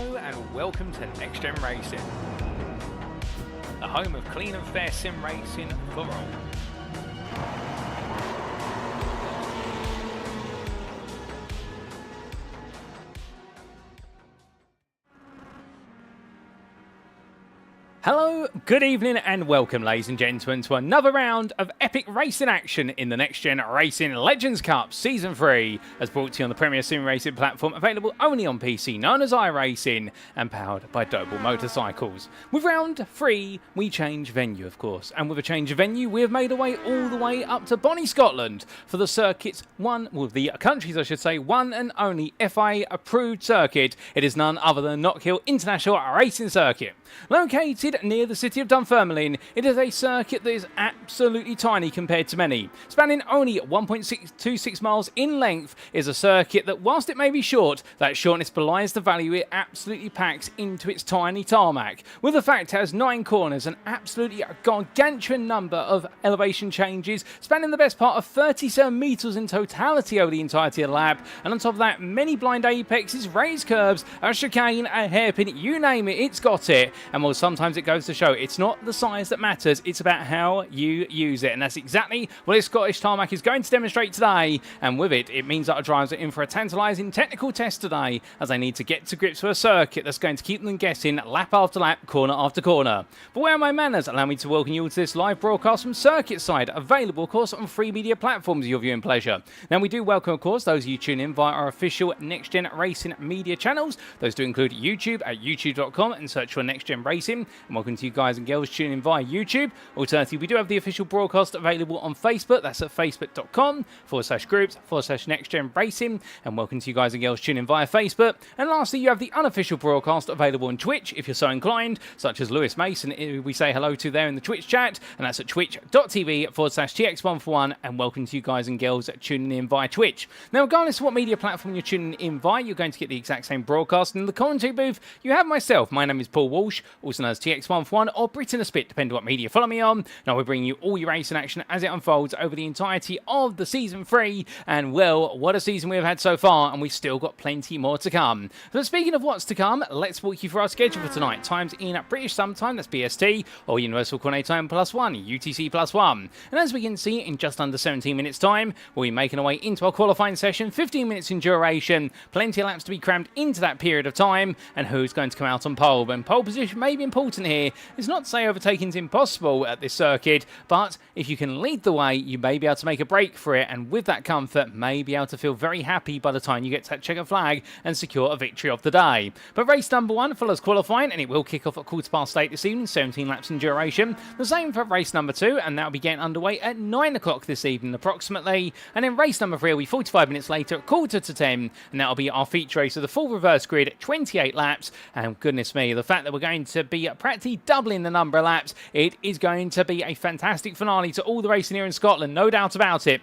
Hello and welcome to NXTGEN Racing, the home of clean and fair sim racing for all. Hello, good evening and welcome ladies and gentlemen to another round of epic racing action in the NXTGEN Racing Legends Cup Season 3 as brought to you on the premier sim racing platform available only on PC known as iRacing and powered by Doble Motorcycles. With round 3 we change venue of course, and with a change of venue we have made our way all the way up to Bonnie, Scotland for the circuit's the country's one and only FIA-approved circuit. It is none other than Knockhill International Racing Circuit. Located near the city of Dunfermline, it is a circuit that is absolutely tiny compared to many. Spanning only 1.626 miles in length, is a circuit that, whilst it may be short, that shortness belies the value it absolutely packs into its tiny tarmac. With the fact it has 9 corners, an absolutely gargantuan number of elevation changes, spanning the best part of 37 metres in totality over the entirety of the lap, and on top of that, many blind apexes, raised curbs, a chicane, a hairpin, you name it, it's got it. And well, sometimes it goes to show it's not the size that matters, it's about how you use it. And that's exactly what this Scottish tarmac is going to demonstrate today. And with it, it means that our drivers are in for a tantalising technical test today as they need to get to grips with a circuit that's going to keep them guessing lap after lap, corner after corner. But where are my manners? Allow me to welcome you all to this live broadcast from Circuit Side, available of course on free media platforms of your viewing pleasure. Now we do welcome of course those of you tuning in via our official NXTGEN Racing media channels. Those do include YouTube at youtube.com and search for NXTGEN Racing, and welcome to you guys and girls tuning in via YouTube. Alternatively, we do have the official broadcast available on Facebook. That's at facebook.com/groups/NXTGEN Racing, and welcome to you guys and girls tuning in via Facebook. And lastly, you have the unofficial broadcast available on Twitch if you're so inclined, such as Lewis Mason, who we say hello to there in the Twitch chat, and that's at twitch.tv/TX141, and welcome to you guys and girls tuning in via Twitch. Now, regardless of what media platform you're tuning in via, you're going to get the exact same broadcast. In the commentary booth, you have myself. My name is Paul Walsh, also known as TX141 or Britain a Spit, depending on what media follow me on. Now we're bringing you all your racing action as it unfolds over the entirety of the Season 3, and well, what a season we've had so far, and we've still got plenty more to come. But speaking of what's to come, let's walk you through our schedule for tonight. Times in at British Summer Time, that's BST, or Universal Coordinate Time +1, UTC +1. And as we can see, in just under 17 minutes time, we'll be making our way into our qualifying session, 15 minutes in duration, plenty of laps to be crammed into that period of time, and who's going to come out on pole. And pole position may be important here. It's not to say overtaking is impossible at this circuit, but if you can lead the way, you may be able to make a break for it, and with that comfort, may be able to feel very happy by the time you get to that checker flag and secure a victory of the day. But race number 1 follows qualifying, and it will kick off at 8:15 this evening, 17 laps in duration. The same for race number 2, and that'll be getting underway at 9 o'clock this evening approximately. And then race number 3 will be 45 minutes later at 9:45, and that'll be our feature race of the full reverse grid at 28 laps. And goodness me, the fact that we're going to be practically doubling the number of laps, it is going to be a fantastic finale to all the racing here in Scotland, no doubt about it.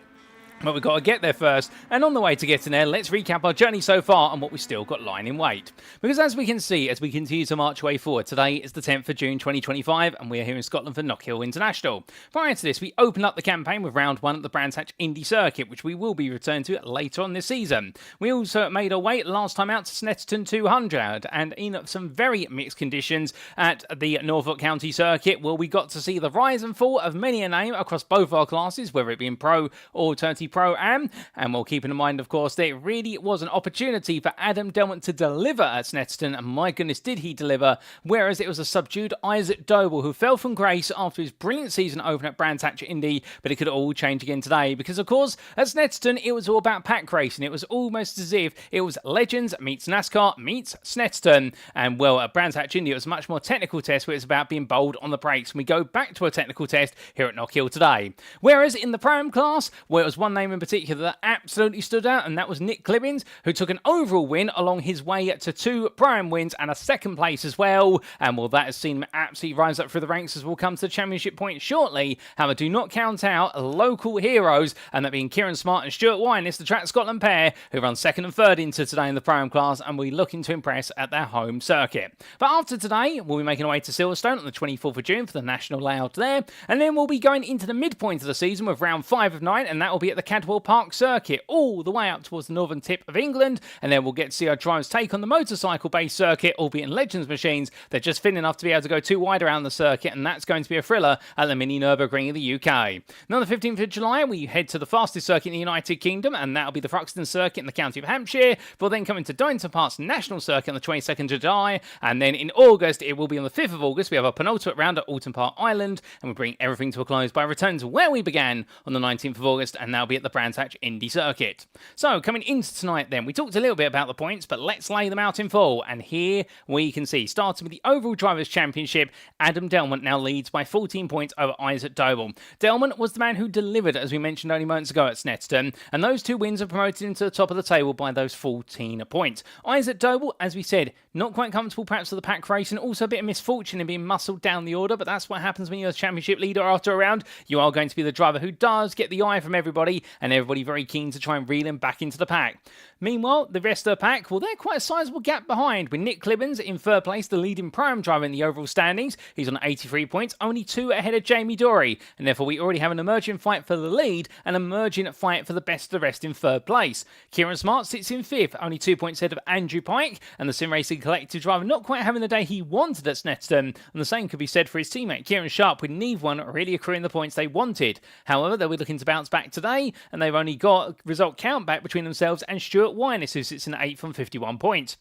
But we've got to get there first, and on the way to getting there, let's recap our journey so far and what we've still got lying in wait. Because as we can see, as we continue to march way forward, today is the 10th of June 2025, and we are here in Scotland for Knockhill International. Prior to this, we opened up the campaign with round 1 at the Brands Hatch Indy Circuit, which we will be returning to later on this season. We also made our way last time out to Snetterton 200, and in some very mixed conditions at the Norfolk County Circuit, where we got to see the rise and fall of many a name across both our classes, whether it be in Pro or Alternative Pro-Am, and we'll keep in mind, of course, that it really was an opportunity for Adam Delmont to deliver at Snetterton, and my goodness did he deliver, whereas it was a subdued Isaac Doble who fell from grace after his brilliant season open at Brands Hatch Indy. But it could all change again today, because of course at Snetterton it was all about pack racing. It was almost as if it was Legends meets NASCAR meets Snetterton, and well, at Brands Hatch Indy it was a much more technical test where it's about being bold on the brakes, and we go back to a technical test here at Knockhill today. Whereas in the Pro-Am class, where it was one name in particular that absolutely stood out, and that was Nick Clibbins, who took an overall win along his way to 2 Pro-Am wins and a second place as well. And well, that has seen him absolutely rise up through the ranks as we'll come to the championship point shortly. However, do not count out local heroes, and that being Kieran Smart and Stuart Winess, the Track Scotland pair, who run 2nd and 3rd into today in the Pro-Am class, and will be looking to impress at their home circuit. But after today, we'll be making our way to Silverstone on the 24th of June for the national layout there, and then we'll be going into the midpoint of the season with round 5 of 9, and that will be at the Cadwell Park circuit, all the way up towards the northern tip of England, and then we'll get to see our drivers take on the motorcycle-based circuit, albeit in Legends machines. They're just thin enough to be able to go too wide around the circuit, and that's going to be a thriller at the Mini Nürburgring in the UK. Now on the 15th of July, we head to the fastest circuit in the United Kingdom, and that'll be the Thruxton circuit in the county of Hampshire. We'll then come into Donington Park's National Circuit on the 22nd of July, and then in August, it will be on the 5th of August, we have our penultimate round at Alton Park Island, and we'll bring everything to a close by returning to where we began on the 19th of August, and that'll be at the Brands Hatch Indy Circuit. So, coming into tonight then, we talked a little bit about the points, but let's lay them out in full, and here we can see, starting with the overall Drivers' Championship, Adam Delmont now leads by 14 points over Isaac Doble. Delmont was the man who delivered, as we mentioned only moments ago at Snetterton, and those two wins have promoted him to the top of the table by those 14 points. Isaac Doble, as we said, not quite comfortable perhaps for the pack race, and also a bit of misfortune in being muscled down the order, but that's what happens when you're a championship leader after a round. You are going to be the driver who does get the eye from everybody, and everybody very keen to try and reel him back into the pack. Meanwhile, the rest of the pack, well, they're quite a sizable gap behind, with Nick Clibbens in third place, the leading prime driver in the overall standings. He's on 83 points, only 2 ahead of Jamie Dory, and therefore we already have an emerging fight for the lead, and an emerging fight for the best of the rest in third place. Kieran Smart sits in fifth, only 2 points ahead of Andrew Pike, and the Sim Racing Collective driver not quite having the day he wanted at Snetterton, and the same could be said for his teammate Kieran Sharp, with neither one really accruing the points they wanted. However, they'll be looking to bounce back today, and they've only got result count back between themselves and Stuart Winus, who sits in 8th on 51 points.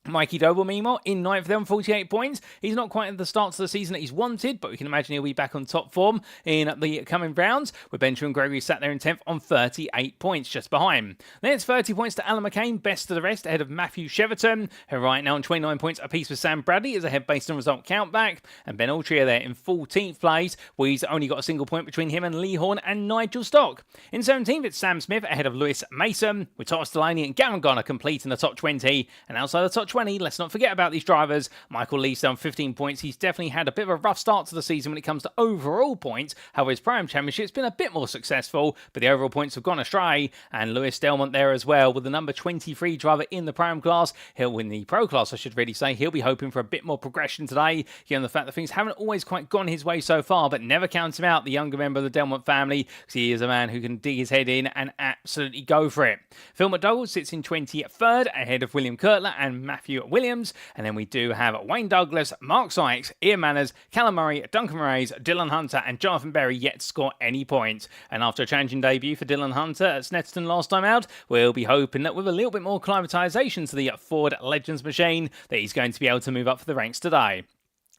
Mikey Doble, meanwhile, in 9th there on 48 points. He's not quite at the start of the season that he's wanted, but we can imagine he'll be back on top form in the coming rounds, with Benjamin Gregory sat there in 10th on 38 points, just behind. Then it's 30 points to Alan McCain, best of the rest, ahead of Matthew Cheverton, who right now on 29 points apiece with Sam Bradley, is ahead based on result countback, and Ben Altria there in 14th place, where he's only got a single point between him and Lee Horn and Nigel Stock. In 17th, it's Sam Smith ahead of Lewis Mason, with Thomas Delaney and Gavin Garner completing the top 20, and outside the top 20, let's not forget about these drivers. Michael Lee's on 15 points. He's definitely had a bit of a rough start to the season when it comes to overall points. However, his Prime Championship's been a bit more successful, but the overall points have gone astray. And Lewis Delmont there as well, with the number 23 driver in the Prime class. He'll win the Pro class, I should really say. He'll be hoping for a bit more progression today, given the fact that things haven't always quite gone his way so far, but never count him out, the younger member of the Delmont family, because he is a man who can dig his head in and absolutely go for it. Phil McDougall sits in 23rd, ahead of William Kurtler and Matthew Williams. And then we do have Wayne Douglas, Mark Sykes, Ian Manners, Callum Murray, Duncan Moraes, Dylan Hunter and Jonathan Berry yet to score any points. And after a challenging debut for Dylan Hunter at Snetterton last time out, we'll be hoping that with a little bit more acclimatisation to the Ford Legends machine, that he's going to be able to move up for the ranks today.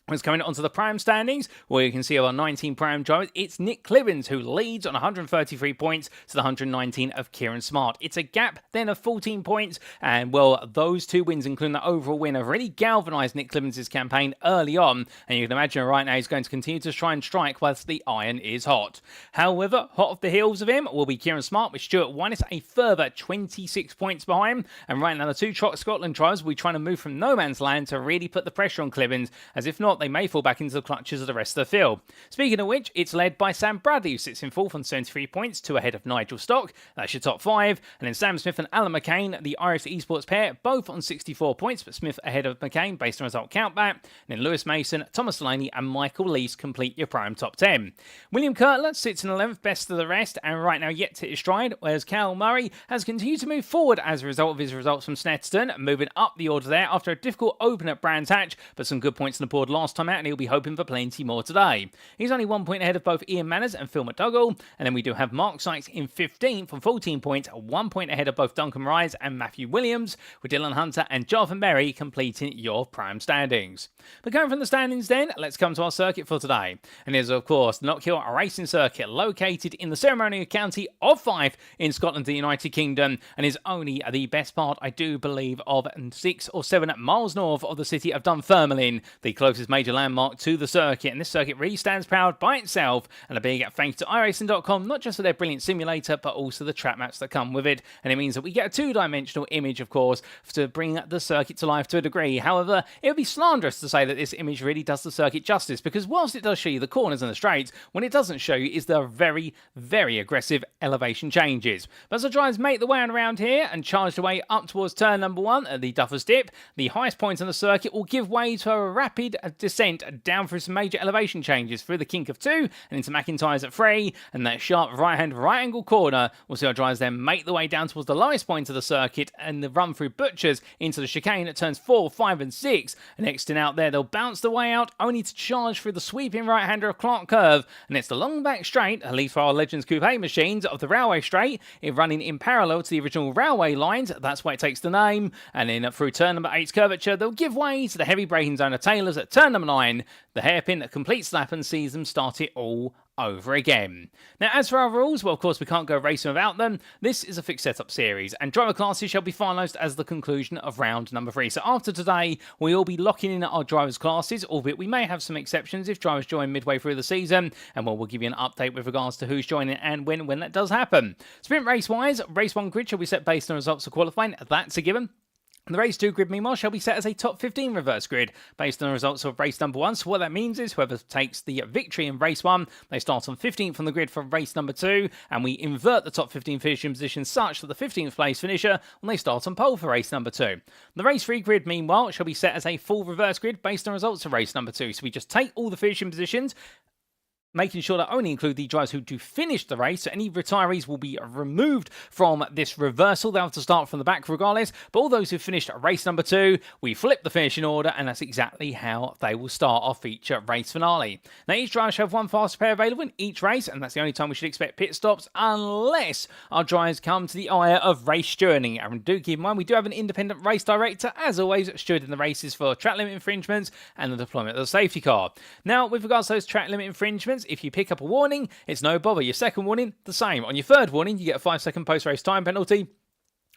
It's coming onto the Prime standings, where you can see our 19 Prime drivers. It's Nick Clibbens who leads on 133 points to the 119 of Kieran Smart. It's a gap then of 14 points, and well, those two wins, including the overall win, have really galvanised Nick Clibbens' campaign early on, and you can imagine right now he's going to continue to try and strike whilst the iron is hot. However, hot off the heels of him will be Kieran Smart, with Stuart Winus a further 26 points behind, and right now the two Scotland drivers will be trying to move from no man's land to really put the pressure on Clibbens, as if not, they may fall back into the clutches of the rest of the field. Speaking of which, it's led by Sam Bradley, who sits in 4th on 73 points, 2 ahead of Nigel Stock. That's your top 5. And then Sam Smith and Alan McCain, the Irish esports pair, both on 64 points, but Smith ahead of McCain based on result countback. And then Lewis Mason, Thomas Delaney and Michael Lees complete your Prime top 10. William Kurtler sits in 11th, best of the rest, and right now yet to hit his stride, whereas Cal Murray has continued to move forward as a result of his results from Snetterton, moving up the order there after a difficult open at Brands Hatch, but some good points on the board last time out, and he'll be hoping for plenty more today. He's only 1 point ahead of both Ian Manners and Phil McDougall, and then we do have Mark Sykes in 15th on 14 points, 1 point ahead of both Duncan Moraes and Matthew Williams, with Dylan Hunter and Jonathan Berry completing your Prime standings. But going from the standings then, let's come to our circuit for today. And it is of course the Knockhill Racing Circuit, located in the ceremonial county of Fife in Scotland, the United Kingdom, and is only the best part, I do believe, of 6 or 7 miles north of the city of Dunfermline, the closest major landmark to the circuit. And this circuit really stands proud by itself, and a big thank you to iRacing.com, not just for their brilliant simulator, but also the track maps that come with it. And it means that we get a two-dimensional image, of course, to bring the circuit to life to a degree. However, it would be slanderous to say that this image really does the circuit justice, because whilst it does show you the corners and the straights, what it doesn't show you is the very, very aggressive elevation changes. But as the drivers make the way around here and charge the way up towards turn number 1 at the Duffer's Dip, the highest point on the circuit will give way to a rapid descent down through some major elevation changes through the kink of 2 and into McIntyre's at 3, and that sharp right-hand right-angle corner. We'll see our drivers then make the way down towards the lowest point of the circuit and the run through Butchers into the chicane at turns 4, 5 and 6. And next in out there, they'll bounce the way out, only to charge through the sweeping right-hander of Clark Curve. And it's the long back straight, at least for our Legends Coupe machines, of the Railway Straight, running in parallel to the original railway lines. That's why it takes the name. And then through turn number 8's curvature, they'll give way to the heavy braking zone of Taylor's at turn number 9. The hairpin that completes the lap and sees them start it all over again. Now, as for our rules, well, of course, we can't go racing without them. This is a fixed setup series, and driver classes shall be finalised as the conclusion of round number 3. So after today, we will be locking in our drivers' classes, albeit we may have some exceptions if drivers join midway through the season, and we'll give you an update with regards to who's joining and when that does happen. Sprint race-wise, race 1 grid shall be set based on results of qualifying. That's a given. The race 2 grid, meanwhile, shall be set as a top 15 reverse grid based on the results of race number 1. So what that means is whoever takes the victory in race 1, they start on 15th on the grid for race number 2, and we invert the top 15 finishing position such that the 15th place finisher, when they start on pole for race number 2. The race 3 grid, meanwhile, shall be set as a full reverse grid based on results of race number 2. So we just take all the finishing positions, making sure to only include the drivers who do finish the race. So any retirees will be removed from this reversal. They'll have to start from the back regardless. But all those who finished race number 2, we flip the finishing order, and that's exactly how they will start our feature race finale. Now, each driver shall have one fast pair available in each race, and that's the only time we should expect pit stops unless our drivers come to the ire of race stewarding. And do keep in mind, we do have an independent race director, as always, stewarding the races for track limit infringements and the deployment of the safety car. Now, with regards to those track limit infringements, if you pick up a warning, it's no bother. Your second warning, the same. On your third warning, you get a 5-second post-race time penalty.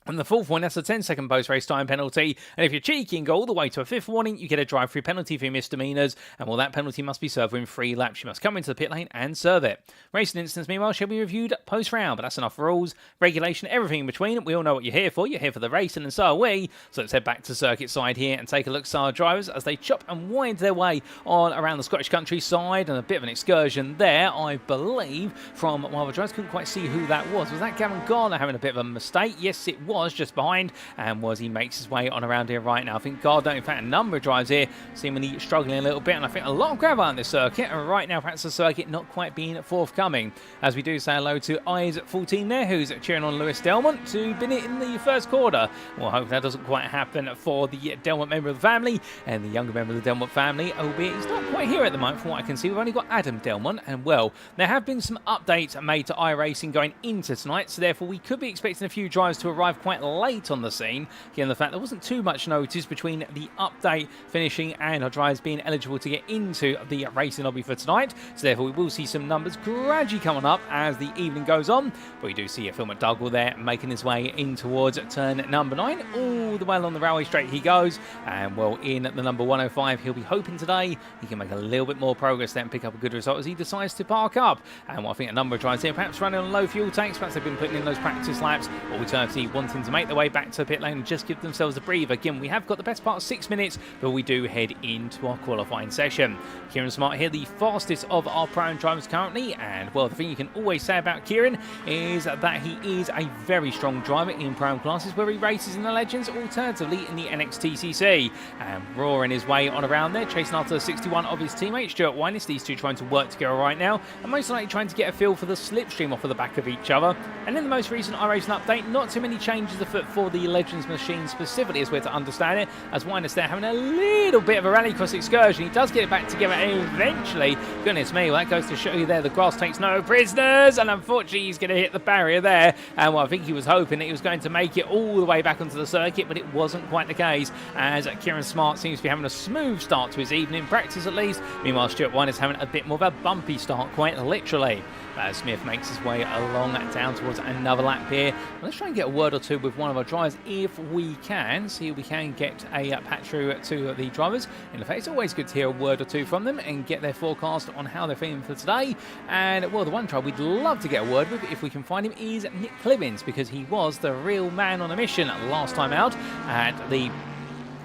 And the fourth one, that's a 10-second post-race time penalty. And if you're cheeky and go all the way to a fifth warning, you get a drive-through penalty for your misdemeanours. And well, that penalty must be served within 3 laps. You must come into the pit lane and serve it. Racing incidents, meanwhile, shall be reviewed post-round. But that's enough rules, regulation, everything in between. We all know what you're here for. You're here for the racing, and so are we. So let's head back to circuit side here and take a look at our drivers as they chop and wind their way on around the Scottish countryside. And a bit of an excursion there, I believe, from one of the drivers. Couldn't quite see who that was. Was that Gavin Gardner having a bit of a mistake? Yes, it was, just behind. And was he makes his way on around here right now. I think Gardner, in fact, a number of drives here seemingly struggling a little bit, and I think a lot of gravel on this circuit, and right now perhaps the circuit not quite being forthcoming. As we do say hello to Eyes14 there, who's cheering on Lewis Delmont to bin it in the first quarter. Well, hope that doesn't quite happen for the Delmont member of the family, and the younger member of the Delmont family, albeit he's not quite here at the moment from what I can see. We've only got Adam Delmont, and well, there have been some updates made to iRacing going into tonight, so therefore we could be expecting a few drives to arrive quite late on the scene, given the fact there wasn't too much notice between the update finishing and our drivers being eligible to get into the racing lobby for tonight. So therefore we will see some numbers gradually coming up as the evening goes on. But we do see Phil McDougall there making his way in towards turn number 9. All the way along the railway straight he goes. And well, in the number 105, he'll be hoping today he can make a little bit more progress there and pick up a good result as he decides to park up. And well, I think a number of drivers here perhaps running on low fuel tanks, perhaps they've been putting in those practice laps, or alternatively wanting to make their way back to the pit lane and just give themselves a breather. Again, we have got the best part of 6 minutes, but we do head into our qualifying session. Kieran Smart here, the fastest of our pro drivers currently, and well, the thing you can always say about Kieran is that he is a very strong driver in pro classes where he races in the Legends, alternatively in the NXTCC, and roaring his way on around there, chasing after the 61 of his teammate Stuart Winus. These two trying to work together right now, and most likely trying to get a feel for the slipstream off of the back of each other. And in the most recent iRacing update, not too many changes afoot for the Legends machine specifically, as we're to understand it, as Winus there having a little bit of a rallycross excursion. He does get it back together eventually. Goodness me, well, that goes to show you there the grass takes no prisoners, and unfortunately he's going to hit the barrier there. And well, I think he was hoping that he was going to make it all the way back onto the circuit, but it wasn't quite the case, as Kieran Smart seems to be having a smooth start to his evening practice at least. Meanwhile, Stuart Winus having a bit more of a bumpy start, quite literally. As Smith makes his way along down towards another lap here. Let's try and get a word or two with one of our drivers if we can. See if we can get a patch through to the drivers. In fact, it's always good to hear a word or two from them and get their forecast on how they're feeling for today. And well, the one driver we'd love to get a word with, if we can find him, is Nick Clibbins, because he was the real man on a mission last time out at the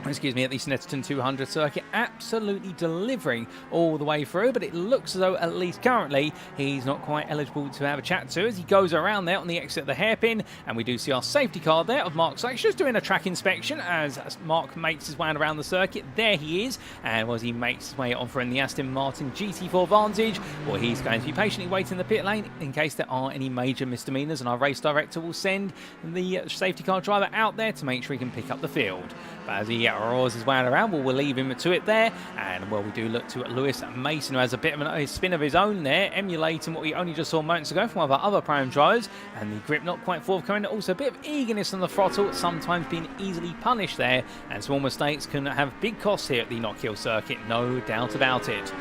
excuse me, at the Snetterton 200 circuit, absolutely delivering all the way through, but it looks as though, at least currently, he's not quite eligible to have a chat to as he goes around there on the exit of the hairpin, and we do see our safety car there of Mark Sykes just doing a track inspection as Mark makes his way around the circuit. There he is, and as he makes his way on for the Aston Martin GT4 Vantage, well, he's going to be patiently waiting in the pit lane in case there are any major misdemeanors, and our race director will send the safety car driver out there to make sure he can pick up the field. But as he roars his way around, we'll leave him to it there. And, well, we do look to Lewis Mason, who has a bit of a spin of his own there, emulating what we only just saw moments ago from one of our other prime drivers. And the grip not quite forthcoming. Also a bit of eagerness on the throttle, sometimes being easily punished there. And small mistakes can have big costs here at the Knockhill circuit, no doubt about it.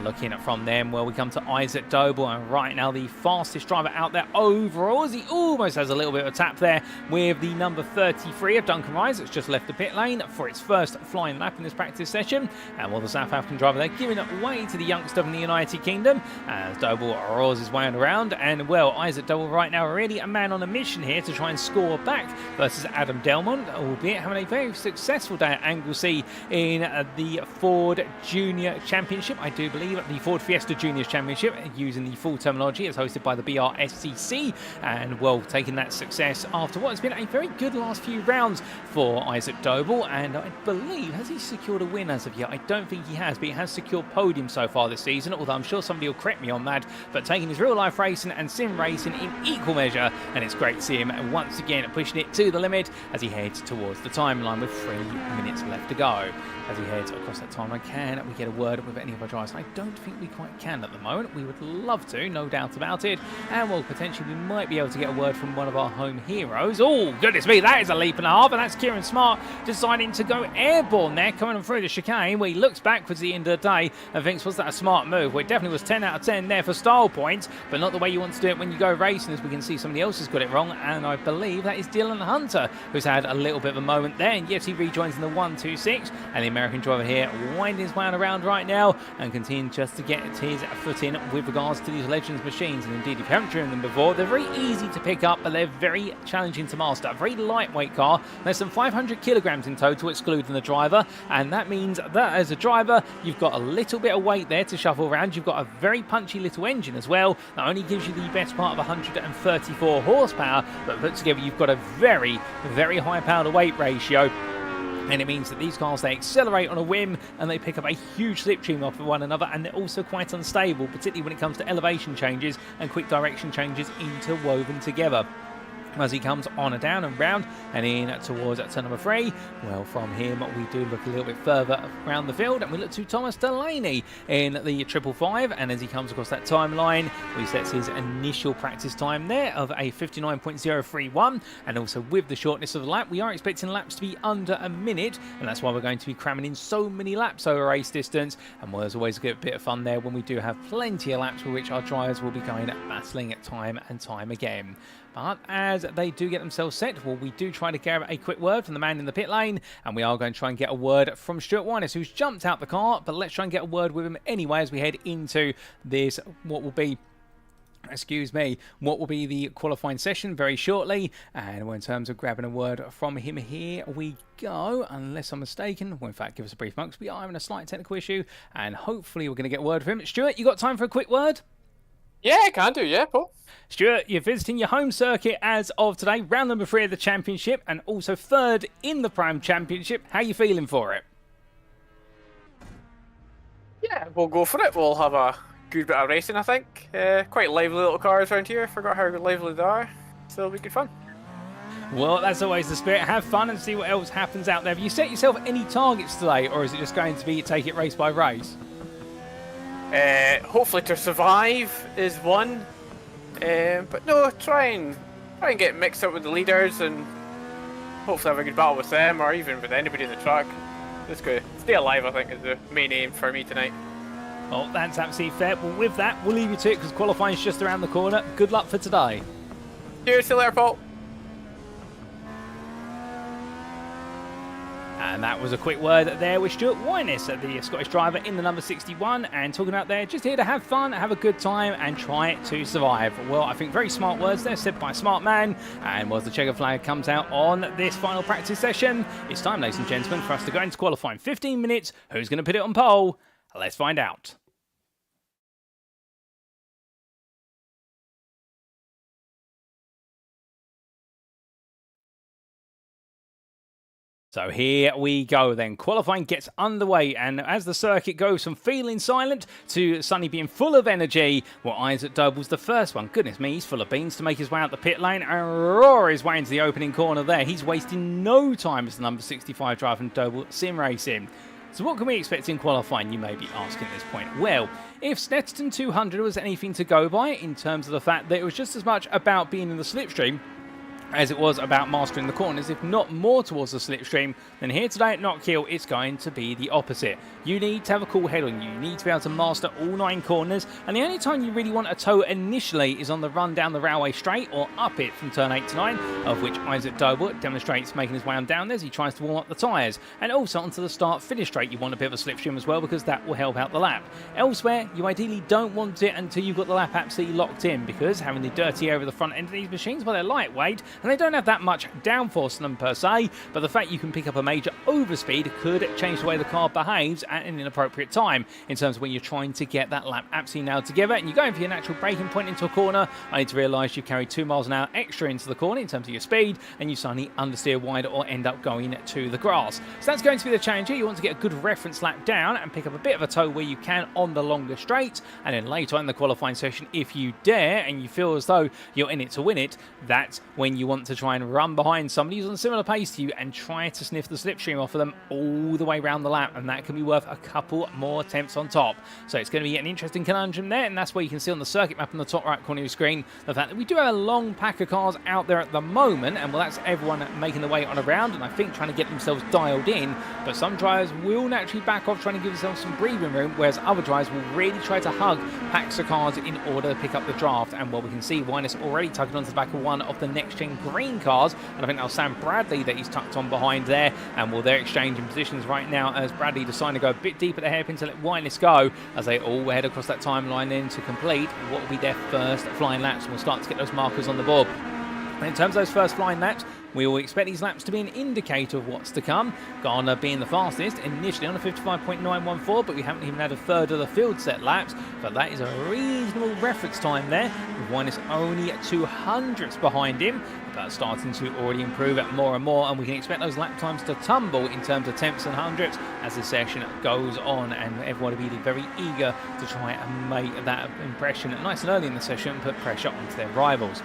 Looking at from them, well, we come to Isaac Doble, and right now the fastest driver out there overall, as he almost has a little bit of a tap there with the number 33 of Dunfermline that's just left the pit lane for its first flying lap in this practice session. And while the South African driver there giving it away to the youngster from the United Kingdom as Doble roars his way around. And, well, Isaac Doble right now really a man on a mission here to try and score back versus Adam Delmont, albeit having a very successful day at Anglesey in the Ford Junior Championship. I do believe the Ford Fiesta Juniors Championship, using the full terminology, is hosted by the BRSCC, and, well, taking that success after what has been a very good last few rounds for Isaac Doble. And I believe, has he secured a win as of yet? I don't think he has, but he has secured podium so far this season, although I'm sure somebody will correct me on that. But taking his real life racing and sim racing in equal measure, and it's great to see him once again pushing it to the limit as he heads towards the timeline with 3 minutes left to go. As he heads across that timeline, can we get a word with any of our drivers? I don't think we quite can at the moment. We would love to, no doubt about it. And, well, potentially we might be able to get a word from one of our home heroes. Oh, goodness me, that is a leap and a half, and that's Kieran Smart deciding to go airborne there, coming through the chicane, where he looks backwards at the end of the day and thinks, was that a smart move? Well, it definitely was 10 out of 10 there for style points, but not the way you want to do it when you go racing, as we can see somebody else has got it wrong, and I believe that is Dylan Hunter, who's had a little bit of a moment there, and yes, he rejoins in the 1-2-6, and the American driver here winding his way around right now and continuing just to get his foot in with regards to these Legends machines. And indeed, if you haven't driven them before, they're very easy to pick up, but they're very challenging to master. A very lightweight car, less than 500 kilograms in total, excluding the driver, and that means that as a driver, you've got a little bit of weight there to shuffle around. You've got a very punchy little engine as well that only gives you the best part of 134 horsepower, but put together you've got a very, very high power to weight ratio. And it means that these cars, they accelerate on a whim and they pick up a huge slipstream off of one another, and they're also quite unstable, particularly when it comes to elevation changes and quick direction changes interwoven together. As he comes on and down and round and in towards turn number 3. Well, from him we do look a little bit further around the field, and we look to Thomas Delaney in the 555, and as he comes across that timeline, he sets his initial practice time there of a 59.031, and also with the shortness of the lap, we are expecting laps to be under a minute, and that's why we're going to be cramming in so many laps over race distance. And, well, there's always a good bit of fun there when we do have plenty of laps for which our drivers will be going battling at time and time again. But as they do get themselves set, well, we do try to get a quick word from the man in the pit lane, and we are going to try and get a word from Stuart Winers, who's jumped out the car, but let's try and get a word with him anyway as we head into this, what will be the qualifying session very shortly. And in terms of grabbing a word from him, here we go, unless I'm mistaken. Well, in fact, give us a brief moment, because we are having a slight technical issue, and hopefully we're going to get a word from him. Stuart, you got time for a quick word? Yeah, I can do, yeah, Paul. Stuart, you're visiting your home circuit as of today, round number 3 of the championship, and also 3rd in the Prime Championship. How are you feeling for it? Yeah, we'll go for it. We'll have a good bit of racing, I think. Quite lively little cars around here. Forgot how lively they are. So it'll be good fun. Well, that's always the spirit. Have fun and see what else happens out there. Have you set yourself any targets today, or is it just going to be take it race by race? Hopefully to survive is one. But no, try and get mixed up with the leaders and hopefully have a good battle with them, or even with anybody in the track. Just go stay alive, I think, is the main aim for me tonight. Oh, that's absolutely fair. Well, with that, we'll leave you to it because qualifying's just around the corner. Good luck for today. Cheers, see you later, Paul. And that was a quick word there with Stuart Wyniss, the Scottish driver in the number 61, and talking out there, just here to have fun, have a good time, and try to survive. Well, I think very smart words there, said by a smart man. And as the checker flag comes out on this final practice session, it's time, ladies and gentlemen, for us to go into qualifying. 15 minutes. Who's going to put it on pole? Let's find out. So here we go then. Qualifying gets underway, and as the circuit goes from feeling silent to Sonny being full of energy, well, Isaac Doble's the first one. Goodness me, he's full of beans to make his way out the pit lane and roar his way into the opening corner there. He's wasting no time as the number 65 driver from Doble Sim Racing. So what can we expect in qualifying, you may be asking at this point? Well, if Snetterton 200 was anything to go by in terms of the fact that it was just as much about being in the slipstream as it was about mastering the corners, if not more towards the slipstream, then here today at Knockhill, it's going to be the opposite. You need to have a cool head on you. You need to be able to master all 9 corners, and the only time you really want a tow initially is on the run down the railway straight or up it from turn 8 to 9, of which Isaac Doble demonstrates making his way on down there as he tries to warm up the tyres. And also onto the start-finish straight, you want a bit of a slipstream as well, because that will help out the lap. Elsewhere, you ideally don't want it until you've got the lap absolutely locked in, because having the dirty air over the front end of these machines, well, they're lightweight, and they don't have that much downforce to them per se, but the fact you can pick up a major overspeed could change the way the car behaves at an inappropriate time in terms of when you're trying to get that lap absolutely nailed together and you're going for your natural braking point into a corner. I need to realise you've carried 2 miles an hour extra into the corner in terms of your speed, and you suddenly understeer wide or end up going to the grass. So that's going to be the challenge here. You want to get a good reference lap down and pick up a bit of a tow where you can on the longer straight, and then later on in the qualifying session, if you dare and you feel as though you're in it to win it, that's when you want to try and run behind somebody who's on a similar pace to you and try to sniff the slipstream off of them all the way around the lap, and that can be worth a couple more attempts on top. So it's going to be an interesting conundrum there, and that's where you can see on the circuit map in the top right corner of your screen the fact that we do have a long pack of cars out there at the moment, and well, that's everyone making their way on around and I think trying to get themselves dialed in, but some drivers will naturally back off trying to give themselves some breathing room, whereas other drivers will really try to hug packs of cars in order to pick up the draft. And well, we can see Wyniss already tugging onto the back of one of the NXTGEN green cars, and I think that was Sam Bradley that he's tucked on behind there, and well, they're exchanging positions right now as Bradley deciding to go a bit deep at the hairpin to let Wyniss go as they all head across that timeline in to complete what will be their first flying laps, and we'll start to get those markers on the board. And in terms of those first flying laps, we will expect these laps to be an indicator of what's to come. Garner being the fastest, initially on a 55.914, but we haven't even had a third of the field set laps. But that is a reasonable reference time there, with Wyniss only 200ths behind him, but starting to already improve it more and more. And we can expect those lap times to tumble in terms of tenths and hundredths as the session goes on, and everyone will be very eager to try and make that impression nice and early in the session and put pressure onto their rivals.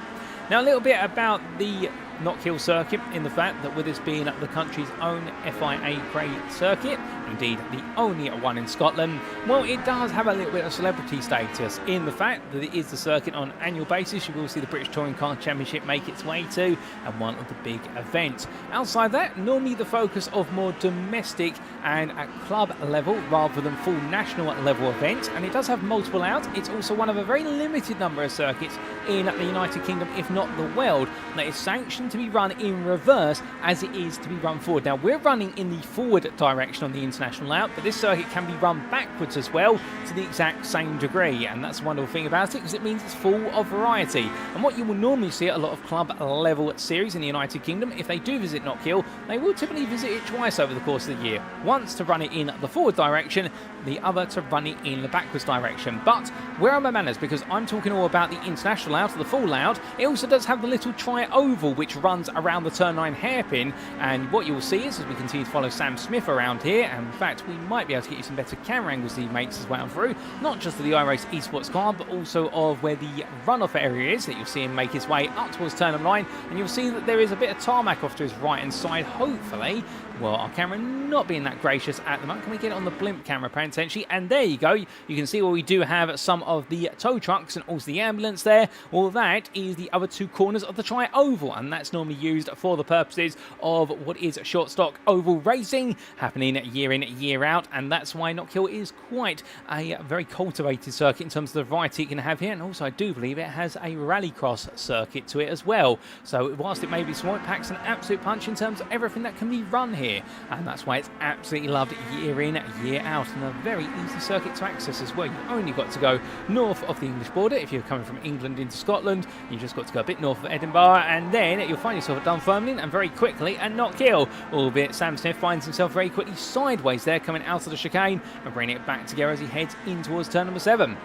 Now, a little bit about the Knockhill circuit, in the fact that with this being the country's own FIA grade circuit, indeed the only one in Scotland, well, it does have a little bit of celebrity status in the fact that it is the circuit on an annual basis. You will see the British Touring Car Championship make its way to, and one of the big events. Outside that, normally the focus of more domestic and at club level rather than full national level events, and it does have multiple out. It's also one of a very limited number of circuits in the United Kingdom, if not the world, that is sanctioned to be run in reverse as it is to be run forward. Now, we're running in the forward direction on the international layout, but this circuit can be run backwards as well to the exact same degree, and that's the wonderful thing about it, because it means it's full of variety. And what you will normally see at a lot of club level series in the United Kingdom, if they do visit Knockhill, they will typically visit it twice over the course of the year. Once to run it in the forward direction, the other to run it in the backwards direction. But where are my manners? Because I'm talking all about the international layout, or the full layout. It also does have the little tri-oval which runs around the turn 9 hairpin, and what you will see is, as we continue to follow Sam Smith around here, and in fact we might be able to get you some better camera angles as he makes his way on through, not just of the iRace esports car, but also of where the runoff area is, that you'll see him make his way up towards turn 9, and you'll see that there is a bit of tarmac off to his right hand side, hopefully. Well, our camera not being that gracious at the moment. Can we get it on the blimp camera potentially? And there you go. You can see where we do have some of the tow trucks and also the ambulance there. Well, that is the other 2 corners of the tri-oval, and that's normally used for the purposes of what is short stock oval racing, happening year in, year out, and that's why Knockhill is quite a very cultivated circuit in terms of the variety it can have here. And also, I do believe it has a rallycross circuit to it as well. So whilst it may be small, it packs an absolute punch in terms of everything that can be run here. here, and that's why it's absolutely loved year in, year out, and a very easy circuit to access as well. You've only got to go north of the English border. If you're coming from England into Scotland, you've just got to go a bit north of Edinburgh, and then you'll find yourself at Dunfermline, and very quickly at Knockhill, albeit Sam Smith finds himself very quickly sideways there, coming out of the chicane and bringing it back together as he heads in towards turn number 7.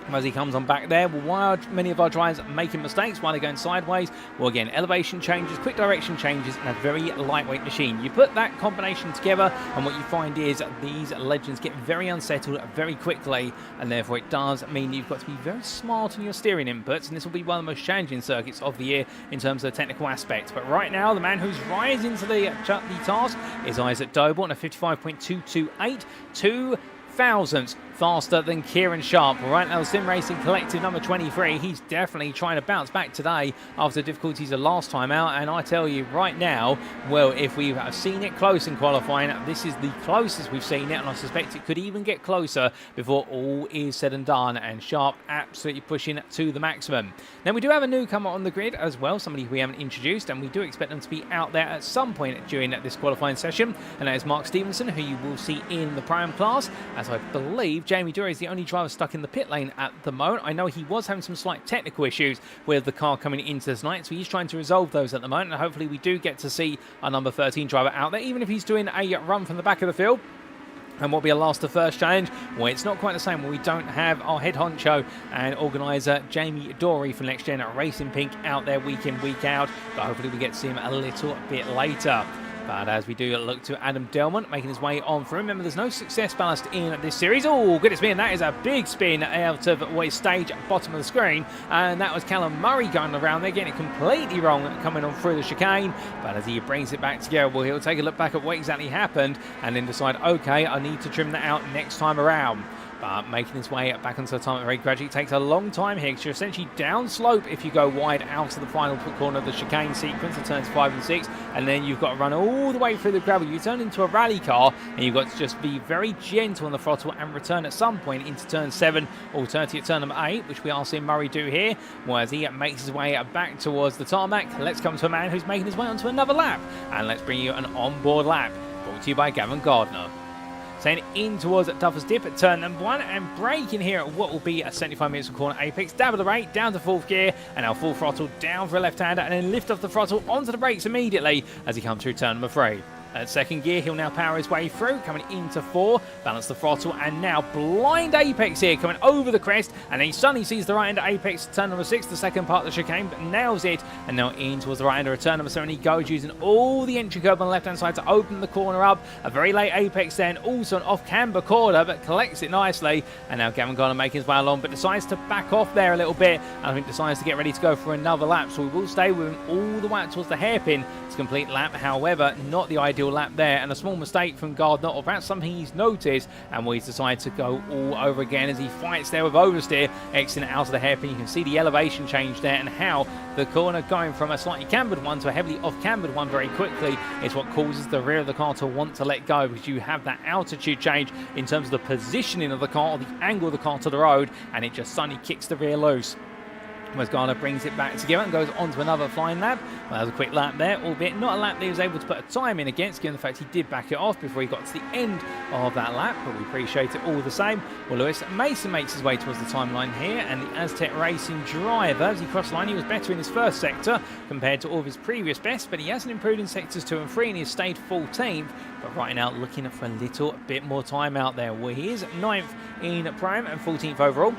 As he comes on back there, why are many of our drivers making mistakes while they're going sideways? Well, again, elevation changes, quick direction changes, and a very lightweight machine. You put that combination together, and what you find is these legends get very unsettled very quickly, and therefore it does mean you've got to be very smart on your steering inputs, and this will be one of the most challenging circuits of the year in terms of the technical aspects. But right now, the man who's rising to the task is Isaac Doble on a 55.228, 2 thousandths faster than Kieran Sharp. Right now, Sim Racing Collective number 23, he's definitely trying to bounce back today after difficulties of last time out, and I tell you right now, well, if we have seen it close in qualifying, this is the closest we've seen it, and I suspect it could even get closer before all is said and done, and Sharp absolutely pushing to the maximum. Then we do have a newcomer on the grid as well, somebody we haven't introduced, and we do expect them to be out there at some point during this qualifying session, and that is Mark Stevenson, who you will see in the Prime class, as I believe Jamie Dury is the only driver stuck in the pit lane at the moment. I know he was having some slight technical issues with the car coming into this night, so he's trying to resolve those at the moment, and hopefully we do get to see our number 13 driver out there, even if he's doing a run from the back of the field. And what will be a last to first challenge? Well, it's not quite the same when we don't have our head honcho and organiser Jamie Dory from NXTGEN Racing Pink out there week in, week out, but hopefully we get to see him a little bit later. But as we do look to Adam Delmont making his way on through, remember there's no success ballast in this series. Oh, goodness me, and that is a big spin out of what is stage bottom of the screen. And that was Callum Murray going around there, getting it completely wrong coming on through the chicane. But as he brings it back together, well, he'll take a look back at what exactly happened and then decide, okay, I need to trim that out next time around. But making his way back onto the tarmac very gradually. It takes a long time here because you're essentially down slope if you go wide out of the final corner of the chicane sequence of turns 5 and 6, and then you've got to run all the way through the gravel. You turn into a rally car, and you've got to just be very gentle on the throttle and return at some point into turn 7, alternatively at turn number 8, which we are seeing Murray do here, whereas he makes his way back towards the tarmac. Let's come to a man who's making his way onto another lap, and let's bring you an onboard lap, brought to you by Gavin Gardner. Saying in towards Duffer's Dip at turn number 1 and braking here at what will be a 75 minutes of corner apex. Dab of the brake, down to 4th gear, and now full throttle down for a left-hander, and then lift off the throttle onto the brakes immediately as he comes through turn number 3. At 2nd gear, he'll now power his way through, coming into 4, balance the throttle, and now blind apex here, coming over the crest, and then he suddenly sees the right-hander apex at turn number 6, the second part of the chicane, but nails it, and now in towards the right-hander at turn number 7, he goes using all the entry curb on the left-hand side to open the corner up, a very late apex then, also an off-camber corner, but collects it nicely, and now Gavin Gardner making his way along, but decides to back off there a little bit, and I think decides to get ready to go for another lap, so we will stay with him all the way towards the hairpin to complete lap, however, not the ideal lap there, and a small mistake from Gardner, or perhaps something he's noticed, and he's decided to go all over again as he fights there with oversteer, exiting out of the hairpin. You can see the elevation change there and how the corner going from a slightly cambered one to a heavily off-cambered one very quickly is what causes the rear of the car to want to let go, because you have that altitude change in terms of the positioning of the car or the angle of the car to the road, and it just suddenly kicks the rear loose. As Gardner brings it back together and goes on to another flying lap. Well, that was a quick lap there, albeit not a lap that he was able to put a time in against, given the fact he did back it off before he got to the end of that lap, but we appreciate it all the same. Well, Lewis Mason makes his way towards the timeline here, and the Aztec Racing driver, as he crossed the line, he was better in his first sector compared to all of his previous bests, but he hasn't improved in sectors 2 and 3, and he's stayed 14th, but right now looking for a little bit more time out there. Well, he is 9th in Prime and 14th overall.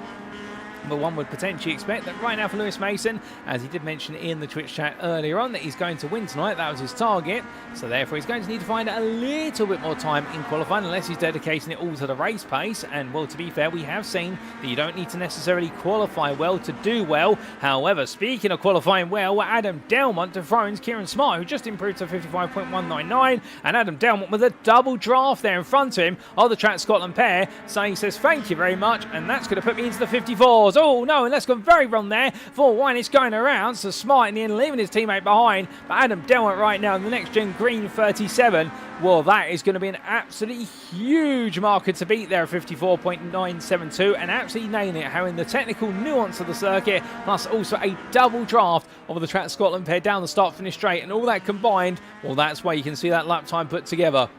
But one would potentially expect that right now for Lewis Mason, as he did mention in the Twitch chat earlier on, that he's going to win tonight. That was his target. So therefore he's going to need to find a little bit more time in qualifying, unless he's dedicating it all to the race pace. And well, to be fair, we have seen that you don't need to necessarily qualify well to do well. However, speaking of qualifying well, Adam Delmont dethrones Kieran Smart, who just improved to 55.199. And Adam Delmont with a double draft there in front of him of the Track Scotland pair. So he says, thank you very much. And that's going to put me into the 54s. 54s. Oh no, and that's gone very wrong there for Winus going around. So Smart in the end, leaving his teammate behind. But Adam Delmont right now in the next gen green 37. Well, that is going to be an absolutely huge marker to beat there, 54.972, and absolutely nailing it, having the technical nuance of the circuit, plus also a double draft of the Track Scotland pair down the start-finish straight, and all that combined, well, that's where you can see that lap time put together.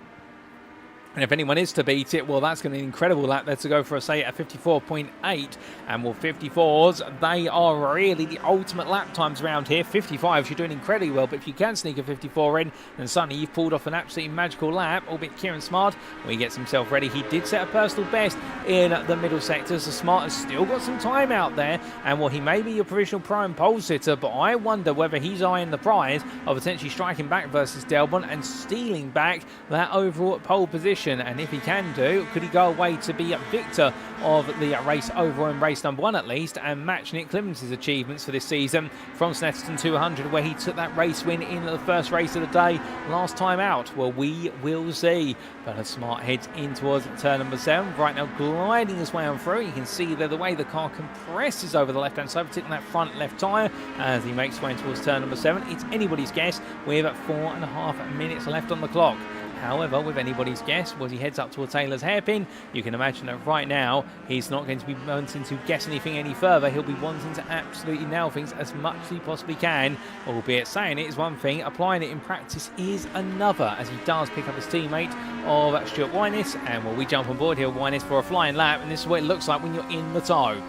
And if anyone is to beat it, well, that's going to be an incredible lap there to go for, say, a 54.8. And well, 54s, they are really the ultimate lap times around here. 55s, you're doing incredibly well, but if you can sneak a 54 in, then suddenly you've pulled off an absolutely magical lap, albeit Kieran Smart, when he gets himself ready, he did set a personal best in the middle sector, so Smart has still got some time out there. And well, he may be your provisional prime pole sitter, but I wonder whether he's eyeing the prize of potentially striking back versus Delmont and stealing back that overall pole position. And if he can do, could he go away to be a victor of the race overall in race number 1 at least, and match Nick Clemens' achievements for this season from Snetterton 200, where he took that race win in the first race of the day last time out? Well, we will see. But as Smart heads in towards turn number 7, right now gliding his way on through. You can see there the way the car compresses over the left-hand side, particularly that front left tyre, as he makes his way towards turn number 7. It's anybody's guess with 4.5 minutes left on the clock. However, with anybody's guess, as he heads up towards Taylor's hairpin, you can imagine that right now he's not going to be wanting to guess anything any further. He'll be wanting to absolutely nail things as much as he possibly can, albeit saying it is one thing, applying it in practice is another, as he does pick up his teammate of Stuart Winus. And well, we jump on board here, Winus, for a flying lap, and this is what it looks like when you're in the tow.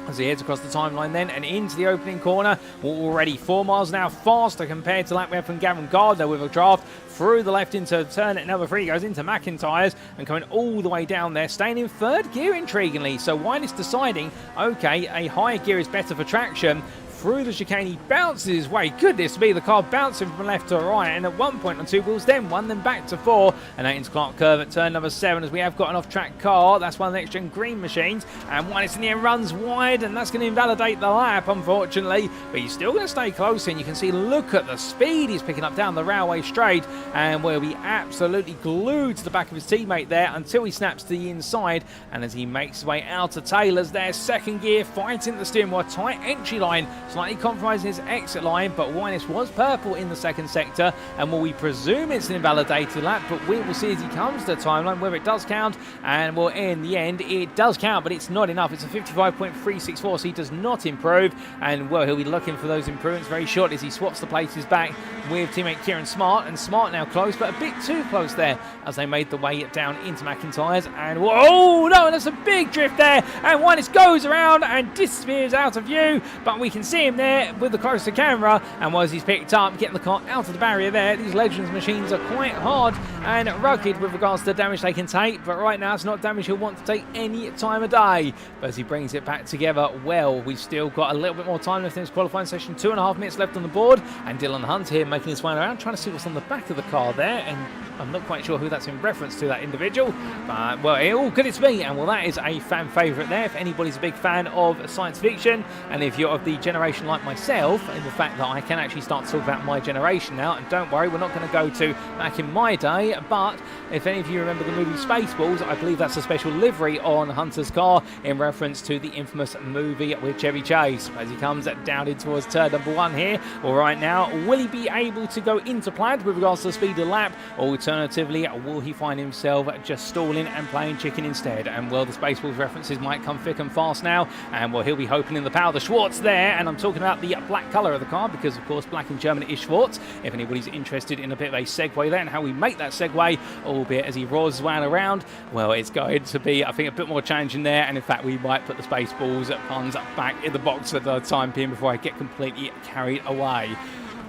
As he heads across the timeline then and into the opening corner. We're already 4 miles an hour faster compared to that we have from Gavin Gardner with a draft through the left into turn at number 3, goes into McIntyre's and coming all the way down there, staying in 3rd gear intriguingly. So Winus deciding, okay, a higher gear is better for traction. Through the chicane, he bounces his way. Goodness me, the car bouncing from left to right, and at one point on 2 wheels, then 1, then back to 4, and that into Clark Curve at turn number 7, as we have got an off-track car. That's one of the next-gen green machines, and Winus in the end runs wide, and that's going to invalidate the lap, unfortunately, but he's still going to stay close, and you can see, look at the speed he's picking up down the railway straight, and will be absolutely glued to the back of his teammate there until he snaps to the inside, and as he makes his way out of Taylor's there, 2nd gear, fighting the steering wheel, tight entry line, slightly compromising his exit line, but Winus was purple in the 2nd sector, and will we presume it's an invalidated lap, but we will see as he comes to the timeline whether it does count, and well, in the end it does count, but it's not enough. It's a 55.364, so he does not improve, and well, he'll be looking for those improvements very shortly as he swaps the places back with teammate Kieran Smart, and Smart now close, but a bit too close there as they made the way down into McIntyre's, and whoa, no, that's a big drift there, and Winus goes around and disappears out of view, but we can see him there with the closer camera, and as he's picked up, getting the car out of the barrier there. These Legends machines are quite hard and rugged with regards to the damage they can take, but right now it's not damage he'll want to take any time of day. But as he brings it back together, well, we've still got a little bit more time left in this qualifying session, 2.5 minutes left on the board, and Dylan Hunt here making his way around, trying to see what's on the back of the car there, and I'm not quite sure who that's in reference to, that individual, but well, all good it's me, and well, that is a fan favourite there if anybody's a big fan of science fiction, and if you're of the generation like myself, in the fact that I can actually start to talk about my generation now, and don't worry, we're not going to go to back in my day, but if any of you remember the movie Spaceballs, I believe that's a special livery on Hunter's car in reference to the infamous movie with Chevy Chase. As he comes down in towards turn number 1 here, well, right now, will he be able to go into plaid with regards to the speed of the lap, or alternatively, will he find himself just stalling and playing chicken instead? And well, the Spaceballs references might come thick and fast now, and well, he'll be hoping in the power of the Schwartz there, and I'm talking about the black colour of the car, because of course black in German is Schwartz, if anybody's interested in a bit of a segue there and how we make that segue, albeit as he roars his way around, well, it's going to be, I think, a bit more challenging there, and in fact we might put the Spaceballs puns back in the box for the time being before I get completely carried away.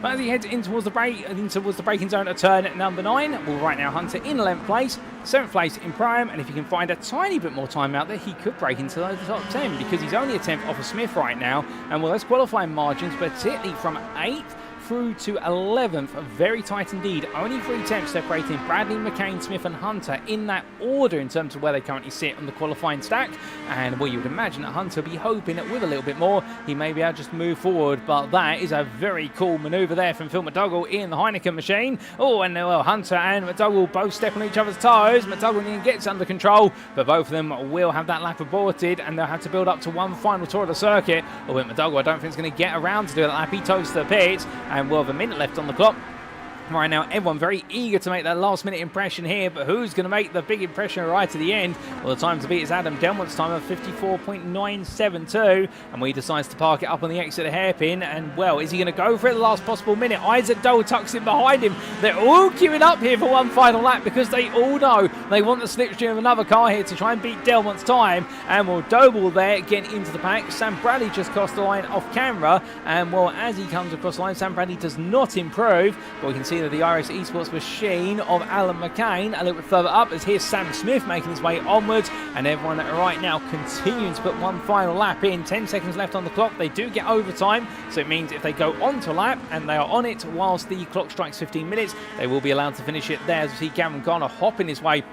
But as he heads in towards the braking zone at turn number 9, well, right now Hunter in 11th place, 7th place in prime, and if he can find a tiny bit more time out there, he could break into the top 10, because he's only a 10th off of Smith right now, and well, those qualifying margins, particularly from 8th through to 11th. Very tight indeed. Only 3 tenths separating Bradley, McCain, Smith and Hunter in that order in terms of where they currently sit on the qualifying stack. And well, you would imagine that Hunter will be hoping that with a little bit more, he may be able to just move forward. But that is a very cool manoeuvre there from Phil McDougall in the Heineken machine. Oh, and well, Hunter and McDougall both step on each other's toes. McDougall then gets under control, but both of them will have that lap aborted, and they'll have to build up to one final tour of the circuit. Although McDougall, I don't think is going to get around to do that lap. He toes the pits, and we'll have a minute left on the clock. Right now, everyone very eager to make that last-minute impression here, but who's going to make the big impression right to the end? Well, the time to beat is Adam Delmont's time of 54.972, and he decides to park it up on the exit of the hairpin, and, well, is he going to go for it the last possible minute? Isaac Doble tucks in behind him. They're all queuing up here for one final lap because they all know they want the slipstream of another car here to try and beat Delmont's time, and, well, Doble there getting into the pack. Sam Bradley just crossed the line off camera, and, well, as he comes across the line, Sam Bradley does not improve, but we can see that the iRacing Esports machine of Alan McCain a little bit further up, as here's Sam Smith making his way onwards, and everyone right now continuing to put one final lap in. 10 seconds left on the clock. They do get overtime, so it means if they go on to lap and they are on it whilst the clock strikes 15 minutes, they will be allowed to finish it there. As we see Gavin Garner hopping his way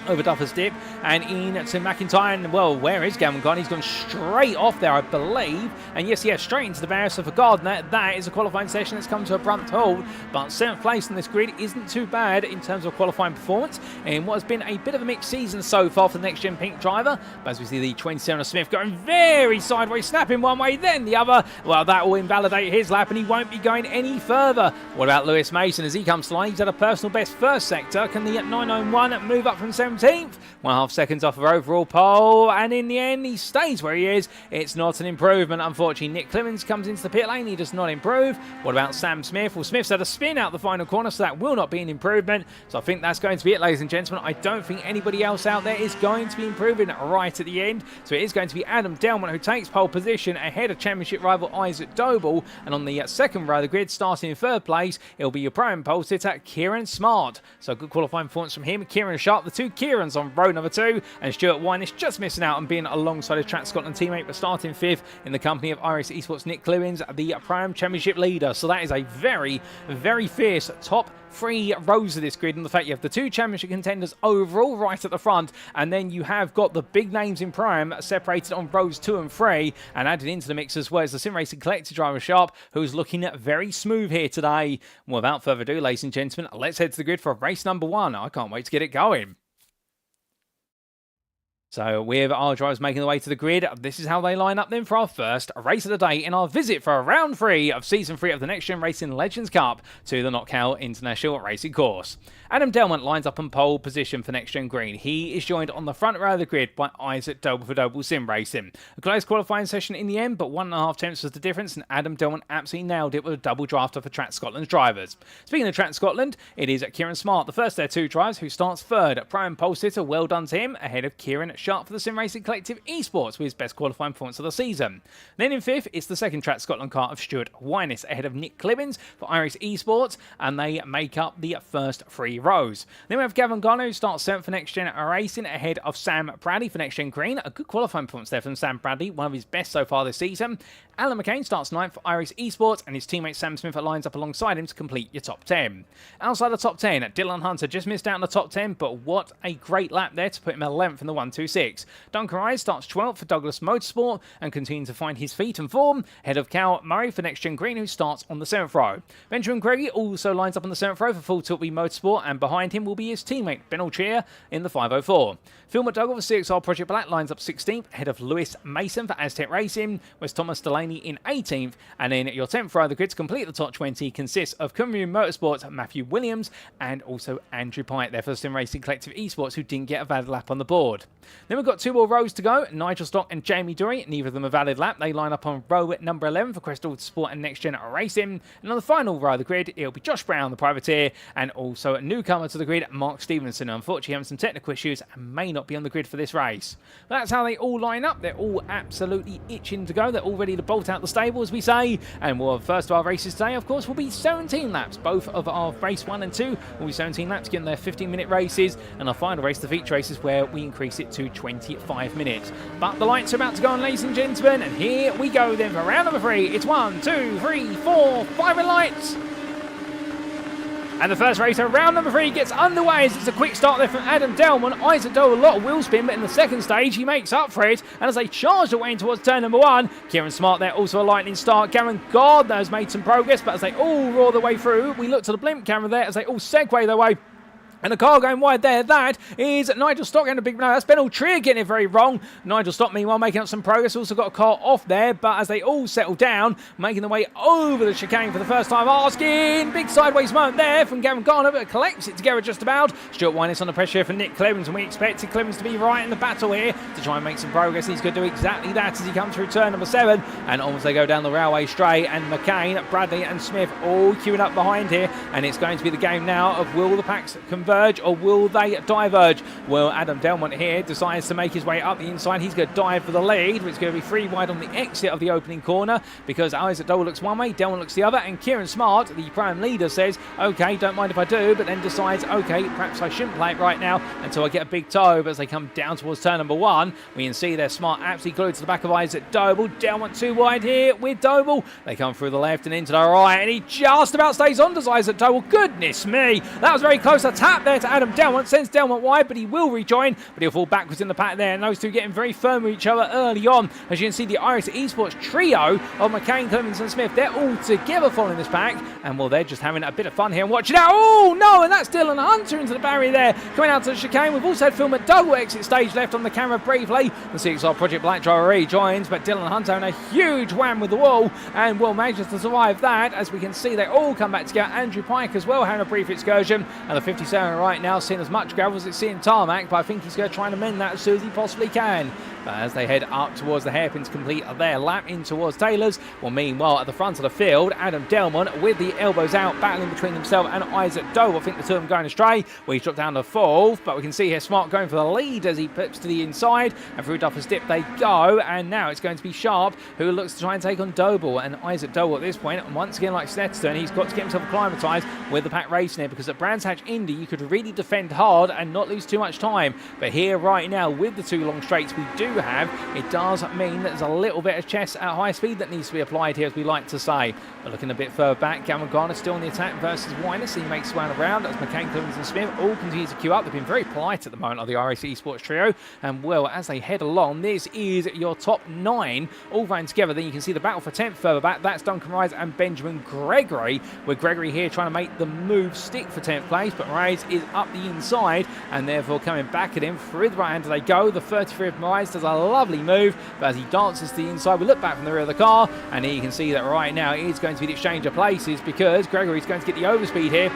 over Duffer's Dip and in to McIntyre. And, well, where is Gavin gone? He's gone straight off there, I believe. And yes, straight into the barrier. So for Gardner, that is a qualifying session that's come to a abrupt halt. But 7th place on this grid isn't too bad in terms of qualifying performance in what has been a bit of a mixed season so far for the Next Gen Pink driver. But as we see the 27 of Smith going very sideways, snapping one way, then the other. Well, that will invalidate his lap and he won't be going any further. What about Lewis Mason as he comes to line? He's had a personal best first sector. Can the 991 move up from 17th? 1.5 seconds off of overall pole, and in the end he stays where he is. It's not an improvement, unfortunately. Nick Clemens comes into the pit lane. He does not improve. What about Sam Smith? Well, Smith's had a spin out the final corner, so that will not be an improvement. So I think that's going to be it, ladies and gentlemen. I don't think anybody else out there is going to be improving right at the end. So it is going to be Adam Delmont who takes pole position ahead of championship rival Isaac Doble, and on the second row of the grid, starting in 3rd place, it'll be your pro and pole sitter Kieran Smart. So good qualifying performance from him. Kieran Sharp, the two Kierans on row number 2, and Stuart Wynish just missing out on being alongside his Track Scotland teammate, but starting 5th in the company of iRacing Esports Nick Clemens, the Pro-Am Championship leader. So that is a very, very fierce top 3 rows of this grid, and the fact you have the 2 championship contenders overall right at the front, and then you have got the big names in Prime separated on rows 2 and 3, and added into the mix as well as the Sim Racing Collector driver Sharp, who's looking very smooth here today. Well, without further ado, ladies and gentlemen, let's head to the grid for race number 1. I can't wait to get it going. So with our drivers making their way to the grid, this is how they line up then for our first race of the day in our visit for round 3 of Season 3 of the Next Gen Racing Legends Cup to the Knockhill International Racing Course. Adam Delmont lines up on pole position for Next Gen Green. He is joined on the front row of the grid by Isaac Doble for Doble Sim Racing. A close qualifying session in the end, but 1.5 tenths was the difference, and Adam Delmont absolutely nailed it with a double drafter for Track Scotland's drivers. Speaking of Track Scotland, it is Kieran Smart, the first of their 2 drivers, who starts 3rd at Prime Pole Sitter. Well done to him, ahead of Kieran Sharp for the Sim Racing Collective Esports with his best qualifying performance of the season. Then in 5th, it's the 2nd Track Scotland car of Stuart Wynish, ahead of Nick Clemens for iRacing Esports, and they make up the first 3 rows. Then we have Gavin Garner, who starts 7th for Next Gen Racing, ahead of Sam Bradley for Next Gen Green. A good qualifying performance there from Sam Bradley, one of his best so far this season. Alan McCain starts 9th for iRacing Esports, and his teammate Sam Smith lines up alongside him to complete your top 10. Outside the top 10, Dylan Hunter just missed out in the top 10, but what a great lap there to put him 11th in the 126. Dunfermline starts 12th for Douglas Motorsport and continues to find his feet and form, ahead of Cal Murray for Next Gen Green, who starts on the 7th row. Benjamin Greggy also lines up on the 7th row for Full Tilt Motorsport, and behind him will be his teammate Ben Altrier in the 504. Phil McDougall for CXR Project Black lines up 16th, ahead of Lewis Mason for Aztec Racing, with Thomas Delaney in 18th, and then your 10th row of the grid to complete the top 20 consists of Cymru Motorsports, Matthew Williams, and also Andrew Pyatt there for the Sim Racing Collective Esports, who didn't get a valid lap on the board. Then we've got 2 more rows to go. Nigel Stock and Jamie Dury, neither of them a valid lap. They line up on row number 11 for Crest Autosport and Next Gen Racing. And on the final row of the grid, it'll be Josh Brown, the privateer, and also a newcomer to the grid, Mark Stevenson. Unfortunately, having some technical issues and may not be on the grid for this race. But that's how they all line up. They're all absolutely itching to go. They're all ready to bolt out the stable, as we say. And well, first of our races today, of course, will be 17 laps. Both of our race 1 and 2 will be 17 laps, getting their 15-minute races. And our final race, the feature races, where we increase it to to 25 minutes. But the lights are about to go on, ladies and gentlemen, and here we go then for round number 3. It's 1, 2, 3, 4, 5 red lights. And the first race, round number 3, gets underway as it's a quick start there from Adam Delmont. Isaac Doble, a lot of wheel spin, but in the second stage, he makes up for it. And as they charge away in towards turn number 1, Kieran Smart there, also a lightning start. Gavin Gardner has made some progress, but as they all roar their way through, we look to the blimp camera there as they all segue their way. And the car going wide there, that is Nigel Stock getting a big no. That's Ben Trier getting it very wrong. Nigel Stock, meanwhile, making up some progress. Also got a car off there, but as they all settle down, making their way over the chicane for the first time, asking big sideways moment there from Gavin Garner, but collects it together just about. Stuart Winus on the pressure for Nick Clemens, and we expected Clemens to be right in the battle here to try and make some progress. He's going to do exactly that as he comes through turn number 7, and on as they go down the railway straight, and McCain, Bradley and Smith all queuing up behind here, and it's going to be the game now of will the packs converge or will they diverge? Well, Adam Delmont here decides to make his way up the inside. He's going to dive for the lead, but it's going to be 3 wide on the exit of the opening corner because Isaac Doble looks one way, Delmont looks the other, and Kieran Smart, the prime leader, says, okay, don't mind if I do, but then decides, okay, perhaps I shouldn't play it right now until I get a big toe. But as they come down towards turn number 1, we can see their Smart absolutely glued to the back of Isaac Doble. Delmont 2 wide here with Doble. They come through the left and into the right, and he just about stays on, does Isaac Doble. Goodness me, that was very close. A tap there to Adam Delmont, sends Delmont wide, but he will rejoin, but he'll fall backwards in the pack there, and those two getting very firm with each other early on. As you can see, the Irish Esports trio of McCain, Clemens and Smith, they're all together following this pack, and well, they're just having a bit of fun here and watching out. Oh no, and that's Dylan Hunter into the barrier there, coming out to the chicane. We've also had Phil McDougall exit stage left on the camera briefly. The CXR Project Black driver rejoins, but Dylan Hunter having a huge wham with the wall, and will manage to survive that. As we can see, they all come back together. Andrew Pike as well having a brief excursion, and the 57 right now seeing as much gravel as it's seeing tarmac, but I think he's going to try and amend that as soon as he possibly can. But as they head up towards the hairpin to complete their lap in towards Taylor's, well, meanwhile, at the front of the field, Adam Delmont with the elbows out, battling between himself and Isaac Doble. I think the two of them going astray. Well, he's dropped down to 4th, but we can see here Smart going for the lead as he pips to the inside, and through Duffer's Dip they go, and now it's going to be Sharp who looks to try and take on Doble. And Isaac Doble at this point, and once again like Snetterton, he's got to get himself acclimatised with the pack racing here, because at Brands Hatch Indy you could really defend hard and not lose too much time. But here right now with the 2 long straights we do have, it does mean that there's a little bit of chess at high speed that needs to be applied here, as we like to say. But looking a bit further back, Gavin Garner still on the attack versus Winus. He makes his way around as McCain, Clemens and Smith all continue to queue up. They've been very polite at the moment of the iRacing Esports trio, and well, as they head along, this is your top 9 all running together. Then you can see the battle for 10th further back. That's Duncan Rise and Benjamin Gregory, with Gregory here trying to make the move stick for 10th place, but Rise is up the inside and therefore coming back at him through the right hand as they go. The 33 of Rise does a lovely move, but as he dances to the inside, we look back from the rear of the car, and here you can see that right now it is going to be the exchange of places, because Gregory's going to get the overspeed here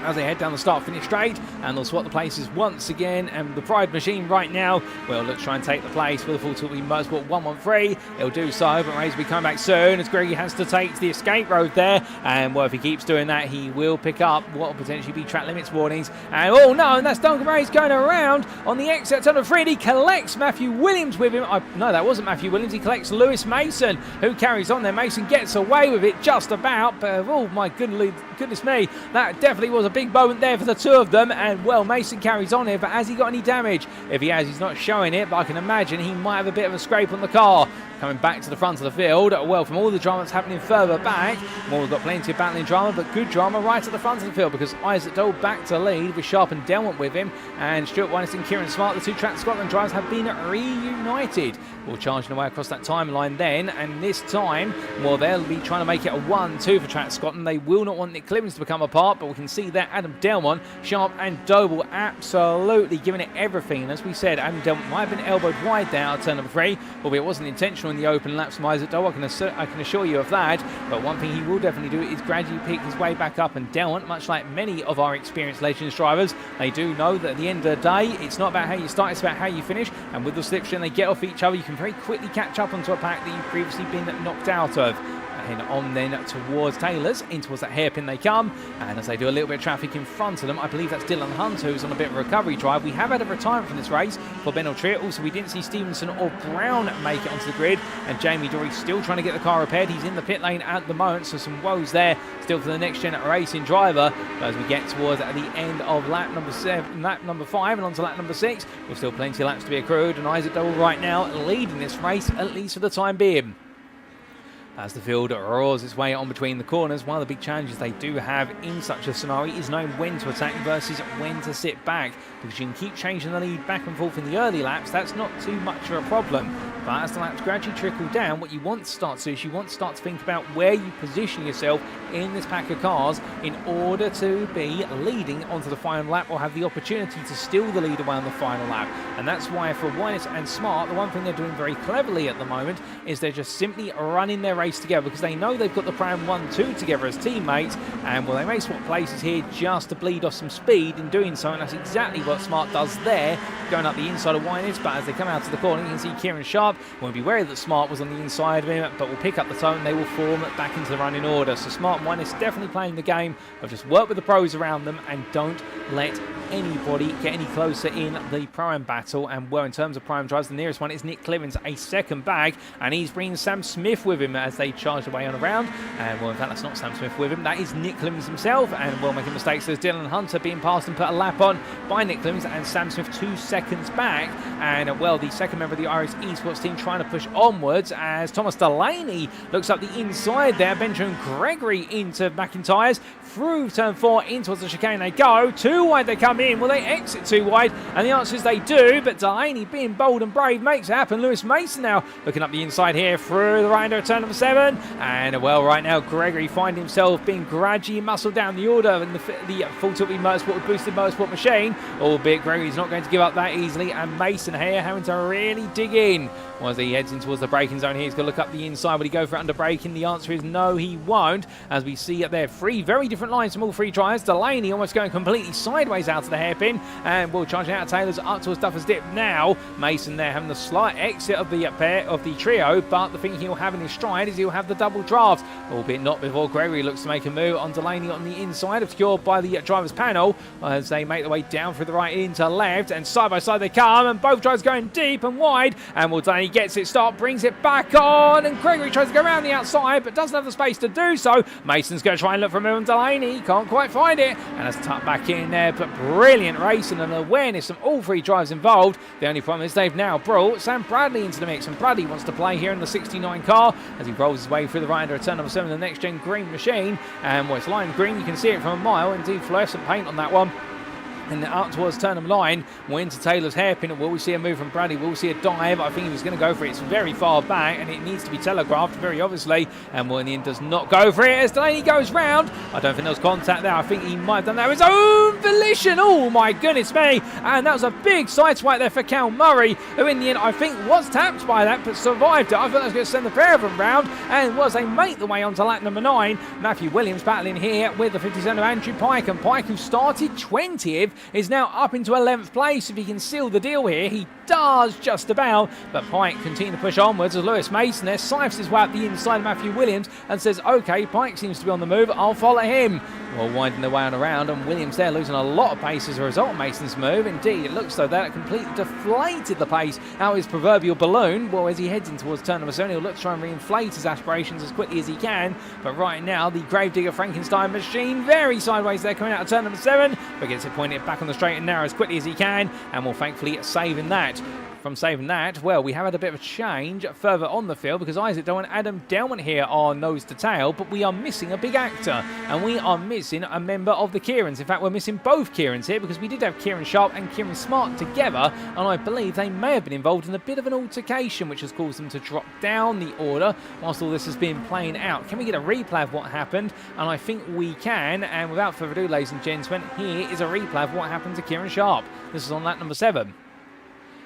as they head down the start-finish straight, and they'll swap the places once again. And the Pride machine right now, well, let's try and take the place for the full Talk Motorsport 113. He'll do so, but Ray's will be coming back soon as Gregory has to take the escape road there. And well, if he keeps doing that, he will pick up what will potentially be track limits warnings. And oh no, and that's Duncan Ray's going around on the exit turn of 3. And he collects Matthew Williams with him. No, that wasn't Matthew Williams. He collects Lewis Mason, who carries on there. Mason gets away with it just about, but oh my goodness me, that definitely was a big moment there for the 2 of them. And well, Mason carries on here, but has he got any damage? If he has, he's not showing it, but I can imagine he might have a bit of a scrape on the car. Coming back to the front of the field, well, from all the drama that's happening further back, well, we've got plenty of battling drama, but good drama right at the front of the field, because Isaac Doble back to lead with Sharp and Delmont with him, and Stuart Winus and Kieran Smart, the 2 Track Scotland drivers, have been reunited. Well, charging away across that timeline then, and this time, well, they'll be trying to make it a 1-2 for Track Scotland. They will not want Nick Clemens to become a part, but we can see there Adam Delmont, Sharp and Doble absolutely giving it everything. And as we said, Adam Delmont might have been elbowed wide there at turn number 3, albeit it wasn't intentional in the open laps from Isaac Doble, I can assure you of that. But one thing he will definitely do is gradually pick his way back up, and Delmont, much like many of our experienced Legends drivers, they do know that at the end of the day, it's not about how you start, it's about how you finish. And with the slipstream they get off each other, you can very quickly catch up onto a pack that you've previously been knocked out of. head on then towards Taylor's. In towards that hairpin they come, and as they do a little bit of traffic in front of them, I believe that's Dylan Hunter who's on a bit of a recovery drive. We have had a retirement from this race for Ben Trier. Also, we didn't see Stevenson or Brown make it onto the grid, and Jamie Dory still trying to get the car repaired. He's in the pit lane at the moment, so some woes there still for the next gen racing driver. But as we get towards the end of lap number 5 and onto lap number 6, we've still plenty of laps to be accrued, and Isaac Doble right now leading this race, at least for the time being. As the field roars its way on between the corners, one of the big challenges they do have in such a scenario is knowing when to attack versus when to sit back, because you can keep changing the lead back and forth in the early laps. That's not too much of a problem, but as the laps gradually trickle down, what you want to start to do is you want to start to think about where you position yourself in this pack of cars in order to be leading onto the final lap or have the opportunity to steal the lead away on the final lap. And that's why for Wyness and Smart, the one thing they're doing very cleverly at the moment is they're just simply running their race together, because they know they've got the Pram 1-2 together as teammates, and well, they may swap places here just to bleed off some speed in doing so, and that's exactly what Smart does there, going up the inside of Wyness. But as they come out to the corner, you can see Kieran Sharp. We'll be wary that Smart was on the inside of him, but will pick up the tone and they will form back into the running order. So Smart and Wyness definitely playing the game of just work with the pros around them and don't let anybody get any closer in the Pro-Am battle. And well, in terms of Pro-Am drives, the nearest one is Nick Clemens, a second bag, and he's bringing Sam Smith with him as they charge away on a round. And well, in fact, that's not Sam Smith with him, that is Nick Clemens himself. And well, making mistakes, there's Dylan Hunter being passed and put a lap on by Nick Clemens, and Sam Smith 2 seconds back. And well, the second member of the Irish Esports team trying to push onwards as Thomas Delaney looks up the inside there. Benjamin Gregory into McIntyre's through turn 4 in towards the chicane they go. Too wide they come in. Will they exit too wide? And the answer is they do, but Delaney, being bold and brave, makes it happen. Lewis Mason now looking up the inside here through the right under turn number 7. And well, right now Gregory finds himself being gradually muscled down the order in the full tilt motorsport boosted motorsport machine, albeit Gregory's not going to give up that easily, and Mason here having to really dig in. Well, as he heads in towards the braking zone here, he's going to look up the inside. Will he go for under braking? The answer is no, he won't. As we see up there, 3 very different lines from all 3 drivers. Delaney almost going completely sideways out of the hairpin, and we'll charge out Taylor's up towards Duffer's dip now. Mason there having the slight exit of the pair of the trio, but the thing he'll have in his stride is he'll have the double draft, albeit not before Gregory looks to make a move on Delaney on the inside, obscured by the driver's panel as they make their way down through the right into left, and side by side they come, and both drivers going deep and wide. And well, Delaney gets it, start, brings it back on, and Gregory tries to go around the outside but doesn't have the space to do so. Mason's going to try and look for a move on Delaney, can't quite find it, and has tucked back in there. But brilliant racing and awareness from all 3 drivers involved. The only problem is they've now brought Sam Bradley into the mix, and Bradley wants to play here in the 69 car as he rolls his way through the right under turn number 7, the next gen green machine. And well, it's lime green, you can see it from a mile, indeed fluorescent paint on that one. And up towards Turnham Line, we're into Taylor's hairpin. Will we see a move from Bradley? Will we see a dive? I think he was going to go for it. It's very far back, and it needs to be telegraphed very obviously. And well, in the end, does not go for it as Delaney goes round. I don't think there was contact there. I think he might have done that with his own volition. Oh my goodness me! And that was a big side swipe there for Cal Murray, who in the end I think was tapped by that, but survived it. I thought that was going to send the pair of them round, and was they make the way onto lap number 9. Matthew Williams battling here with the 57 of Andrew Pike, and Pike, who started 20th, is now up into 11th place. If he can seal the deal here, he does just about, but Pike continue to push onwards as Lewis Mason there sipes his way up the inside of Matthew Williams and says, okay, Pike seems to be on the move, I'll follow him. Well, winding their way on around, and Williams there losing a lot of pace as a result of Mason's move. Indeed, it looks though that completely deflated the pace out of his proverbial balloon. Well, as he heads in towards turn number 7, he'll look to try and reinflate his aspirations as quickly as he can, but right now the Gravedigger Frankenstein machine very sideways there coming out of turn number 7, but gets it pointed back on the straight and narrow as quickly as he can, and will thankfully saving that. From saving that, well, we have had a bit of a change further on the field, because Isaac Doble and Adam Delmont here are nose to tail, but we are missing a big actor, and we are missing a member of the Kierans. In fact, we're missing both Kierans here, because we did have Kieran Sharp and Kieran Smart together, and I believe they may have been involved in a bit of an altercation, which has caused them to drop down the order whilst all this has been playing out. Can we get a replay of what happened? And I think we can, and without further ado, ladies and gentlemen, here is a replay of what happened to Kieran Sharp. This is on lap number 7.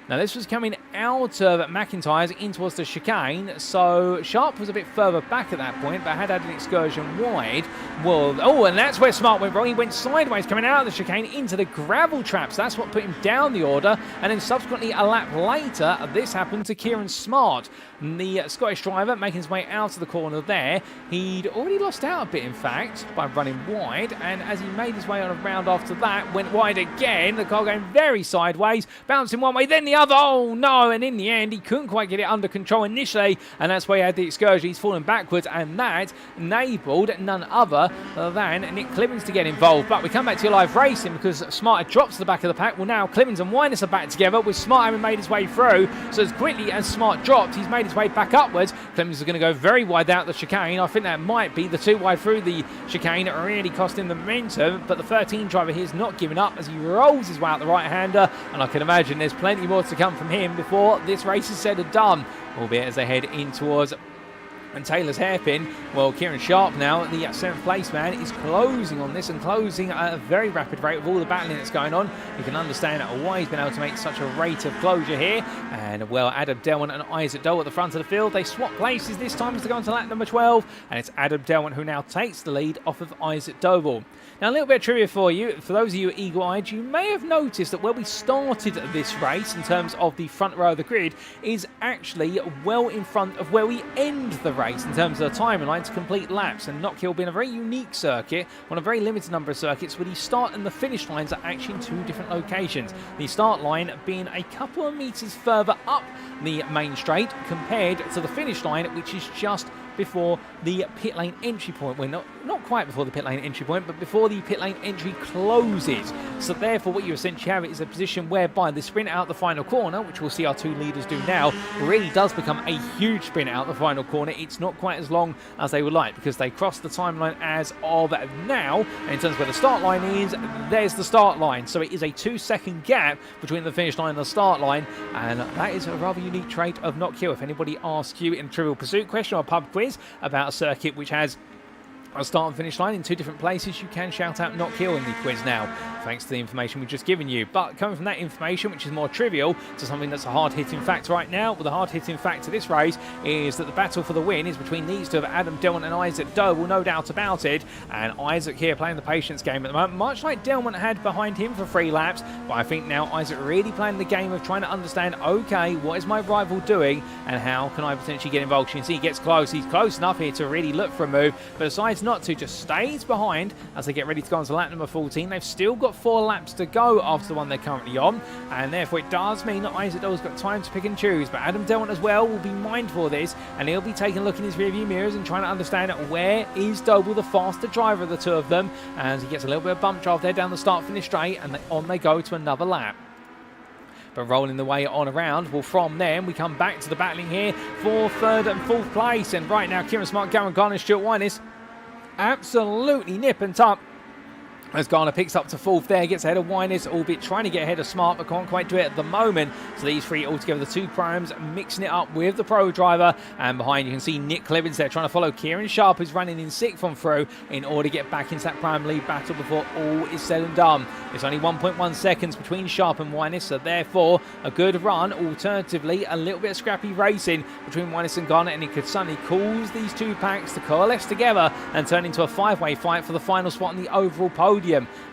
Now, this was coming out of McIntyre's in towards the chicane, so Sharp was a bit further back at that point, but had an excursion wide. Well, oh, and that's where Smart went wrong. He went sideways coming out of the chicane into the gravel traps. That's what put him down the order, and then subsequently a lap later, this happened to Kieran Smart. The Scottish driver making his way out of the corner there. He'd already lost out a bit, in fact, by running wide, and as he made his way on a round after that, went wide again. The car going very sideways, bouncing one way, then the other. Oh no, and in the end, he couldn't quite get it under control initially, and that's why he had the excursion. He's fallen backwards, and that enabled none other than Nick Clibbins to get involved. But we come back to your live racing because Smart had dropped to the back of the pack. Well, now Clibbins and Winus are back together, with Smart having made his way through. So as quickly as Smart dropped, he's made his way back upwards. Clibbins is going to go very wide out the chicane. I think that might be the too wide through the chicane, really costing the momentum. But the 13 driver here is not giving up as he rolls his way out the right-hander, and I can imagine there's plenty more to come from him before this race is said and done, albeit as they head in towards and Taylor's hairpin. Well, Kieran Sharp now, the 7th place man, is closing on this and closing at a very rapid rate with all the battling that's going on. You can understand why he's been able to make such a rate of closure here. And, well, Adam Delmont and Isaac Doble at the front of the field. They swap places this time as they go into lap number 12. And it's Adam Delmont who now takes the lead off of Isaac Doble. Now, a little bit of trivia for you. For those of you eagle-eyed, you may have noticed that where we started this race in terms of the front row of the grid is actually well in front of where we end the race in terms of the timeline to complete laps. And Knockhill being a very unique circuit, one of a very limited number of circuits where the start and the finish lines are actually in 2 different locations. The start line being a couple of metres further up the main straight compared to the finish line, which is just before the pit lane entry point. We're not quite before the pit lane entry point, but before the pit lane entry closes. So therefore what you essentially have is a position whereby the sprint out the final corner, which we'll see our 2 leaders do now, really does become a huge sprint out the final corner. It's not quite as long as they would like because they cross the timeline as of now. And in terms of where the start line is, there's the start line. So it is a 2-second gap between the finish line and the start line, and that is a rather unique trait of Knockhill. If anybody asks you in a Trivial Pursuit question or a pub quiz about a circuit which has a start and finish line in 2 different places, you can shout out Knockhill in the quiz now, thanks to the information we've just given you. But coming from that information, which is more trivial, to something that's a hard-hitting fact right now, well, the hard-hitting fact to this race is that the battle for the win is between these two of Adam Delmont and Isaac Doble, no doubt about it. And Isaac here playing the patience game at the moment, much like Delmont had behind him for 3 laps. But I think now Isaac really playing the game of trying to understand, okay, what is my rival doing and how can I potentially get involved? You can see he gets close. He's close enough here to really look for a move, but decides not to, just stays behind as they get ready to go on to lap number 14. They've still got 4 laps to go after the one they're currently on, and therefore it does mean that Isaac Doble's got time to pick and choose. But Adam Delmont as well will be mindful of this, and he'll be taking a look in his rearview mirrors and trying to understand where is Doble the faster driver of the 2 of them, as he gets a little bit of bump drive there down the start finish straight, and on they go to another lap. But rolling the way on around, well, from then we come back to the battling here for 3rd and 4th place. And right now, Kieran Smart, Garen Garner, and Stuart Winus absolutely nip and tuck as Garner picks up to 4th there, gets ahead of Winus, albeit trying to get ahead of Smart, but can't quite do it at the moment. So these 3 altogether, the 2 primes, mixing it up with the pro driver. And behind you can see Nick Clibbins there trying to follow Kieran Sharp, who's running in 6th on through in order to get back into that prime lead battle before all is said and done. It's only 1.1 seconds between Sharp and Winus, so therefore a good run. Alternatively, a little bit of scrappy racing between Winus and Garner, and it could suddenly cause these 2 packs to coalesce together and turn into a 5-way fight for the final spot on the overall podium.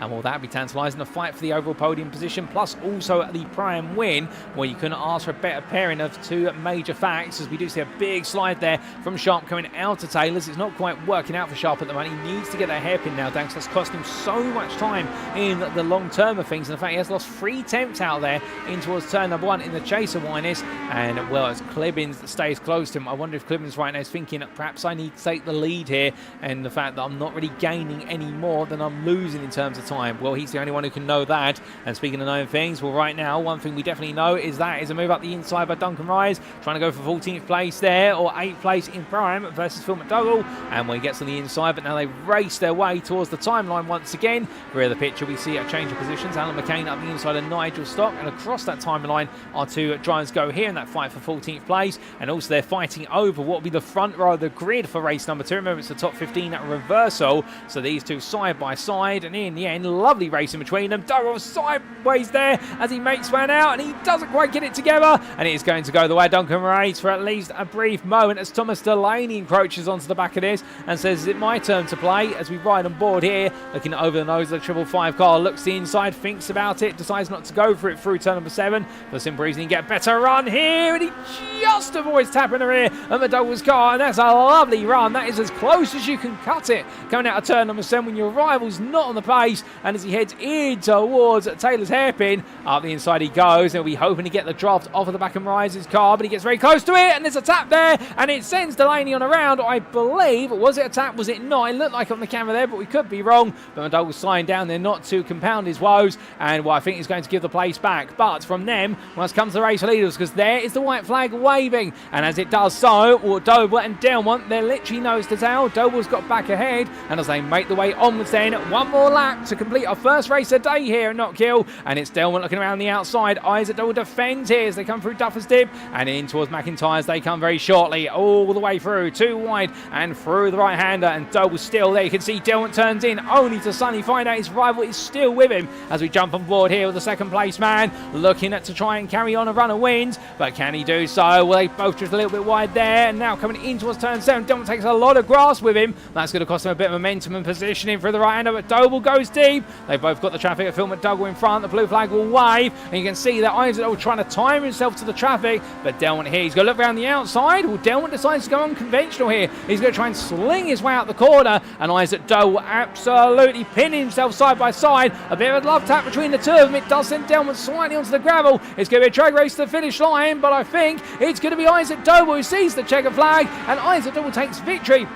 And will that be tantalising, a fight for the overall podium position, plus also the prime win, where you couldn't ask for a better pairing of 2 major facts, as we do see a big slide there from Sharp coming out to Taylor's. It's not quite working out for Sharp at the moment. He needs to get that hairpin now, thanks. That's cost him so much time in the long term of things. And in fact, he has lost 3 attempts out there in towards turn number 1 in the chase of Winus. And, well, as Clibbins stays close to him, I wonder if Clibbins right now is thinking that perhaps I need to take the lead here, and the fact that I'm not really gaining any more than I'm losing in terms of time. Well, he's the only one who can know that. And speaking of knowing things, well, right now, one thing we definitely know is that is a move up the inside by Dunfermline, trying to go for 14th place there, or 8th place in prime versus Phil McDougall. And when he gets on the inside, but now they race their way towards the timeline once again. Rear of the picture, we see a change of positions. Alan McCain up the inside of Nigel Stock, and across that timeline, our 2 drivers go here in that fight for 14th place. And also they're fighting over what will be the front row of the grid for race number 2. Remember, it's the top 15 at reversal. So these 2 side by side, and in the end, lovely racing between them. Double side ways there as he makes one out, and he doesn't quite get it together, and it is going to go the way of Dunfermline for at least a brief moment as Thomas Delaney encroaches onto the back of this and says, is it my turn to play? As we ride on board here, looking over the nose of the 555 car, looks to the inside, thinks about it, decides not to go for it through turn number 7. For some reason, he get a better run here, and he just avoids tapping the rear of the Doble's car, and that's a lovely run. That is as close as you can cut it coming out of turn number 7 when your rival's not on the pace, and as he heads in towards Taylor's hairpin, up the inside he goes, and we'll be hoping to get the draft off of the back and Rise's car, but he gets very close to it, and there's a tap there, and it sends Delaney on a round, I believe. Was it a tap? Was it not? It looked like on the camera there, but we could be wrong. But Doble was sliding down there not to compound his woes, and I think he's going to give the place back. But from them must come to the race leaders, because there is the white flag waving, and as it does so, Doble and Delmont, they're literally nose to tail. Doble's got back ahead, and as they make the way onwards then, one more lap to complete our first race of the day here at Knockhill, and it's Delmont looking around the outside. Isaac Doble defends here as they come through Duffer's Dip, and in towards McIntyre's they come very shortly, all the way through, too wide, and through the right-hander, and Doble's still there. You can see Delmont turns in, only to suddenly find out his rival is still with him, as we jump on board here with the second place man, looking to try and carry on a run of wins, but can he do so? Well, they both just a little bit wide there, and now coming in towards turn 7, Delmont takes a lot of grass with him. That's going to cost him a bit of momentum and positioning through the right-hander, but Doble goes deep. They've both got the traffic at Phil McDougall in front. The blue flag will wave, and you can see that Isaac Doble trying to time himself to the traffic, but Delmont here, he's going to look around the outside. Well, Delmont decides to go unconventional here. He's going to try and sling his way out the corner, and Isaac Doble will absolutely pin himself side by side. A bit of a love tap between the two of them. It does send Delmont slightly onto the gravel. It's going to be a drag race to the finish line, but I think it's going to be Isaac Doble who sees the checker flag, and Isaac Doble takes victory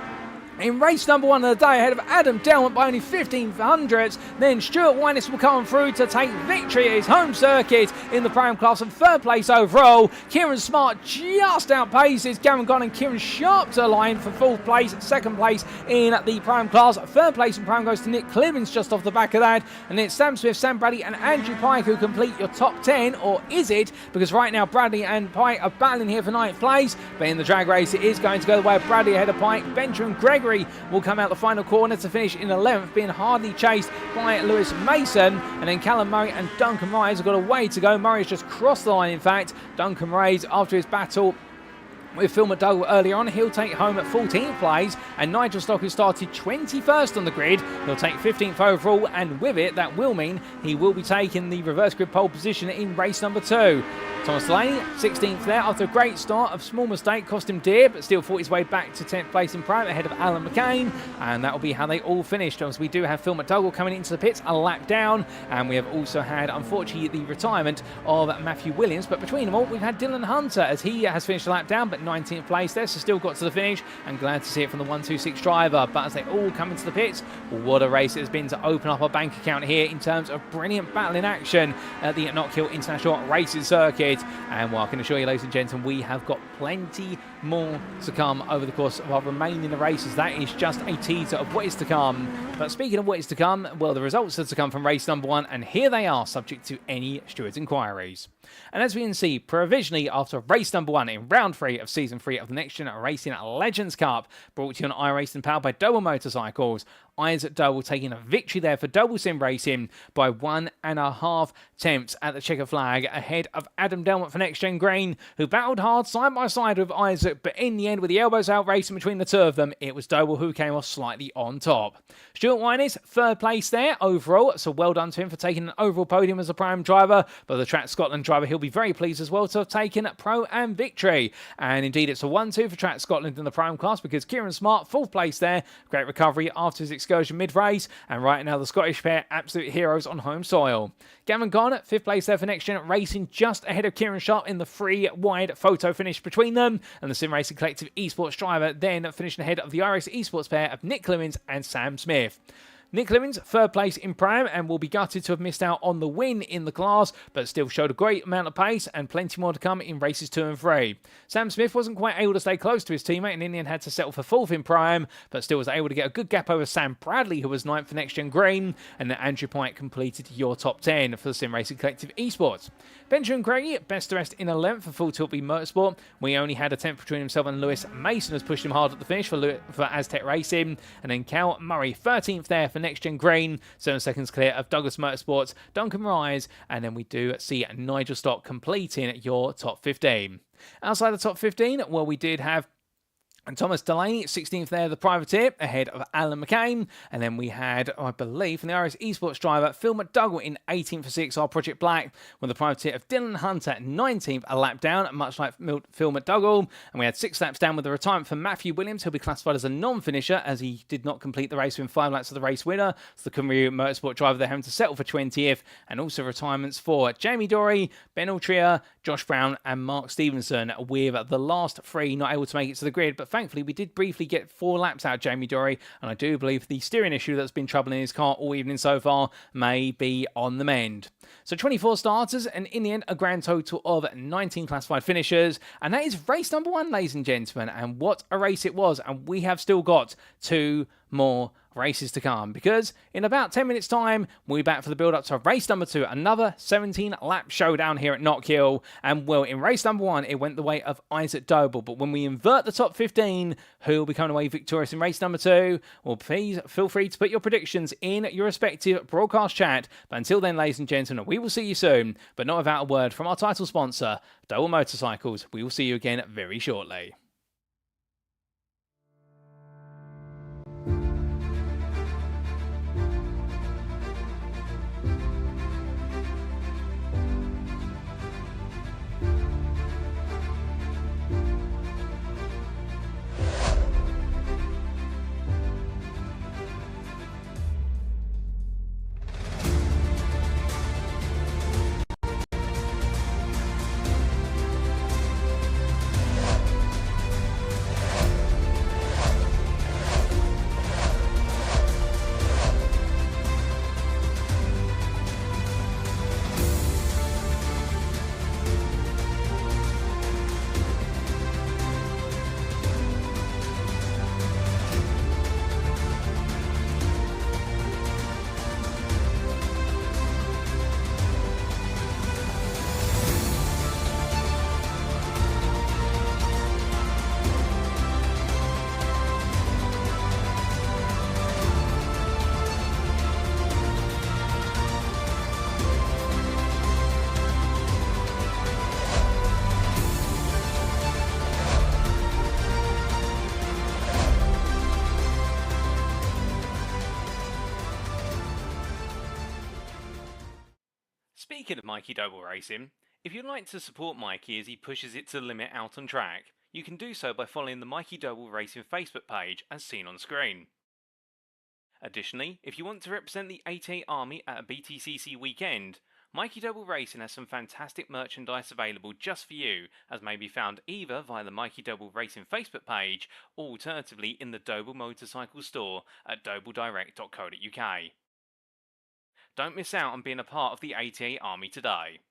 in race number 1 of the day, ahead of Adam Delmont by only 1500ths. Then Stuart Winus will come through to take victory at his home circuit in the Pro-Am class and 3rd place overall. Kieran Smart just outpaces Gavin Gunn and Kieran Sharp to the line for 4th place, 2nd place in the Pro-Am class. 3rd place in Pro-Am goes to Nick Clemens just off the back of that. And it's Sam Smith, Sam Bradley and Andrew Pike who complete your top 10, or is it? Because right now Bradley and Pike are battling here for 9th place, but in the drag race it is going to go the way of Bradley ahead of Pike. Benjamin Gregory will come out the final corner to finish in 11th, being hardly chased by Lewis Mason, and then Callum Murray and Duncan Rise have got a way to go. Murray has just crossed the line, in fact. Duncan Rise, after his battle with Phil McDougall earlier on, he'll take home at 14th place, and Nigel Stock, who started 21st on the grid, he'll take 15th overall, and with it, that will mean he will be taking the reverse grid pole position in race number 2. Thomas Delaney, 16th there, after a great start. A small mistake cost him dear, but still fought his way back to 10th place in Prime ahead of Alan McCain, and that will be how they all finished. As we do have Phil McDougall coming into the pits a lap down, and we have also had, unfortunately, the retirement of Matthew Williams, but between them all, we've had Dylan Hunter, as he has finished a lap down, but 19th place there, so still got to the finish, and glad to see it from the 126 driver. But as they all come into the pits, what a race it has been to open up our bank account here in terms of brilliant battle in action at the Knockhill International Racing Circuit. And well, I can assure you, ladies and gentlemen, we have got plenty more to come over the course of our remaining races. That is just a teaser of what is to come. But speaking of what is to come, well, the results are to come from race number 1, and here they are, subject to any stewards' inquiries. And as we can see, provisionally after race number 1 in round 3 of season 3 of the NXTGEN Racing Legends Cup, brought to you on iRacing, powered by Doble Motorcycles, Isaac Doble taking a victory there for Doble Sim Racing by 1.5 tenths at the checker flag, ahead of Adam Delmont for NXTGEN Green, who battled hard side by side with Isaac, but in the end, with the elbows out racing between the two of them, it was Doble who came off slightly on top. Stuart Winus, 3rd place there overall, so well done to him for taking an overall podium as a Pro-Am driver, but the Track Scotland driver, he'll be very pleased as well to have taken Pro-Am victory. And indeed, it's a 1-2 for Track Scotland in the Pro-Am class, because Kieran Smart, 4th place there, great recovery after his excursion mid-race, and right now the Scottish pair, absolute heroes on home soil. Gavin Garnett, 5th place there for NXTGEN Racing, just ahead of Kieran Sharp in the 3-wide photo finish between them, and the Sim Racing Collective esports driver then finishing ahead of the iRacing esports pair of Nick Clemens and Sam Smith. Nick Clemens, 3rd place in Prime, and will be gutted to have missed out on the win in the class, but still showed a great amount of pace and plenty more to come in races 2 and 3. Sam Smith wasn't quite able to stay close to his teammate, and in the end had to settle for 4th in Prime, but still was able to get a good gap over Sam Bradley, who was 9th for NXTGEN Green, and then Andrew Pike completed your top 10 for the Sim Racing Collective Esports. Benjamin Craigie, best to rest in 11th for Full Tilt B Motorsport. We only had a 10th between himself and Lewis Mason, has pushed him hard at the finish for Aztec Racing, and then Cal Murray, 13th there for Next Gen Green, 7 seconds clear of Douglas Motorsports, Duncan Rise, and then we do see Nigel Stock completing your top 15. Outside the top 15, well, we did have Thomas Delaney, 16th there, the privateer, ahead of Alan McCain. And then we had, I believe, from the Irish esports driver, Phil McDougall in 18th for 6R Project Black, with the privateer of Dylan Hunter 19th, a lap down, much like Phil McDougall. And we had 6 laps down with the retirement for Matthew Williams, who'll be classified as a non-finisher, as he did not complete the race within 5 laps of the race winner. So the Cymru Motorsport driver, they're having to settle for 20th. And also retirements for Jamie Dorey, Ben Altria, Josh Brown, and Mark Stevenson, with the last 3 not able to make it to the grid. But thankfully, we did briefly get 4 laps out of Jamie Dorey, and I do believe the steering issue that's been troubling his car all evening so far may be on the mend. So 24 starters, and in the end, a grand total of 19 classified finishers, and that is race number 1, ladies and gentlemen, and what a race it was, and we have still got 2 more races to come, because in about 10 minutes time we'll be back for the build up to race number 2, another 17 lap showdown here at Knockhill. And well, in race number 1 it went the way of Isaac Doble, but when we invert the top 15, who will be coming away victorious in race number 2? Well, please feel free to put your predictions in your respective broadcast chat. But until then, ladies and gentlemen, we will see you soon, but not without a word from our title sponsor, Doble Motorcycles. We will see you again very shortly. Speaking of Mikey Doble Racing, if you'd like to support Mikey as he pushes it to the limit out on track, you can do so by following the Mikey Doble Racing Facebook page as seen on screen. Additionally, if you want to represent the 88 Army at a BTCC weekend, Mikey Doble Racing has some fantastic merchandise available just for you, as may be found either via the Mikey Doble Racing Facebook page or alternatively in the Doble Motorcycles store at dobledirect.co.uk. Don't miss out on being a part of the 88 Army today.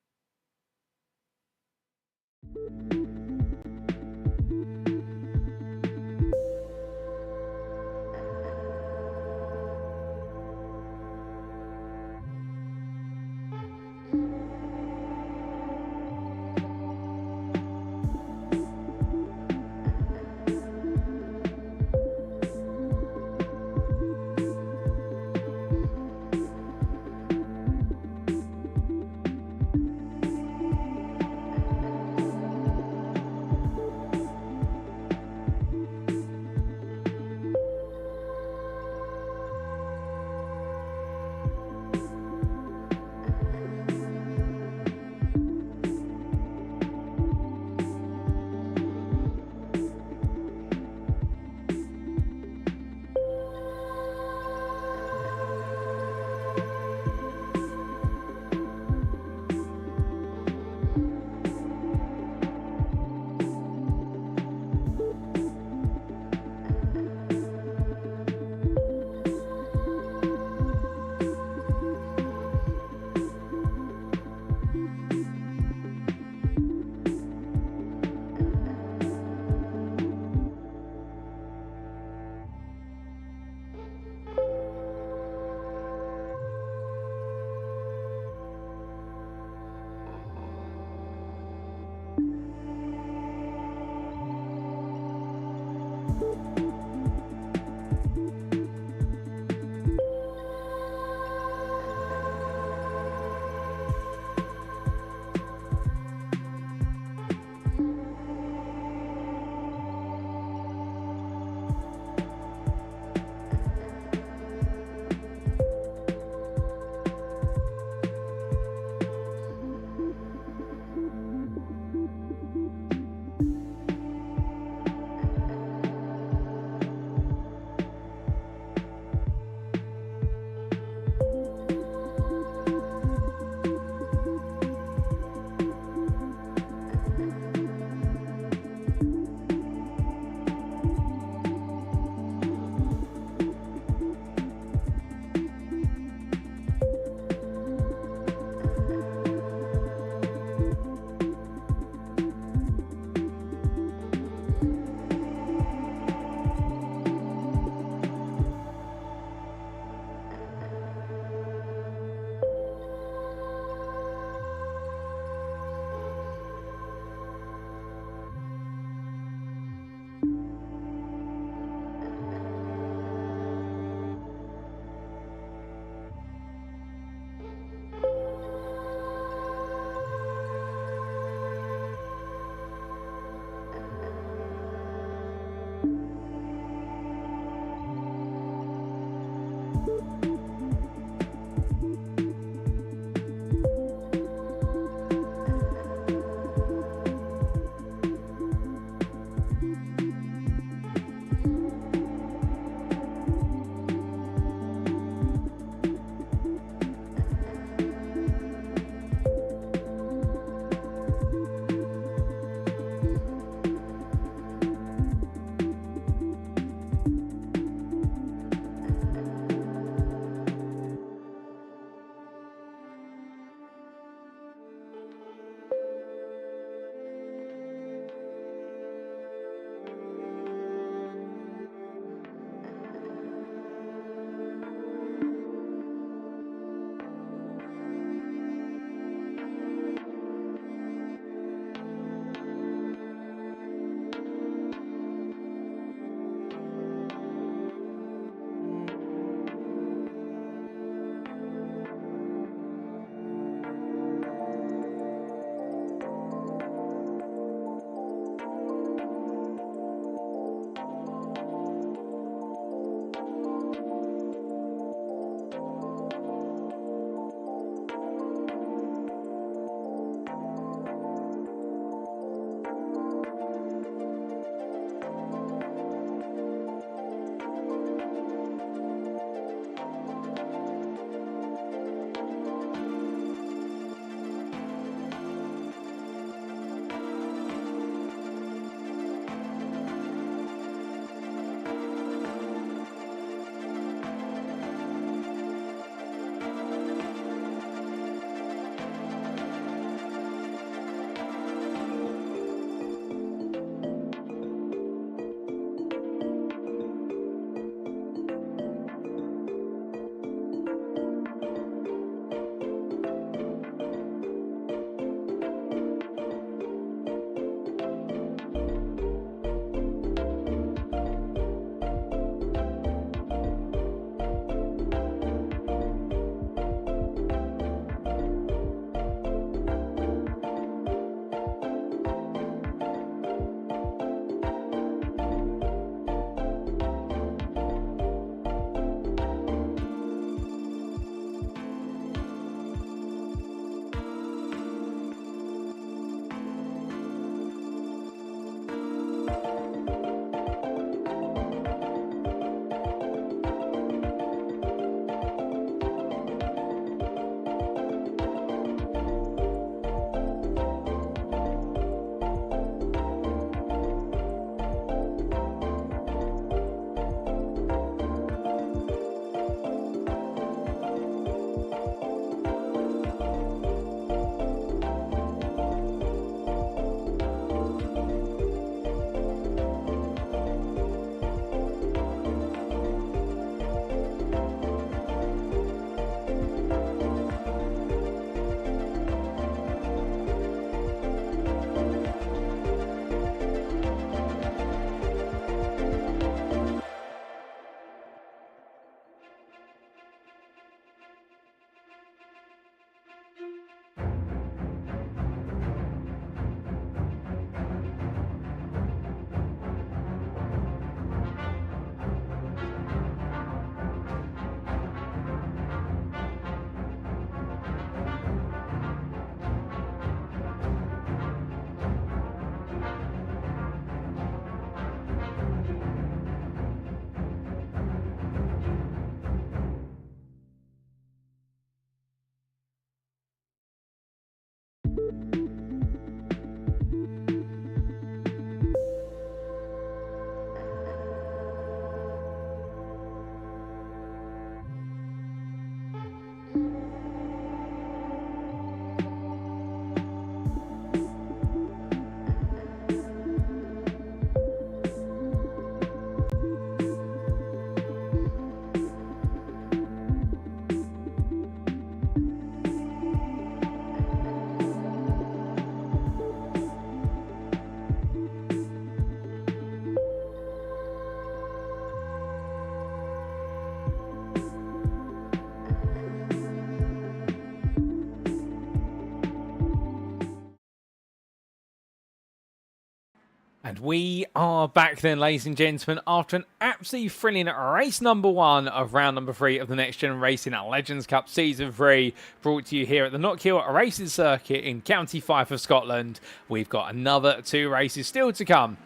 And we are back then, ladies and gentlemen, after an absolutely thrilling race number 1 of round number 3 of the NXTGEN Racing Legends Cup Season 3, brought to you here at the Knockhill Racing Circuit in County Fife of Scotland. We've got another 2 races still to come.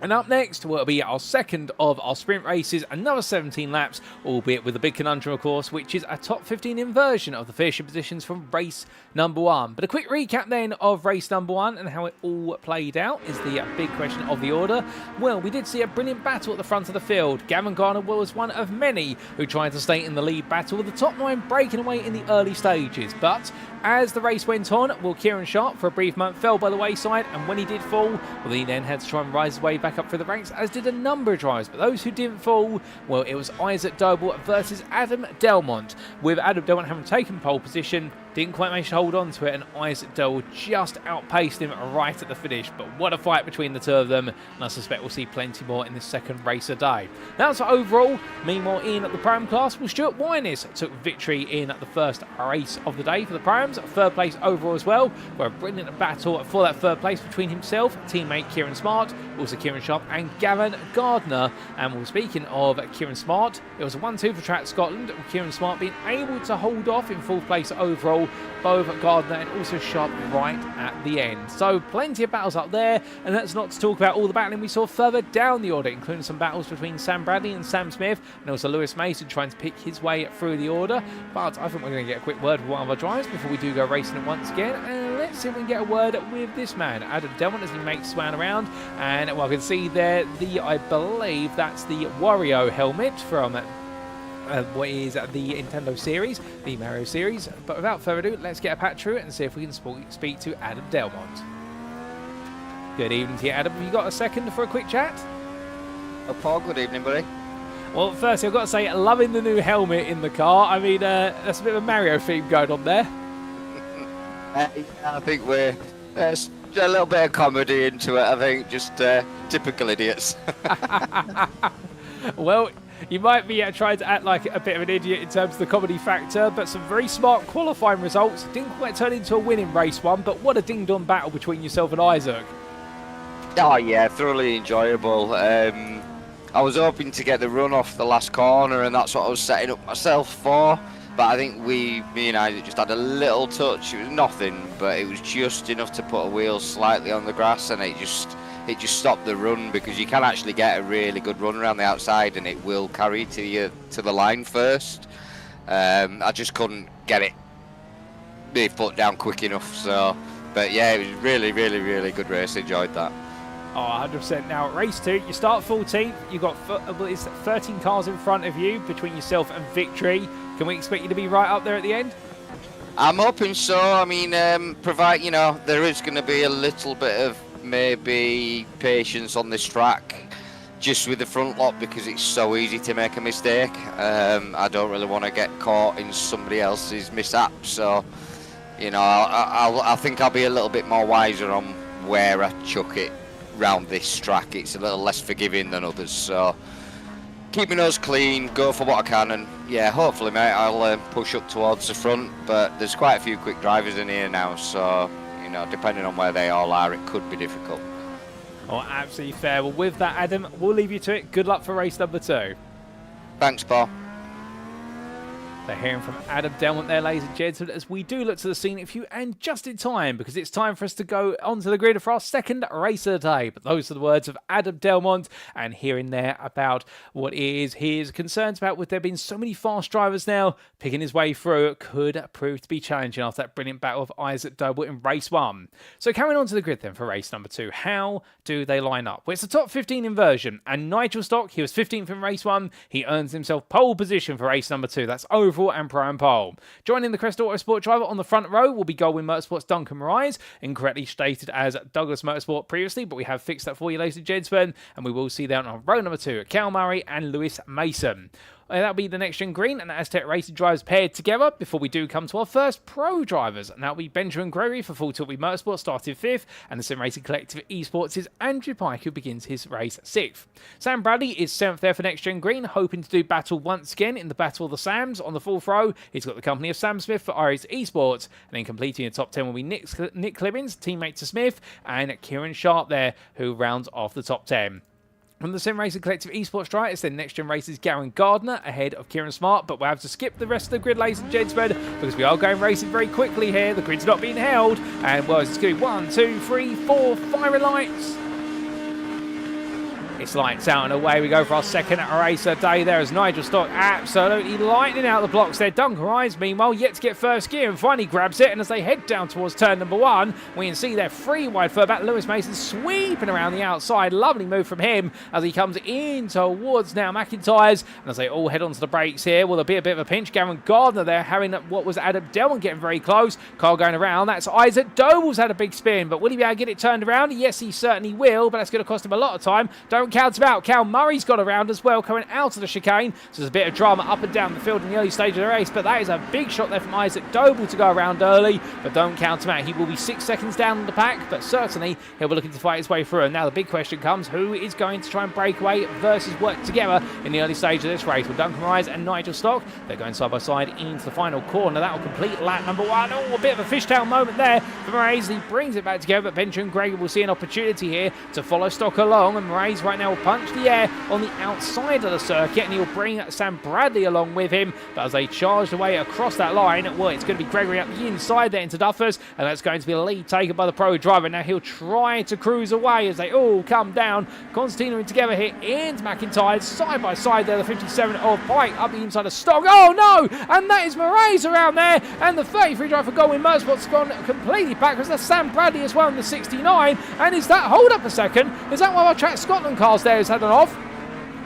And up next will be our second of our sprint races, another 17 laps, albeit with a big conundrum, of course, which is a top 15 inversion of the finishing positions from race number 1. But a quick recap then of race number 1 and how it all played out is the big question of the order. Well, we did see a brilliant battle at the front of the field. Gavin Gardner was one of many who tried to stay in the lead battle, with the top 9 breaking away in the early stages. But as the race went on, well, Kieran Sharp for a brief moment fell by the wayside, and when he did fall, well, he then had to try and rise his way back up through the ranks, as did a number of drivers. But those who didn't fall, well, it was Isaac Doble versus Adam Delmont, with Adam Delmont having taken pole position, didn't quite manage to hold on to it, and Isaac Doble just outpaced him right at the finish. But what a fight between the two of them, and I suspect we'll see plenty more in this second race a day. That's overall. Meanwhile, in the Pram class, well, Stuart Wyniss took victory in the first race of the day for the Prams, third place overall as well, where a brilliant battle for that third place between himself, teammate Kieran Smart, also Kieran Sharp and Gavin Gardner. And well, speaking of Kieran Smart, it was a 1-2 for Track Scotland, with Kieran Smart being able to hold off in fourth place overall, both Gardner and also Sharp right at the end. So plenty of battles up there, and that's not to talk about all the battling we saw further down the order, including some battles between Sam Bradley and Sam Smith, and also Lewis Mason trying to pick his way through the order. But I think we're going to get a quick word with one of our drivers before we do go racing it once again, and let's see if we can get a word with this man, Adam Delmont, as he makes his way around. And well, I can see there I believe that's the Wario helmet from what is the Nintendo series, the Mario series. But without further ado, let's get a pat through it and see if we can speak to Adam Delmont. Good evening to you, Adam. Have you got a second for a quick chat? Oh, Paul, good evening, buddy. Well, firstly, I've got to say, loving the new helmet in the car. I mean, that's a bit of a Mario theme going on there. I think we're a little bit of comedy into it, I think. Just typical idiots. Well, you might be trying to act like a bit of an idiot in terms of the comedy factor, but some very smart qualifying results. Didn't quite turn into a win in race 1, but what a ding-dong battle between yourself and Isaac. Oh, yeah, thoroughly enjoyable. I was hoping to get the run off the last corner, and that's what I was setting up myself for. But I think me and Isaac just had a little touch. It was nothing, but it was just enough to put a wheel slightly on the grass, and it just stopped the run, because you can actually get a really good run around the outside, and it will carry to the line first. I just couldn't get my foot down quick enough. So, but yeah, it was really, really, really good race. Enjoyed that. Oh, 100%. Now, race 2, you start 14th. You've got 13 cars in front of you between yourself and victory. Can we expect you to be right up there at the end? I'm hoping so. I mean, provide, there is going to be a little bit of maybe patience on this track, just with the front lot, because it's so easy to make a mistake. I don't really want to get caught in somebody else's mishap. So, I think I'll be a little bit more wiser on where I chuck it round this track. It's a little less forgiving than others, so keep my nose clean, go for what I can, and yeah, hopefully, mate, I'll push up towards the front. But there's quite a few quick drivers in here now, so depending on where they all are, it could be difficult. Oh, absolutely fair. Well, with that, Adam, we'll leave you to it. Good luck for race number 2. Thanks, Paul. So hearing from Adam Delmont there, ladies and gentlemen, as we do look to the scenic view, and just in time, because it's time for us to go onto the grid for our second race of the day. But those are the words of Adam Delmont, and hearing there about what is his concerns about with there being so many fast drivers now picking his way through could prove to be challenging after that brilliant battle of Isaac Doble in race 1. So carrying on to the grid then for race number 2, how do they line up? Well, it's the top 15 inversion, and Nigel Stock, he was 15th in race 1. He earns himself pole position for race number 2. That's overall and pro and pole. Joining the Crest Autosport driver on the front row will be Goldwyn Motorsport's Duncan Morais, incorrectly stated as Douglas Motorsport previously, but we have fixed that for you, ladies and gentlemen, and we will see that on row number 2, Cal Murray and Lewis Mason. That'll be the NXTGEN Green and Aztec Racing drivers paired together before we do come to our first pro drivers. And that'll be Benjamin Gregory for Full Tilt Motorsport, starting 5th, and the Sim Racing Collective Esports' Andrew Pike, who begins his race 6th. Sam Bradley is 7th there for NXTGEN Green, hoping to do battle once again in the Battle of the Sams on the 4th row. He's got the company of Sam Smith for iRacing Esports, and then completing the top 10 will be Nick Clibbins, teammate to Smith, and Kieran Sharp there, who rounds off the top 10. From the Sim Racing Collective Esports drive, it's then NXTGEN Race's Garen Gardner ahead of Kieran Smart, but we'll have to skip the rest of the grid, ladies and gentlemen, because we are going racing very quickly here. The grid's not being held, and well, it's going to be 1, 2, 3, 4, firing lights. It's lights out and away we go for our second race of the day there as Nigel Stock absolutely lightning out the blocks there. Dunfermline, meanwhile, yet to get first gear and finally grabs it, and as they head down towards turn number 1, we can see there 3 wide further back. Lewis Mason sweeping around the outside. Lovely move from him as he comes in towards now McIntyre's, and as they all head onto the brakes here, well, there'll be a bit of a pinch. Garen Gardner there having what was Adam Delmont getting very close. Carl going around. That's Isaac Doble's had a big spin, but will he be able to get it turned around? Yes, he certainly will, but that's going to cost him a lot of time. Don't count him out. Cal Murray's got around as well, coming out of the chicane. So there's a bit of drama up and down the field in the early stage of the race, but that is a big shot there from Isaac Doble to go around early, but don't count him out. He will be 6 seconds down on the pack, but certainly he'll be looking to fight his way through. And now the big question comes, who is going to try and break away versus work together in the early stage of this race? Well, Duncan Rise and Nigel Stock, they're going side by side into the final corner. That will complete lap number 1. Oh, a bit of a fishtail moment there for Moraes. He brings it back together, but Benjamin Gregory will see an opportunity here to follow Stock along, and Moraes right now will punch the air on the outside of the circuit, and he'll bring Sam Bradley along with him. But as they charged away across that line, well, it's going to be Gregory up the inside there into Duffers, and that's going to be a lead taken by the pro driver. Now he'll try to cruise away as they all come down. Constantino in together here into McIntyre, side by side there, the 57 of Pike up the inside of Stock. Oh no! And that is Moraes around there, and the 33 driver for Goldwyn Motorsport's gone completely backwards. That's Sam Bradley as well in the 69, and is that, hold up a second, is that one of our Track Scotland cars there has had an off?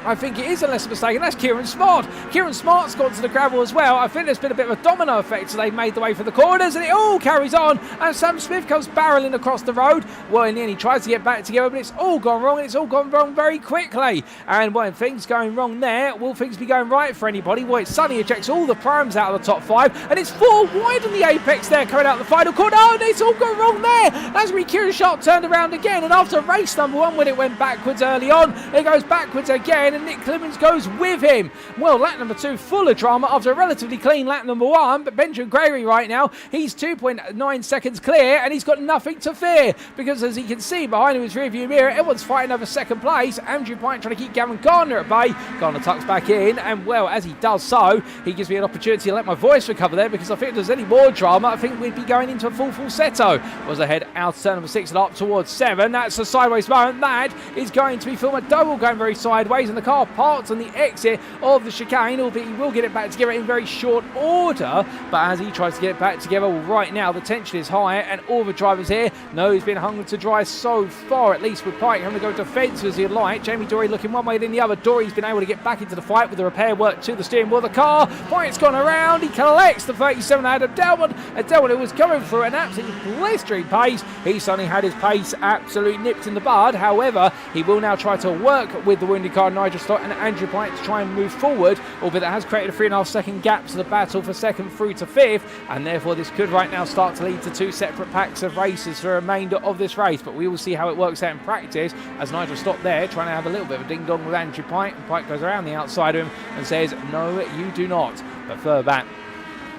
I think it is, unless I'm mistaken. That's Kieran Smart. Kieran Smart's gone to the gravel as well. I think there's been a bit of a domino effect, so they've made the way for the corners, and it all carries on. And Sam Smith comes barreling across the road. Well, in the end, he tries to get back together, but it's all gone wrong, and it's all gone wrong very quickly. And when things going wrong there, will things be going right for anybody? Well, it suddenly ejects all the primes out of the top 5, and it's 4 wide on the apex there, coming out the final corner. Oh, and it's all gone wrong there. That's when Kieran Sharp turned around again, and after race number 1, when it went backwards early on, it goes backwards again, and Nick Clemens goes with him. Well, lap number 2 full of drama after a relatively clean lap number 1, but Benjamin Gregory right now, he's 2.9 seconds clear, and he's got nothing to fear, because as he can see behind him in his rearview mirror, everyone's fighting over second place. Andrew Pike trying to keep Garen Gardner at bay. Gardner tucks back in, and well, as he does so, he gives me an opportunity to let my voice recover there, because I think if there's any more drama, I think we'd be going into a full falsetto. Was ahead out turn number 6 and up towards 7. That's a sideways moment. That is going to be Phil McDowell going very sideways, and the car parked on the exit of the chicane, albeit he will get it back together in very short order. But as he tries to get it back together, well, right now the tension is high, and all the drivers here know he's been hung to dry so far, at least with Pike having to go defence as he'd like. Jamie Dory looking one way then the other. Dory's been able to get back into the fight with the repair work to the steering wheel of the car. Pike's gone around, he collects the 37 out of Delmont, and Delmont, who was coming through an absolutely blistering pace, he suddenly had his pace absolutely nipped in the bud. However, he will now try to work with the wounded car Nigel Stott and Andrew Pike to try and move forward, albeit that has created a 3.5 second gap to the battle for 2nd through to 5th, and therefore this could right now start to lead to 2 separate packs of races for the remainder of this race. But we will see how it works out in practice, as Nigel Stott there trying to have a little bit of a ding dong with Andrew Pike, and Pike goes around the outside of him and says, no you do not. But further back,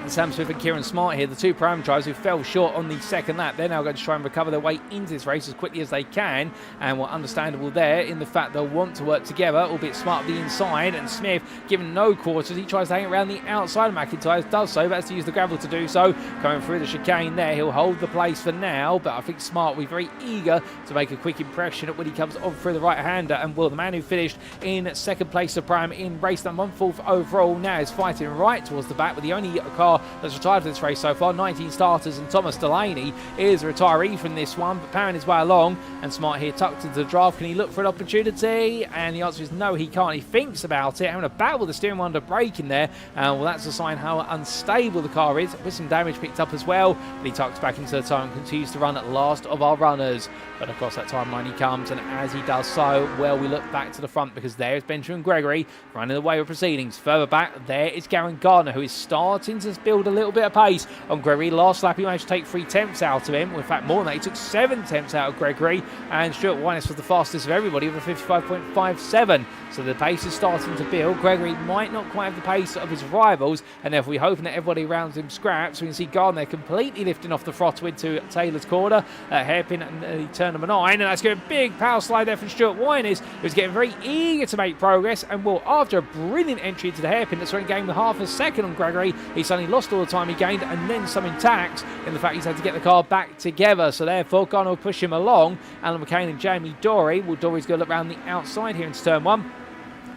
Sam Smith and Kieran Smart here, the 2 prime drivers who fell short on the 2nd lap. They're now going to try and recover their way into this race as quickly as they can, and were understandable there in the fact they'll want to work together, albeit Smart at the inside, and Smith, given no quarters, he tries to hang around the outside of McIntyre, does so, but has to use the gravel to do so. Coming through the chicane there, he'll hold the place for now, but I think Smart will be very eager to make a quick impression when he comes on through the right-hander, and well, the man who finished in 2nd place of prime in race number 1, 4th overall, now is fighting right towards the back, with the only car car that's retired for this race so far. 19 starters, and Thomas Delaney is a retiree from this one, but powering his way along. And Smart here tucked into the draft. Can he look for an opportunity? And the answer is no, he can't. He thinks about it, having a battle with the steering wheel under braking there. Well, that's a sign how unstable the car is, with some damage picked up as well. But he tucks back into the tyre and continues to run at last of our runners. But across that timeline he comes, and as he does so, well, we look back to the front, because there is Benjamin Gregory running away with proceedings. Further back, there is Garen Gardner, who is starting to build a little bit of pace on Gregory. Last lap, he managed to take 3 tenths out of him. In fact, more than that, he took 7 tenths out of Gregory, and Stuart Winus was the fastest of everybody with a 55.57. So the pace is starting to build. Gregory might not quite have the pace of his rivals, and therefore we're hoping that everybody around him scraps. We can see Gardner completely lifting off the throttle into Taylor's corner, hairpin and turn number 9, and that's going to be a big power slide there from Stuart Winus, who's getting very eager to make progress. And well, after a brilliant entry into the hairpin that's only gained half a second on Gregory, he suddenly lost all the time he gained, and then some intact in the fact he's had to get the car back together. So therefore Gardner will push him along. Alan McCain and Jamie Dory. Well, Dory's going to look around the outside here into turn 1.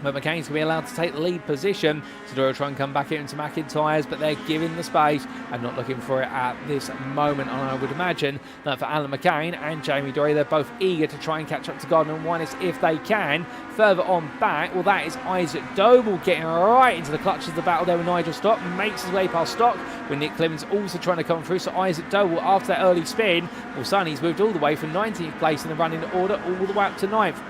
But McCain's going to be allowed to take the lead position. So Dory will try and come back into McIntyre's, but they're giving the space and not looking for it at this moment. And I would imagine that for Alan McCain and Jamie Dory, they're both eager to try and catch up to Gardner and Winus if they can. Further on back, well, that is Isaac Doble getting right into the clutches of the battle there with Nigel Stock. Makes his way past Stock, with Nick Clemens also trying to come through. So Isaac Doble, after that early spin, well, Sonny's moved all the way from 19th place in the running order all the way up to 9th.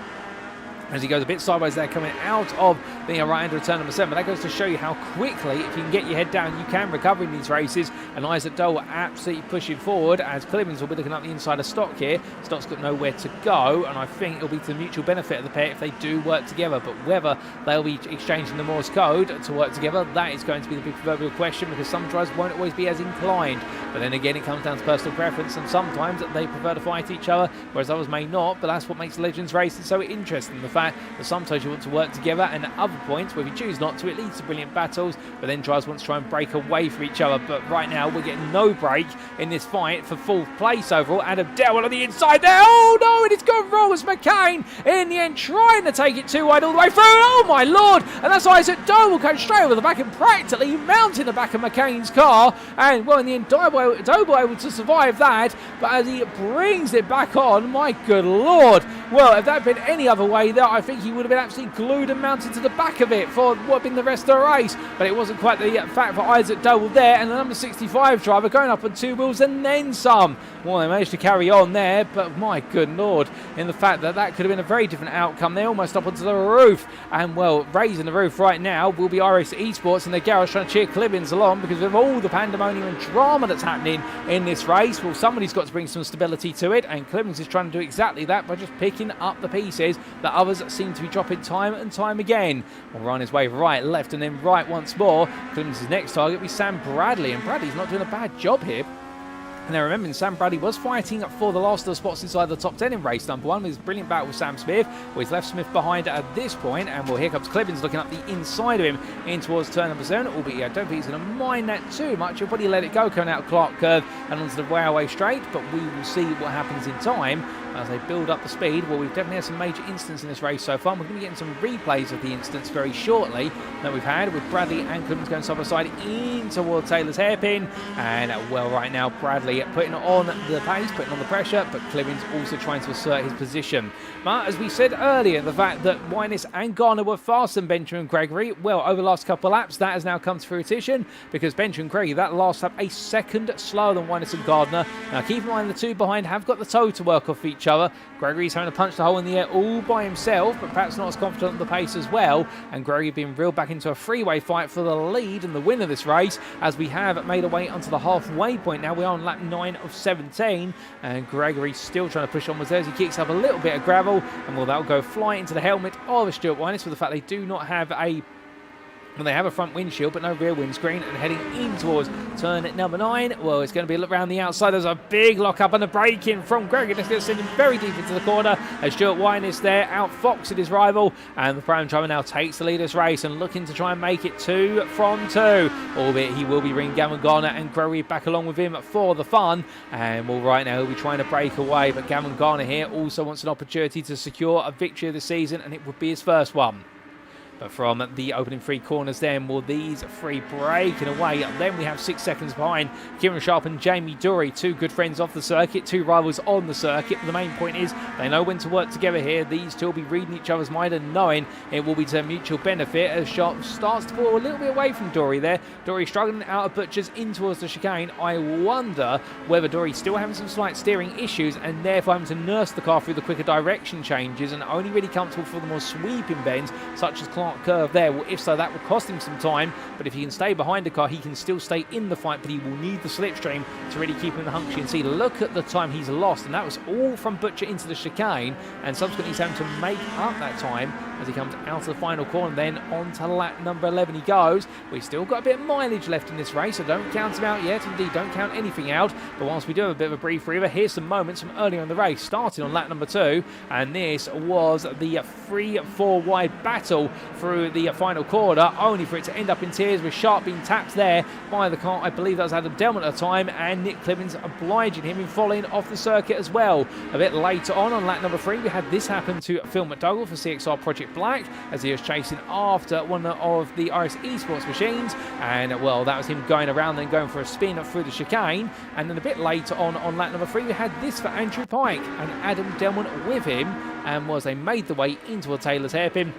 As he goes a bit sideways there, coming out of being a right-hander turn number 7. But that goes to show you how quickly, if you can get your head down, you can recover in these races. And Isaac Doble absolutely pushing forward, as Clemens will be looking up the inside of Stock here. Stock's got nowhere to go, and I think it'll be to the mutual benefit of the pair if they do work together. But whether they'll be exchanging the Morse code to work together, that is going to be the big proverbial question, because some drivers won't always be as inclined. But then again, it comes down to personal preference, and sometimes they prefer to fight each other, whereas others may not. But that's what makes Legends Racing so interesting. The fact that sometimes you want to work together, and at other points where if you choose not to, it leads to brilliant battles, but then drivers want to try and break away from each other. But right now we're getting no break in this fight for 4th place overall. Adam Dowell on the inside there. Oh no, it has gone wrong as McCain in the end trying to take it too wide all the way through. Oh my lord, and that's Isaac Doble going straight over the back and practically mounting the back of McCain's car. And well, in the end Doble able to survive that, but as he brings it back on, my good lord, well, if that had been any other way there, I think he would have been absolutely glued and mounted to the back of it for what had been the rest of the race. But it wasn't quite the fact for Isaac Doble there, and the number 65 driver going up on 2 wheels and then some. Well, they managed to carry on there, but my good lord, in the fact that that could have been a very different outcome. They're almost up onto the roof, and well, raising the roof right now will be iRacing Esports and their garage trying to cheer Clibbins along, because with all the pandemonium and drama that's happening in this race, well, somebody's got to bring some stability to it, and Clibbins is trying to do exactly that by just picking up the pieces that others seem to be dropping time and time again. We'll run his way right, left, and then right once more. Clibbins' next target will be Sam Bradley, and Bradley's not doing a bad job here. And now remembering, Sam Bradley was fighting for the last of the spots inside the top 10 in race number 1 with his brilliant battle with Sam Smith. Well, he's left Smith behind at this point, and well, here comes Clibbins looking up the inside of him in towards turn number 7, albeit I don't think he's going to mind that too much. He'll probably let it go coming out of Clark Curve and onto the railway straight, but we will see what happens in time as they build up the speed. Well, we've definitely had some major incidents in this race so far. We're going to be getting some replays of the incidents very shortly that we've had, with Bradley and Clibbins going side by side in toward Taylor's hairpin. And well, right now Bradley putting on the pace, putting on the pressure, but Clibbins also trying to assert his position. But as we said earlier, the fact that Winus and Garner were faster than Benjamin Gregory, well, over the last couple of laps, that has now come to fruition, because Benjamin Gregory, that last lap, a second slower than Winus and Gardner. Now, keep in mind the two behind have got the toe to work off each other. Gregory's having to punch the hole in the air all by himself, but perhaps not as confident on the pace as well. And Gregory being reeled back into a freeway fight for the lead and the win of this race, as we have made our way onto the halfway point. Now we are on lap 9 of 17, and Gregory still trying to push onwards there as he kicks up a little bit of gravel, and well, that'll go flying into the helmet of Stuart Winus, for the fact they do not have a they have a front windshield but no rear windscreen. And heading in towards turn number 9, well, it's going to be a look around the outside. There's a big lock up and a break in from Gregory. That's going to send him very deep into the corner as Stuart Winus there outfoxed his rival, and the Pro driver now takes the lead of this race and looking to try and make it 2 from 2, albeit he will be bringing Gavin Garner and Gregory back along with him for the fun. And well, right now he'll be trying to break away, but Gavin Garner here also wants an opportunity to secure a victory of the season, and it would be his first one. But from the opening 3 corners then, will these 3 breaking away. Then we have 6 seconds behind Kieran Sharp and Jamie Dury, 2 good friends off the circuit, 2 rivals on the circuit. But the main point is they know when to work together here. These 2 will be reading each other's mind and knowing it will be to mutual benefit as Sharp starts to pull a little bit away from Dury there. Dury struggling out of Butchers in towards the chicane. I wonder whether Dury's still having some slight steering issues and therefore having to nurse the car through the quicker direction changes and only really comfortable for the more sweeping bends such as Clark Curve there. Well, if so, that will cost him some time, but if he can stay behind the car, he can still stay in the fight, but he will need the slipstream to really keep him in the hunt. You can see, look at the time he's lost, and that was all from Butcher into the chicane, and subsequently he's having to make up that time as he comes out of the final corner. Then on to lap number 11 he goes. We've still got a bit of mileage left in this race, so don't count him out yet. Indeed, don't count anything out, but whilst we do have a bit of a brief breather, here's some moments from earlier in the race, starting on lap number 2, and this was the 3-4 wide battle through the final corner, only for it to end up in tears with Sharp being tapped there by the car. I believe that was Adam Delmont at the time, and Nick Clemens obliging him in following off the circuit as well. A bit later on lap number 3, we had this happen to Phil McDougall for CXR Project Black as he was chasing after one of the RS Esports machines, and well, that was him going around and going for a spin through the chicane. And then a bit later on lap number 3, we had this for Andrew Pike and Adam Delmont with him, and they made the way into a Taylor's hairpin.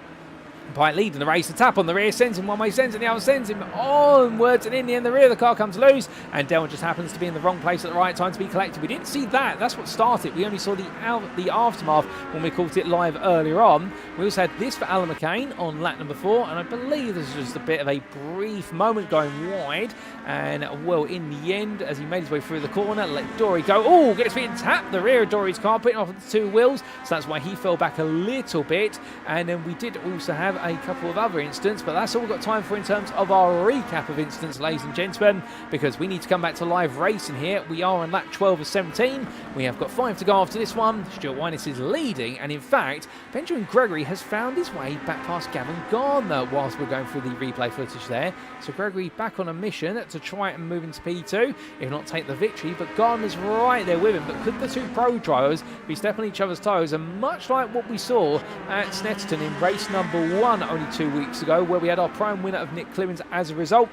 Pike leading the race, a tap on the rear, sends him one way, sends him the other, sends him onwards, and in the end the rear of the car comes loose, and Delmont just happens to be in the wrong place at the right time to be collected. We didn't see that, that's what started. We only saw the aftermath when we caught it live earlier on. We also had this for Alan McCain on lap number 4, and I believe this was just a bit of a brief moment going wide, and well, in the end, as he made his way through the corner, let Dory go. Oh, gets being tapped, the rear of Dory's car, putting off the 2 wheels, so that's why he fell back a little bit. And then we did also have a couple of other incidents, but that's all we've got time for in terms of our recap of incidents, ladies and gentlemen, because we need to come back to live racing here. We are on lap 12 of 17. We have got 5 to go after this one. Stuart Winus is leading, and in fact, Benjamin Gregory has found his way back past Gavin Gardner whilst we're going through the replay footage there. So Gregory back on a mission to try and move into P2, if not take the victory, but Gardner's right there with him. But could the 2 pro drivers be stepping on each other's toes? And much like what we saw at Snetterton in race number 1 only 2 weeks ago, where we had our prime winner of Nick Clemens as a result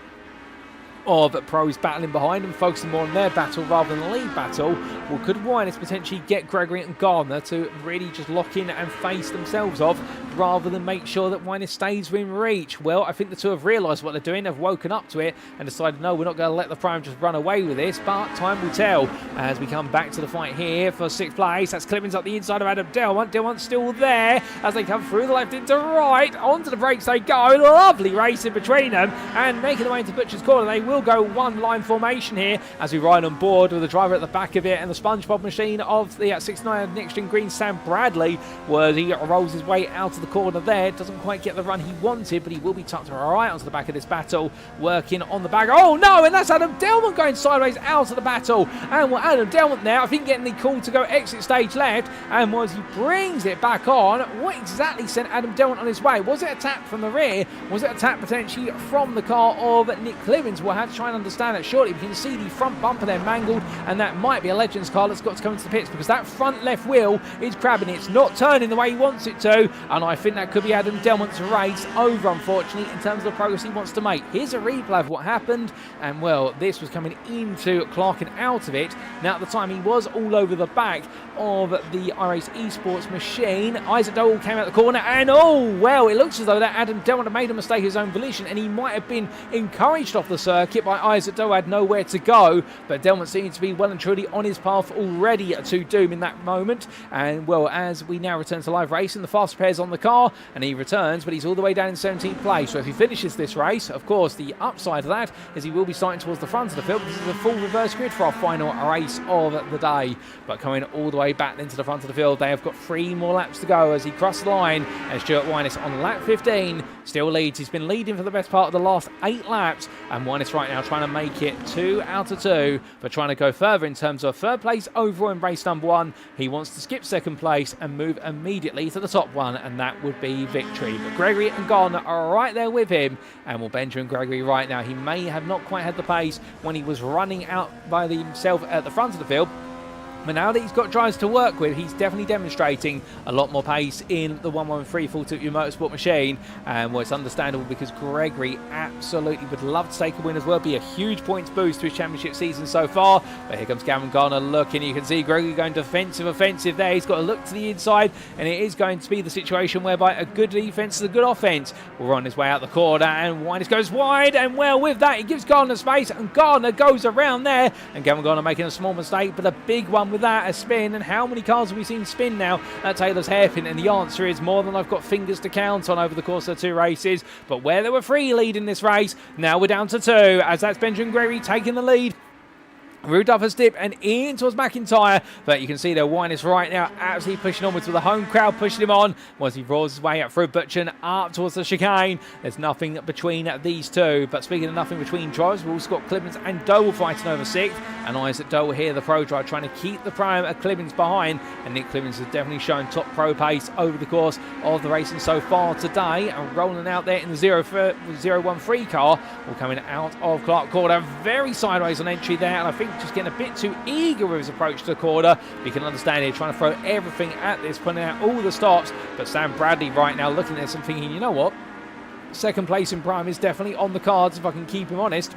of pros battling behind and focusing more on their battle rather than the lead battle, well, could Winus potentially get Gregory and Gardner to really just lock in and face themselves off rather than make sure that Winus stays within reach? Well, I think the 2 have realised what they're doing, have woken up to it and decided, no, we're not going to let the prime just run away with this, but time will tell as we come back to the fight here for 6th place. That's Clemens up the inside of Adam Delmont. Delmont's still there as they come through the left into right. Onto the brakes they go. Lovely racing between them, and making their way into Butcher's corner. They will go 1-line formation here as we ride on board with the driver at the back of it and the SpongeBob machine of the 69 NXTGEN Green, Sam Bradley, where he rolls his way out of the corner there. Doesn't quite get the run he wanted, but he will be tucked right onto the back of this battle, working on the back. Oh no, and that's Adam Delmont going sideways out of the battle. And Adam Delmont now, I think, getting the call to go exit stage left, and as he brings it back on, what exactly sent Adam Delmont on his way? Was it a tap from the rear? Was it a tap potentially from the car of Nick Clemens? We'll have to try and understand that shortly. We can see the front bumper there mangled, and that might be a Legends car that's got to come into the pits because that front left wheel is crabbing. It's not turning the way he wants it to, and I think that could be Adam Delmont's race over, unfortunately, in terms of the progress he wants to make. Here's a replay of what happened, and well, this was coming into Clark and out of it. Now at the time he was all over the back of the iRacing Esports machine. Isaac Doble came out the corner, and oh well, it looks as though that Adam Delmont had made a mistake of his own volition, and he might have been encouraged off the circuit by Isaac Doble, had nowhere to go, but Delmont seemed to be well and truly on his path already to doom in that moment. And well, as we now return to live racing, the fast pairs on the car, and he returns, but he's all the way down in 17th place. So if he finishes this race, of course, the upside of that is he will be starting towards the front of the field. This is a full reverse grid for our final race of the day. But coming all the way back into the front of the field, they have got 3 more laps to go as he crosses the line, and Stuart Winus on lap 15 still leads. He's been leading for the best part of the last 8 laps, and Winus right now trying to make it 2 out of 2, but trying to go further in terms of 3rd place overall in race number 1. He wants to skip 2nd place and move immediately to the top one, and that would be victory. But Gregory and Gardner are right there with him, and well, Benjamin Gregory right now, he may have not quite had the pace when he was running out by himself at the front of the field. But now that he's got drives to work with, he's definitely demonstrating a lot more pace in the 113 Full Tilt Your Motorsport machine. And well, it's understandable because Gregory absolutely would love to take a win as well. Be a huge points boost to his championship season so far. But here comes Gavin Garner looking. You can see Gregory going defensive, offensive there. He's got to look to the inside. And it is going to be the situation whereby a good defense is a good offense. We're on his way out the corner. And Winus goes wide. And well, with that, he gives Garner space. And Garner goes around there. And Gavin Garner making a small mistake, but a big one with that, a spin. And how many cars have we seen spin now at Taylor's hairpin? And the answer is more than I've got fingers to count on over the course of 2 races. But where there were 3 leading this race, now we're down to 2, as that's Benjamin Gregory taking the lead. Rudolph's dip and in towards McIntyre, but you can see there Winus right now absolutely pushing onwards with the home crowd pushing him on as he roars his way up through Butchen up towards the chicane. There's nothing between these two, but speaking of nothing between drivers, we've also got Clemens and Doble fighting over 6th, and Isaac Doble here, the pro driver, trying to keep the prime of Clemens behind, and Nick Clemens has definitely shown top pro pace over the course of the racing so far today, and rolling out there in the 013 car, all coming out of Clark Corner, very sideways on entry there, and I think just getting a bit too eager with his approach to the corner. You can understand here, trying to throw everything at this, putting out all the stops. But Sam Bradley right now looking at this and thinking, you know what? Second place in prime is definitely on the cards if I can keep him honest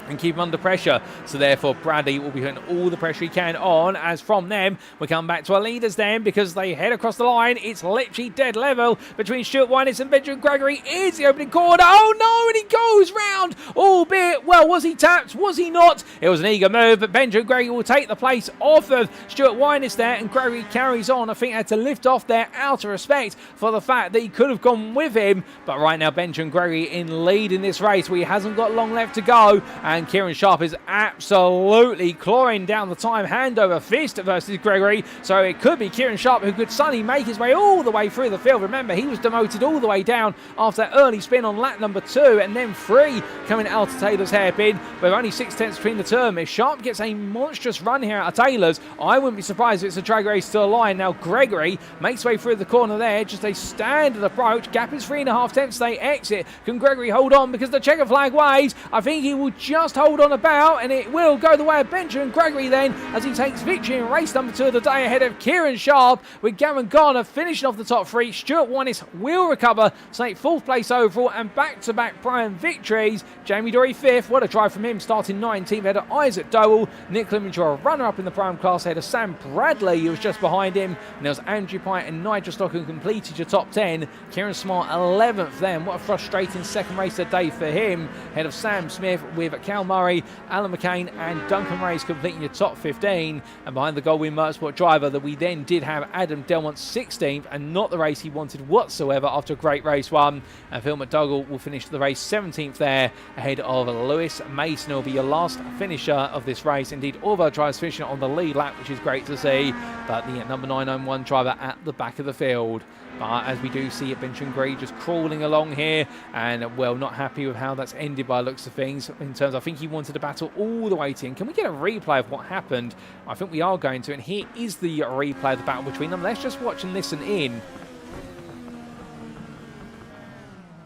and keep him under pressure. So therefore Bradley will be putting all the pressure he can on, as from them we come back to our leaders then, because they head across the line. It's literally dead level between Stuart Winus and Benjamin Gregory. Is the opening corner. Oh no, and he goes round, albeit, well, was he tapped? Was he not? It was an eager move, but Benjamin Gregory will take the place off of Stuart Winus there, and Gregory carries on. I think had to lift off there out of respect for the fact that he could have gone with him, but right now Benjamin Gregory in lead in this race where he hasn't got long left to go, and Kieran Sharp is absolutely clawing down the time hand over fist versus Gregory. So it could be Kieran Sharp who could suddenly make his way all the way through the field. Remember, he was demoted all the way down after that early spin on lap number 2, and then 3 coming out of Taylor's hairpin with only 6 tenths between the turn. If Sharp gets a monstrous run here out of Taylor's, I wouldn't be surprised if it's a drag race to the line. Now Gregory makes way through the corner there, just a standard approach. Gap is 3.5 tenths. They exit. Can Gregory hold on because the checker flag waves? I think he will just hold on about, and it will go the way of Benjamin Gregory then, as he takes victory in race number 2 of the day ahead of Kieran Sharp, with Gavin Garner finishing off the top 3. Stuart Winus will recover to take 4th place overall and back-to-back prime victories. Jamie Dory 5th. What a drive from him, starting 19th ahead of Isaac Doble. Nick Clemens, a runner-up in the prime class ahead of Sam Bradley, who was just behind him. And there was Andrew Pye and Nigel Stock who completed your top 10. Kieran Smart 11th then. What a frustrating second race of the day for him, ahead of Sam Smith, with Cal Murray, Alan McCain and Duncan Race completing your top 15, and behind the Goldwyn Motorsport driver that we then did have Adam Delmont 16th, and not the race he wanted whatsoever after a great race 1, and Phil McDougall will finish the race 17th there ahead of Lewis Mason, who will be your last finisher of this race. Indeed, all of our drivers finishing on the lead lap, which is great to see, but the number 991 driver at the back of the field. But as we do see it, Benjamin Gray just crawling along here, and well, not happy with how that's ended by the looks of things. In terms, I think he wanted to battle all the way to in. Can we get a replay of what happened? I think we are going to, and here is the replay of the battle between them. Let's just watch and listen in.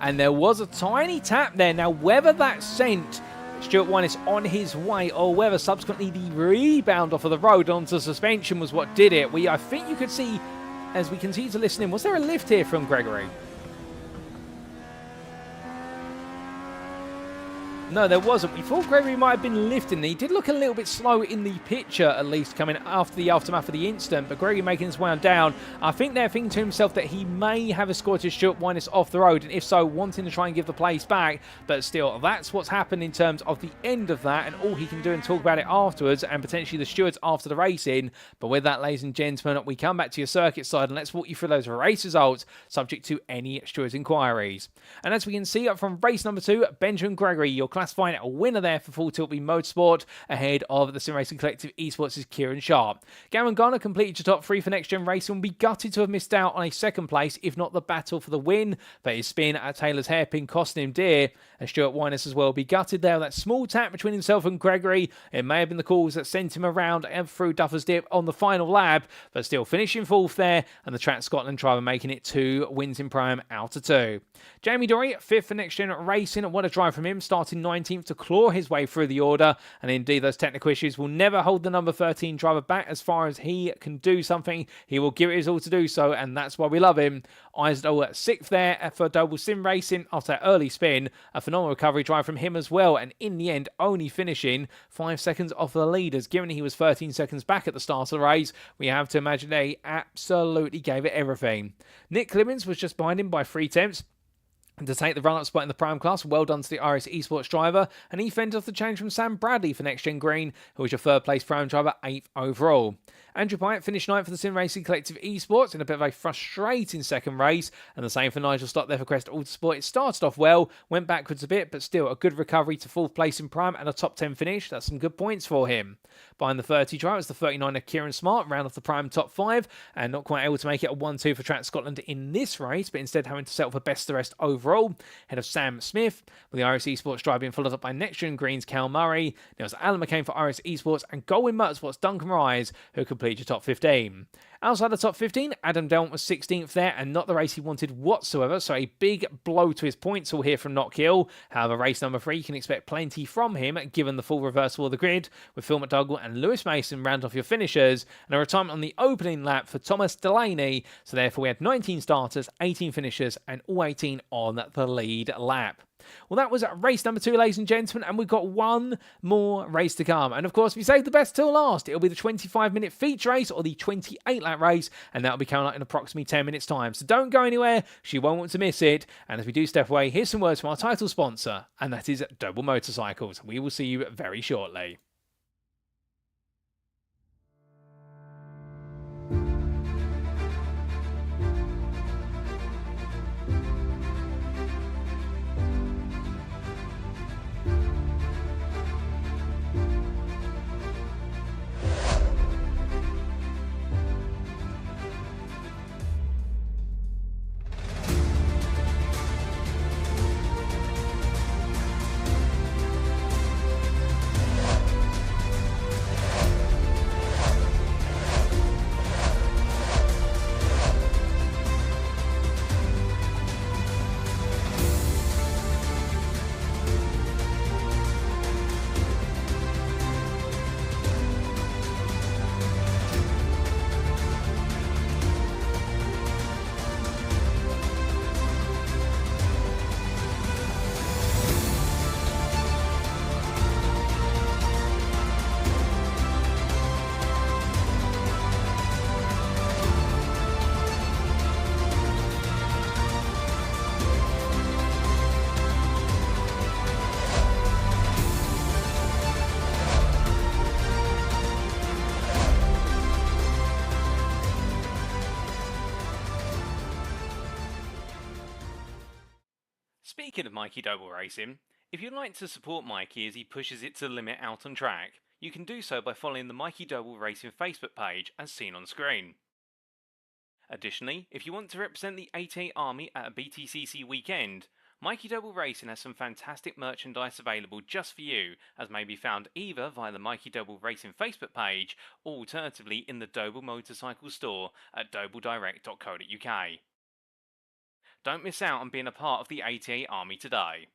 And there was a tiny tap there. Now, whether that sent Stuart Winus on his way, or whether subsequently the rebound off of the road onto suspension was what did it, I think you could see as we continue to listen in. Was there a lift here from Gregory? No, there wasn't. We thought Gregory might have been lifting. He did look a little bit slow in the picture, at least, coming after the aftermath of the incident. But Gregory making his way on down. I think they're thinking to himself that he may have escorted Stuart Winus off the road, and if so, wanting to try and give the place back. But still, that's what's happened in terms of the end of that, and all he can do and talk about it afterwards, and potentially the stewards after the racing. But with that, ladies and gentlemen, we come back to your circuit side, and let's walk you through those race results, subject to any stewards' inquiries. And as we can see, up from race number 2, Benjamin Gregory, your classifying a winner there for Full Tilt Motorsport, ahead of the Sim Racing Collective Esports' Kieran Sharp. Gavin Garner completed your top 3 for NXTGEN Racing, will be gutted to have missed out on a second place, if not the battle for the win, but his spin at Taylor's hairpin costing him dear, and Stuart Winus as well will be gutted there. That small tap between himself and Gregory, it may have been the calls that sent him around and through Duffer's Dip on the final lap, but still finishing 4th there, and the Track Scotland driver making it 2 wins in prime out of 2. Jamie Dory, 5th for NXTGEN Racing. What a drive from him, starting 19th to claw his way through the order, and indeed those technical issues will never hold the number 13 driver back. As far as he can do something, he will give it his all to do so, and that's why we love him. Isaac Doble at 6th there for Doble Sim Racing after that early spin. A phenomenal recovery drive from him as well, and in the end only finishing 5 seconds off the leaders. Given he was 13 seconds back at the start of the race, we have to imagine they absolutely gave it everything. Nick Clemens was just behind him by 3/10. And to take the run-up spot in the Prime class, well done to the iRacing Esports driver, and he fended off the change from Sam Bradley for NXTGEN Green, who was your third place Prime driver, 8th overall. Andrew Pyatt finished 9th for the Sim Racing Collective Esports in a bit of a frustrating second race, and the same for Nigel Stott there for Crest Autosport. It started off well, went backwards a bit, but still a good recovery to 4th place in Prime and a top 10 finish. That's some good points for him. Behind the 30 driver was the 39er Kieran Smart, round off the Prime top 5, and not quite able to make it a 1-2 for Track Scotland in this race, but instead having to settle for best of the rest overall, ahead of Sam Smith, with the iRacing Esports drive being followed up by NextGen Green's Cal Murray. There was Alan McCain for iRacing Esports, and Goldwyn Motorsports' Duncan Rise, who completed your top 15. Outside the top 15, Adam Delmont was 16th there, and not the race he wanted whatsoever, so a big blow to his points all here from Knockhill. However, race number 3, you can expect plenty from him, given the full reversal of the grid, with Phil McDougall and Lewis Mason round off your finishers, and a retirement on the opening lap for Thomas Delaney, so therefore we had 19 starters, 18 finishers, and all 18 on the lead lap. Well, that was race number 2, ladies and gentlemen, and we've got one more race to come. And of course, we saved the best till last. It'll be the 25-minute feature race or the 28-lap race, and that'll be coming up in approximately 10 minutes' time. So don't go anywhere. You won't want to miss it. And as we do step away, here's some words from our title sponsor, and that is Doble Motorcycles. We will see you very shortly. Speaking of Mikey Doble Racing, if you'd like to support Mikey as he pushes it to the limit out on track, you can do so by following the Mikey Doble Racing Facebook page as seen on screen. Additionally, if you want to represent the 88 Army at a BTCC weekend, Mikey Doble Racing has some fantastic merchandise available just for you, as may be found either via the Mikey Doble Racing Facebook page or alternatively in the Doble Motorcycles store at dobledirect.co.uk. Don't miss out on being a part of the 88 Army today.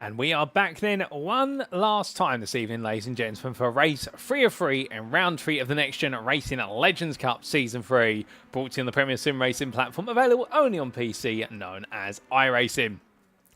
And we are back then one last time this evening, ladies and gentlemen, for race 3 of 3 in round 3 of the NXTGEN Racing Legends Cup Season 3, brought to you on the Premier Sim Racing platform, available only on PC, known as iRacing.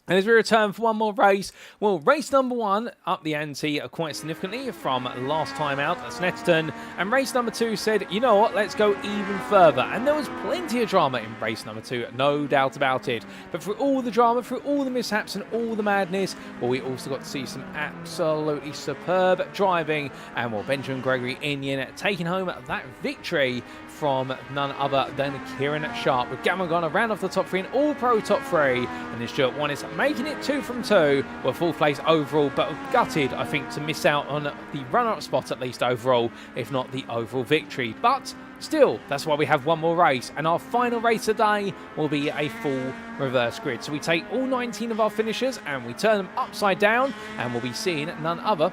And as we return for one more race, well, race number 1 up the ante quite significantly from last time out at Snetterton, and race number 2 said, you know what, let's go even further. And there was plenty of drama in race number 2, no doubt about it. But through all the drama, through all the mishaps and all the madness, well, we also got to see some absolutely superb driving, and well, Benjamin Gregory in the end taking home that victory from none other than Kieran Sharp, with Gavin Garner round off the top 3 and all-pro top 3, and then Stuart Wannis making it 2 from 2, with full place overall, but gutted, I think, to miss out on the runner-up spot at least overall, if not the overall victory. But still, that's why we have one more race, and our final race today will be a full reverse grid. So we take all 19 of our finishers and we turn them upside down, and we'll be seeing none other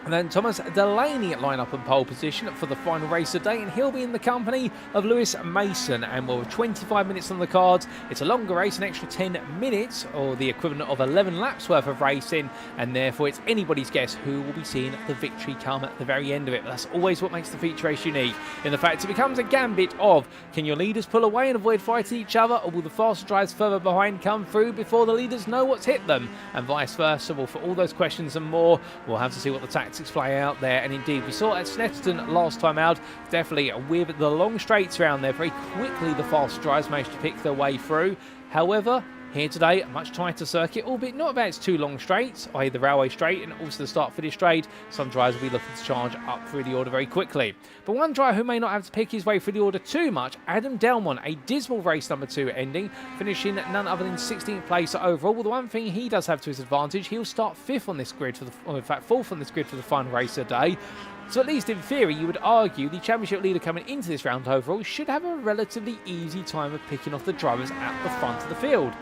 and then Thomas Delaney line up in pole position for the final race today, and he'll be in the company of Lewis Mason. And we're 25 minutes on the cards. It's a longer race, an extra 10 minutes, or the equivalent of 11 laps worth of racing, and therefore it's anybody's guess who will be seeing the victory come at the very end of it. But that's always what makes the feature race unique, in the fact it becomes a gambit of, can your leaders pull away and avoid fighting each other, or will the faster drivers further behind come through before the leaders know what's hit them, and vice versa. Well, for all those questions and more, we'll have to see what the tactics play out there. And indeed, we saw at Snetterton last time out, definitely with the long straights around there, very quickly the fast drivers managed to pick their way through. However, here today, a much tighter circuit, albeit not about its 2 long straights, i.e. the railway straight and also the start-finish straight. Some drivers will be looking to charge up through the order very quickly. But one driver who may not have to pick his way through the order too much, Adam Delmont, a dismal race number 2 ending, finishing none other than 16th place overall. Well, the one thing he does have to his advantage, he'll start 5th on this grid, or in fact 4th on this grid for the final race today. So at least in theory, you would argue the championship leader coming into this round overall should have a relatively easy time of picking off the drivers at the front of the field.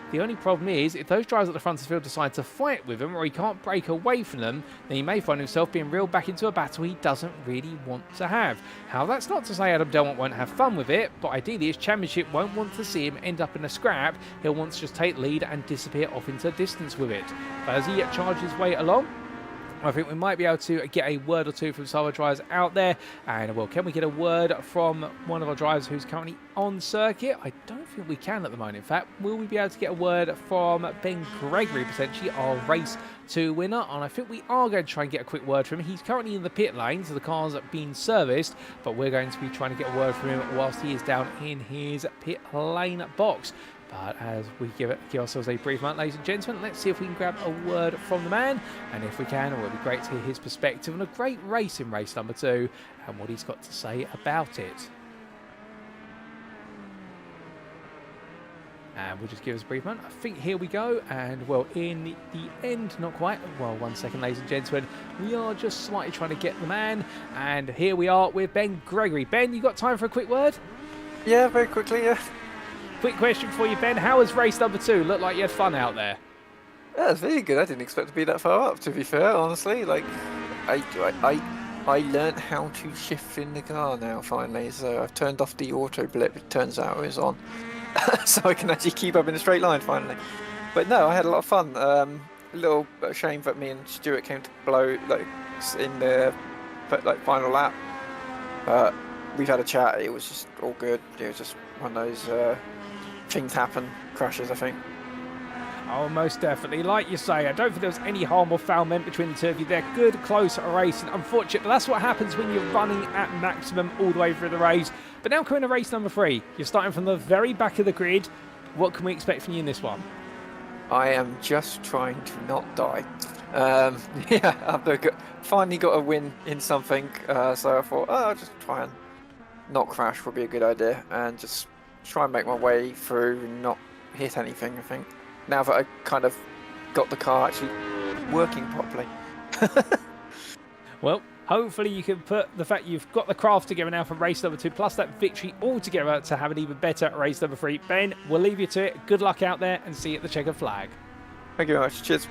The only problem is, if those drivers at the front of the field decide to fight with him, or he can't break away from them, then he may find himself being reeled back into a battle he doesn't really want to have. How that's not to say Adam Delmont won't have fun with it, but ideally his championship won't want to see him end up in a scrap. He'll want to just take lead and disappear off into distance with it. But as he charges his way along, I think we might be able to get a word or two from some other drivers out there. And, well, can we get a word from one of our drivers who's currently on circuit? I don't think we can at the moment. In fact, will we be able to get a word from Ben Gregory, potentially, our race 2 winner? And I think we are going to try and get a quick word from him. He's currently in the pit lane, so the car's being serviced, but we're going to be trying to get a word from him whilst he is down in his pit lane box. But as we give ourselves a brief moment, ladies and gentlemen, let's see if we can grab a word from the man. And if we can, it would be great to hear his perspective on a great race in race number 2 and what he's got to say about it. And we'll just give us a brief moment. I think here we go. And, well, in the end, not quite. Well, 1 second, ladies and gentlemen. We are just slightly trying to get the man. And here we are with Ben Gregory. Ben, you got time for a quick word? Yeah, very quickly, yeah. Quick question for you, Ben. How was race number 2? Looked like you had fun out there. Yeah, it's really good. I didn't expect to be that far up, to be fair, honestly. Like, I learnt how to shift in the car now, finally. So I've turned off the auto blip, it turns out it was on. So I can actually keep up in a straight line, finally. But no, I had a lot of fun. A little shame that me and Stuart came to blow, like, in the final lap. But we've had a chat. It was just all good. It was just one of those things happen, crashes, I think. Oh, most definitely. Like you say, I don't think there was any harm or foul meant between the two of you. They're good, close racing. Unfortunate, but that's what happens when you're running at maximum all the way through the race. But now coming to race number 3. You're starting from the very back of the grid. What can we expect from you in this one? I am just trying to not die. Yeah, I've finally got a win in something, so I thought, I'll just try and not crash would be a good idea, and just try and make my way through and not hit anything, I think. Now that I kind of got the car actually working properly. Well, hopefully you can put the fact you've got the craft together now for race number 2, plus that victory all together to have an even better race number 3. Ben, we'll leave you to it. Good luck out there and see you at the checkered flag. Thank you very much. Cheers.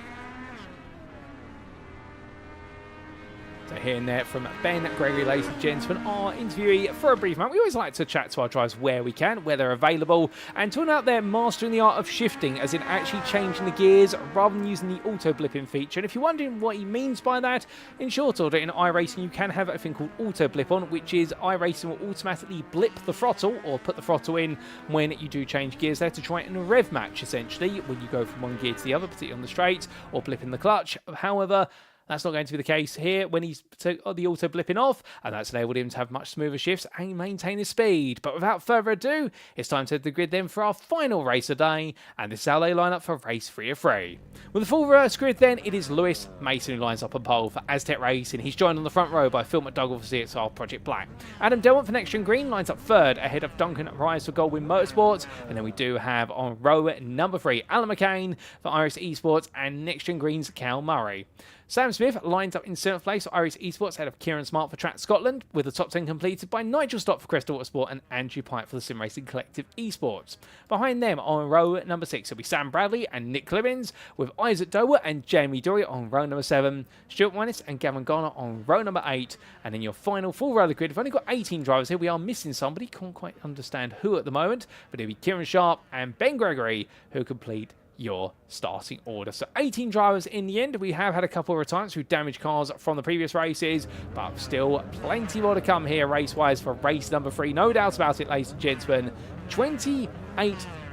So hearing there from Ben Gregory, ladies and gentlemen, our interviewee for a brief moment. We always like to chat to our drivers where we can, where they're available, and talking out there mastering the art of shifting, as in actually changing the gears rather than using the auto-blipping feature. And if you're wondering what he means by that, in short order, in iRacing you can have a thing called auto-blip on, which is iRacing will automatically blip the throttle, or put the throttle in when you do change gears there, to try it in a rev match, essentially, when you go from one gear to the other, particularly on the straight, or blipping the clutch. However, that's not going to be the case here when he's the auto blipping off, and that's enabled him to have much smoother shifts and maintain his speed. But without further ado, it's time to hit the grid then for our final race of the day, and this is how they line up for race 3 of 3. With the full reverse grid then, it is Lewis Mason who lines up on pole for Aztec Racing. He's joined on the front row by Phil McDougall for CXR Project Black. Adam Delmont for NXTGEN Green lines up third ahead of Duncan Rise for Goldwyn Motorsports, and then we do have on row number 3 Alan McCain for Iris Esports and NXTGEN Green's Cal Murray. Sam Smith lines up in 7th place for Iris Esports ahead of Kieran Smart for Track Scotland, with the top 10 completed by Nigel Stott for Crest Autosport and Andrew Pike for the Sim Racing Collective Esports. Behind them on row number 6 will be Sam Bradley and Nick Clemens, with Isaac Doble and Jamie Dory on row number 7, Stuart Winnis and Gavin Garner on row number 8, and in your final full row of the grid, we've only got 18 drivers here. We are missing somebody, can't quite understand who at the moment, but it'll be Kieran Sharp and Ben Gregory who complete your starting order. So 18 drivers in the end. We have had a couple of retirements through damaged cars from the previous races, but still plenty more to come here race-wise for race number 3. No doubt about it, ladies and gentlemen. 28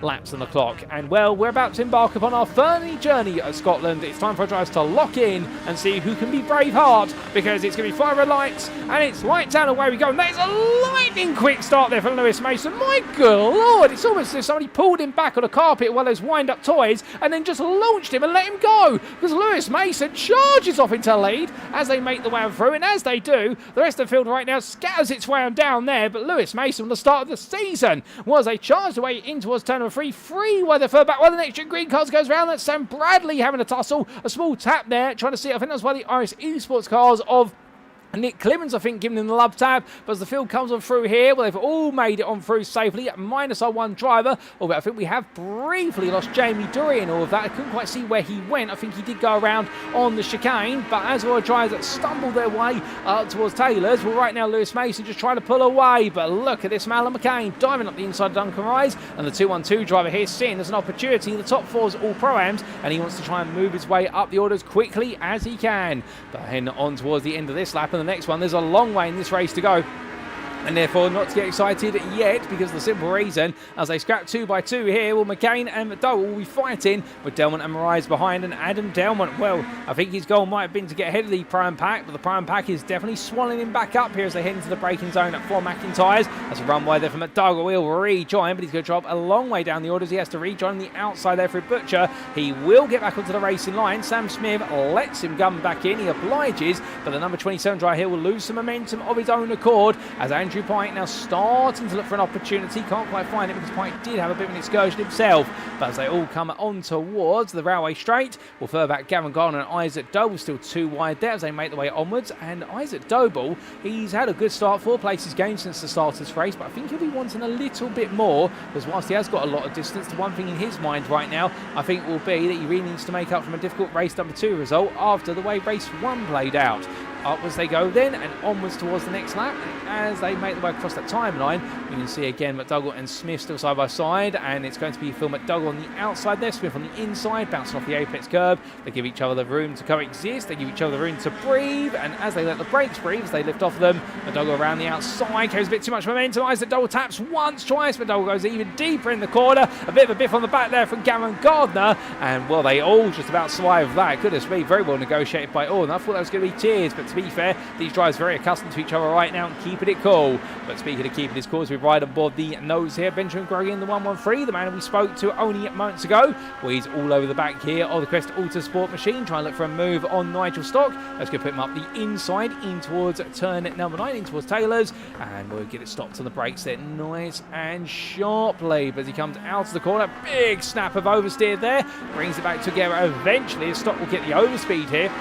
laps on the clock, and well, we're about to embark upon our third journey at Scotland. It's time for our drivers to lock in and see who can be Braveheart, because it's going to be fire red lights, and it's lights out, away we go. And there's a lightning quick start there from Lewis Mason. My good lord, it's almost as if somebody pulled him back on a carpet while those wind-up toys and then just launched him and let him go, because Lewis Mason charges off into lead as they make the way through, and as they do, the rest of the field right now scatters its way on down there. But Lewis Mason, the start of the season, was a charged away in towards turn number 3, free where the third back, while the NXTGEN Green cars goes round. That's Sam Bradley having a tussle, a small tap there, trying to see, I think that's why the Iris Esports cars of Nick Clemens, I think, giving him the love tab. But as the field comes on through here, well, they've all made it on through safely, minus our one driver. Although I think we have briefly lost Jamie Dury and all of that. I couldn't quite see where he went. I think he did go around on the chicane. But as our drivers that stumble their way towards Taylor's, well, right now Lewis Mason just trying to pull away. But look at this man, Alan McCain, diving up the inside of Duncan Rise. And the 212 driver here seeing there's an opportunity. The top 4's all Pro-Ams, and he wants to try and move his way up the order as quickly as he can. But heading on towards the end of this lap, and the next one, there's a long way in this race to go, and therefore not to get excited yet, because of the simple reason, as they scrap 2 by 2 here, well, McCain and McDowell will be fighting with Delmont and Marais behind, and Adam Delmont, well, I think his goal might have been to get ahead of the Prime Pack, but the Prime Pack is definitely swallowing him back up here as they head into the braking zone at 4 McIntyres. That's a run wide there from McDougall. He'll rejoin, but he's going to drop a long way down the orders. He has to rejoin the outside there for Butcher. He will get back onto the racing line. Sam Smith lets him gun back in. He obliges, but the number 27 driver here will lose some momentum of his own accord, as Andrew Pike now starting to look for an opportunity. Can't quite find it, because Pike did have a bit of an excursion himself. But as they all come on towards the railway straight, we'll further back Gavin Garner and Isaac Doble still 2 wide there as they make the way onwards. And Isaac Doble, he's had a good start, 4 places gained since the start of this race, but I think he'll be wanting a little bit more, because whilst he has got a lot of distance, the one thing in his mind right now, I think, will be that he really needs to make up from a difficult race number 2 result after the way race 1 played out. Upwards they go then, and onwards towards the next lap. And as they make the way across that timeline, you can see again McDougall and Smith still side by side, and it's going to be Phil McDougall on the outside there, Smith on the inside, bouncing off the apex curb. They give each other the room to coexist, they give each other the room to breathe, and as they let the brakes breathe, as they lift off them, McDougall around the outside, carries a bit too much momentum. Isaac Doble taps once, twice, McDougall goes even deeper in the corner. A bit of a biff on the back there from Gavin Gardner, and well, they all just about survived that. Goodness me, very well negotiated by all, and I thought that was going to be tears, but to be fair, these drivers are very accustomed to each other right now and keeping it cool. But speaking of keeping his cool, we ride on board the nose here, Benjamin Gregory in the 113, the man we spoke to only moments ago. Well, he's all over the back here of the Crest Autosport machine, trying to look for a move on Nigel Stock. Let's go put him up the inside, in towards turn number 9, in towards Taylor's, and we'll get it stopped on the brakes there, nice and sharply. But as he comes out of the corner, big snap of oversteer there, brings it back together eventually. Stock will get the overspeed here.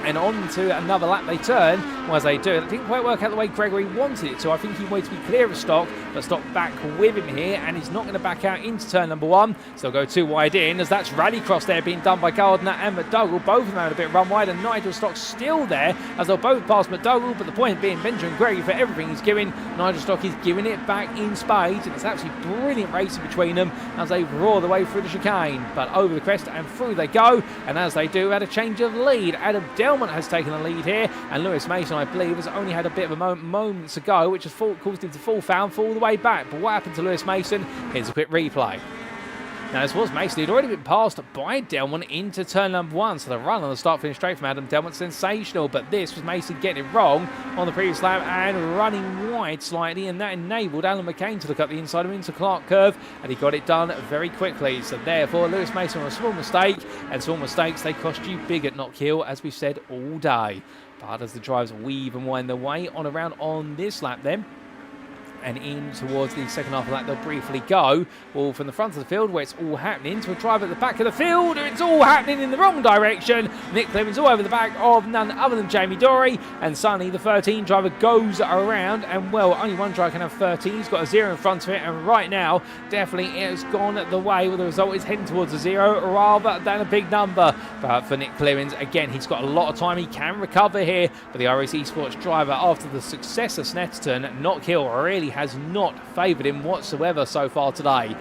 And on to another lap they turn. Well, as they do, it didn't quite work out the way Gregory wanted it to. I think he wanted to be clear of stock, but stock back with him here, and he's not going to back out into turn number 1. So they'll go 2 wide in, as that's rallycross there being done by Gardner and McDougall. Both of them had a bit run wide, and Nigel Stock still there, as they'll both pass McDougall, but the point being Benjamin Gregory for everything he's giving. Nigel Stock is giving it back in spades, and it's absolutely brilliant racing between them as they roar the way through the chicane. But over the crest and through they go, and as they do, at a change of lead, Adam Delmont has taken the lead here, and Lewis Mason, I believe, has only had a bit of a moments ago, which has caused him to fall the way back. But what happened to Lewis Mason? Here's a quick replay. Now, this was Mason. He'd already been passed by Delmont into turn number 1, so the run on the start finish straight from Adam Delmont, sensational. But this was Mason getting it wrong on the previous lap and running wide slightly, and that enabled Alan McCain to look up the inside of him into Clark Curve, and he got it done very quickly. So therefore, Lewis Mason on a small mistake, and small mistakes, they cost you big at Knockhill, as we've said all day. But as the drivers weave and wind their way on around on this lap then, and in towards the second half of that, they'll briefly go. Well, from the front of the field, where it's all happening, to a driver at the back of the field, it's all happening in the wrong direction. Nick Clemens all over the back of none other than Jamie Dory, and suddenly the 13 driver goes around, and well, only one driver can have 13. He's got a 0 in front of it, and right now, definitely it has gone the way, where the result is heading towards a 0 rather than a big number. But for Nick Clemens, again, he's got a lot of time. He can recover here, but the iRacing Esports driver, after the success of Snetterton, Knockhill really has not favoured him whatsoever so far today.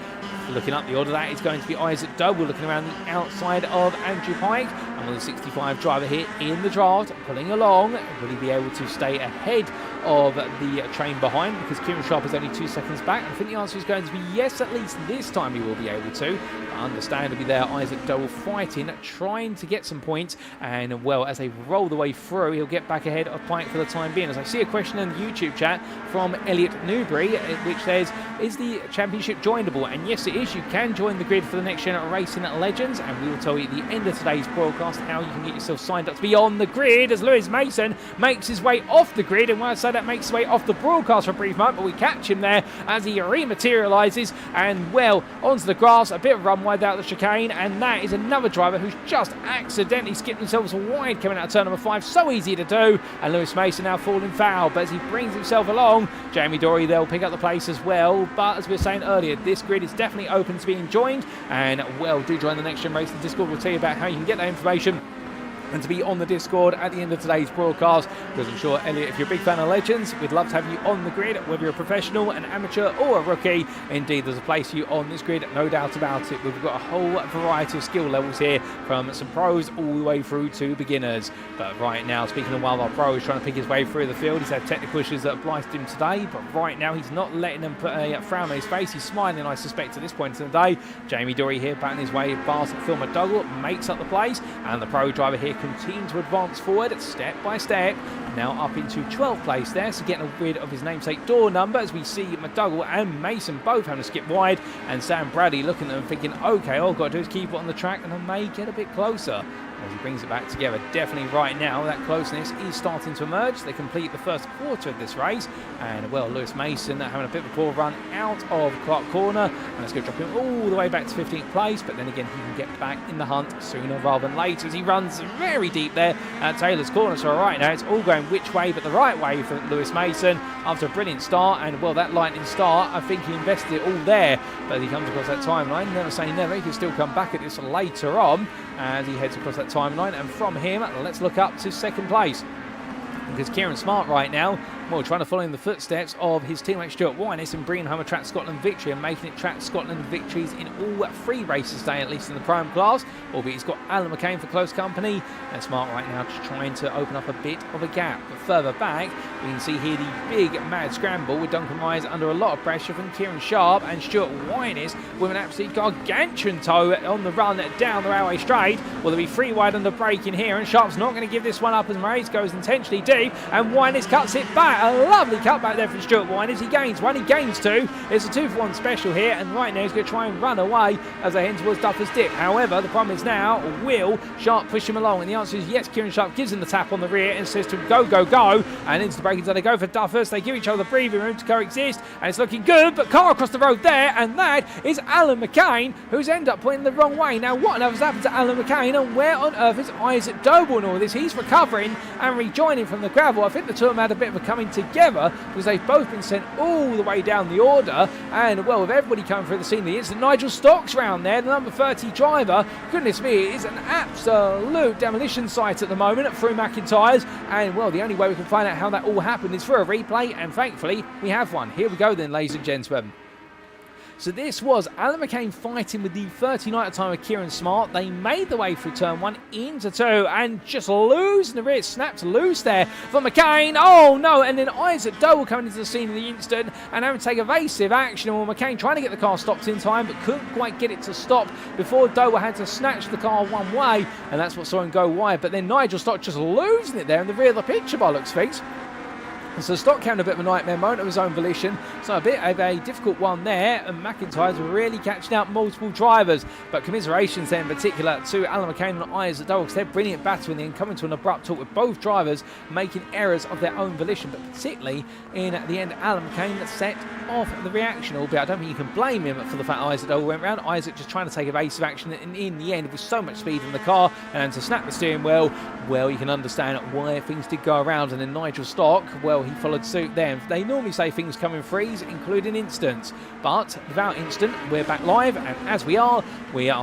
Looking up the order, that is going to be Isaac Doble looking around the outside of Andrew Pike. And with the 65 driver here in the draft, pulling along, will he be able to stay ahead of the train behind? Because Kieran Sharp is only 2 seconds back. And I think the answer is going to be yes, at least this time he will be able to. But understandably there, Isaac Doble fighting, trying to get some points. And well, as they roll the way through, he'll get back ahead of Pike for the time being. As I see a question in the YouTube chat from Elliot Newbury, which says, is the championship joinable? And yes, it is. You can join the grid for the NXTGEN Racing Legends, and we will tell you at the end of today's broadcast how you can get yourself signed up to be on the grid, as Lewis Mason makes his way off the grid. And when I say that, makes his way off the broadcast for a brief moment, but we catch him there as he rematerialises, and well, onto the grass, a bit of run wide out the chicane, and that is another driver who's just accidentally skipped themselves wide coming out of turn number 5. So easy to do, and Lewis Mason now falling foul, but as he brings himself along, Jamie Dory, they'll pick up the place as well. But as we were saying earlier, this grid is definitely open to being joined, and well, do join the NXTGEN Racing Discord. We'll tell you about how you can get that information and to be on the Discord at the end of today's broadcast, because I'm sure, Elliot, if you're a big fan of Legends, we'd love to have you on the grid, whether you're a professional, an amateur or a rookie. Indeed, there's a place for you on this grid, no doubt about it. We've got a whole variety of skill levels here, from some pros all the way through to beginners. But right now, speaking of one of our pros trying to pick his way through the field, he's had technical issues that have blighted him today, but right now he's not letting them put a frown on his face. He's smiling, I suspect, at this point in the day. Jamie Dory here batting his way past Phil McDougall, makes up the place, and the pro driver here continues to advance forward step by step, now up into 12th place there, so getting rid of his namesake door number, as we see McDougall and Mason both having to skip wide, and Sam Bradley looking at them thinking, okay, all I've got to do is keep it on the track and I may get a bit closer. As he brings it back together, definitely right now that closeness is starting to emerge. They complete the first quarter of this race, and well, Lewis Mason having a bit of a poor run out of Clark Corner, and let's go drop him all the way back to 15th place, but then again he can get back in the hunt sooner rather than later, as he runs very deep there at Taylor's Corner. So right now it's all going which way but the right way for Lewis Mason after a brilliant start, and well, that lightning start, I think he invested it all there, but he comes across that timeline, never say never, he can still come back at this later on as he heads across that timeline. And from him, let's look up to second place, because Kieran Smart right now, well, trying to follow in the footsteps of his teammate Stuart Wyness and bringing home a Track Scotland victory and making it Track Scotland victories in all 3 races today, at least in the Prime class, albeit he's got Alan McCain for close company, and Smart right now just trying to open up a bit of a gap. But further back, we can see here the big mad scramble with Dunfermline under a lot of pressure from Kieran Sharp and Stuart Wyness with an absolute gargantuan toe on the run down the railway straight. Well, there'll be 3 wide under braking here, and Sharp's not going to give this one up as Marais goes intentionally deep, and Wyness cuts it back. A lovely cut back there from Stuart Wyness. He gains 1, he gains 2. It's a 2-for-1 special here, and right now he's going to try and run away as they head towards Duffer's Dip. However, the problem is now, will Sharp push him along? And the answer is yes. Kieran Sharp gives him the tap on the rear and says to him, go, go, go, and into the braking, so they go for duffers. They give each other the breathing room to coexist, and it's looking good, but car across the road there, and that is Alan McCain, who's ended up pointing the wrong way. Now, what on earth has happened to Alan McCain, and where on earth is Isaac Doble in all this? He's recovering and rejoining from the gravel. I think the two of them had a bit of a coming together, because they've both been sent all the way down the order, and, well, with everybody coming through the scene of the incident, Nigel Stock's round there, the number 30 driver. Goodness me, it is an absolute demolition site at the moment through McIntyre's, and, well, the only way we can find out how that all happened is through a replay, and thankfully we have one. Here we go then, ladies and gentlemen. So this was Alan McCain fighting with the 39 at the time of Kieran Smart. They made the way through turn 1 into 2 and just losing the rear. Snapped loose there for McCain. Oh no, and then Isaac Doble coming into the scene of the instant and having to take evasive action. Well, McCain trying to get the car stopped in time, but couldn't quite get it to stop before Doble had to snatch the car one way, and that's what saw him go wide. But then Nigel Stock just losing it there in the rear of the picture by looks things. So Stock having a bit of a nightmare moment of his own volition. So a bit of a difficult one there. And McIntyre's really catching out multiple drivers. But commiserations there in particular to Alan McCain and Isaac Doble, because they're brilliant battle in the end, coming to an abrupt halt with both drivers making errors of their own volition. But particularly in the end, Alan McCain set off the reaction. Albeit I don't think you can blame him for the fact Isaac Doble went round. Isaac just trying to take evasive action. And in the end, with so much speed in the car and to snap the steering wheel, well, you can understand why things did go around. And then Nigel Stock, well, he followed suit there. They normally say things come in threes, including instants, but without instant, we're back live, and as we are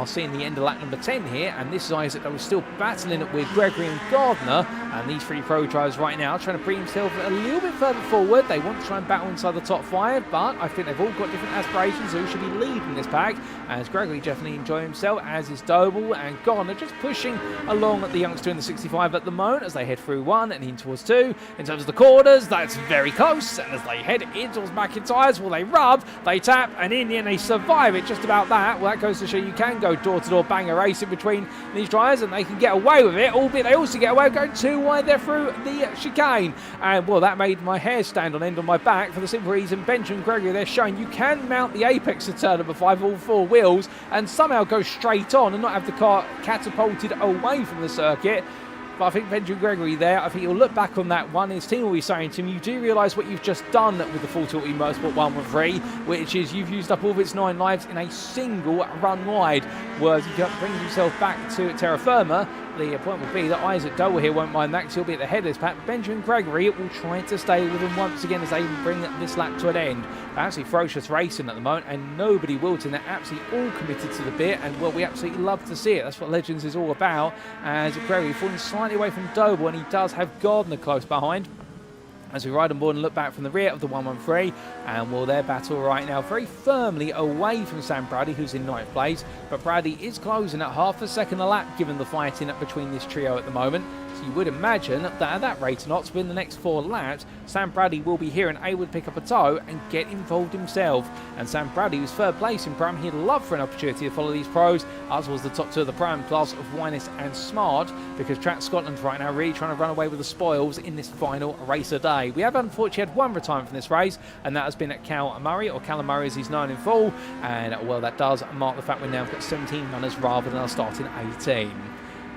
seeing the end of lap number 10 here, and this is Isaac that was still battling it with Gregory and Gardner, and these three pro drivers right now trying to bring himself a little bit further forward. They want to try and battle inside the top 5, but I think they've all got different aspirations who should be leading this pack, as Gregory definitely enjoying himself, as is Doble, and Gardner just pushing along at the youngster in the 65 at the moment as they head through 1 and in towards 2. In terms of the corners, that's very close, and as they head in towards McIntyre's, well, they rub, they tap, and in the end they survive it, just about that. Well, that goes to show you can go door-to-door banger racing between these drivers, and they can get away with it, albeit they also get away with going too wide there through the chicane. And, well, that made my hair stand on end on my back for the simple reason Benjamin Gregory, they're showing you can mount the apex of turn number 5, all 4 wheels, and somehow go straight on and not have the car catapulted away from the circuit. But I think Benjamin Gregory there, I think he'll look back on that one. His team will be saying to him, you do realise what you've just done with the Full Tilt Motorsport 113, which is you've used up all of its 9 lives in a single run wide. Whereas he brings himself back to terra firma, the point will be that Isaac Doble here won't mind that because he'll be at the head of this pack. Benjamin Gregory will try to stay with him once again as they bring this lap to an end. Absolutely ferocious racing at the moment, and nobody wilting. They're absolutely all committed to the bit, and, well, we absolutely love to see it. That's what Legends is all about, as Gregory falling slightly away from Doble, and he does have Gardner close behind. As we ride on board and look back from the rear of the 113, and, well, their battle right now very firmly away from Sam Brady, who's in 9th place, but Brady is closing at half a second a lap given the fighting up between this trio at the moment. So you would imagine that at that rate of knots, within the next 4 laps, Sam Brady will be here and able to pick up a toe and get involved himself. And Sam Brady, who's 3rd place in Prime, he'd love for an opportunity to follow these pros, as was the top 2 of the Prime class of Winus and Smart, because Track Scotland right now really trying to run away with the spoils in this final race of the day. We have unfortunately had one retirement from this race, and that has been at Cal Murray, or Callum Murray as he's known in full, and, well, that does mark the fact we've now got 17 runners rather than our starting 18.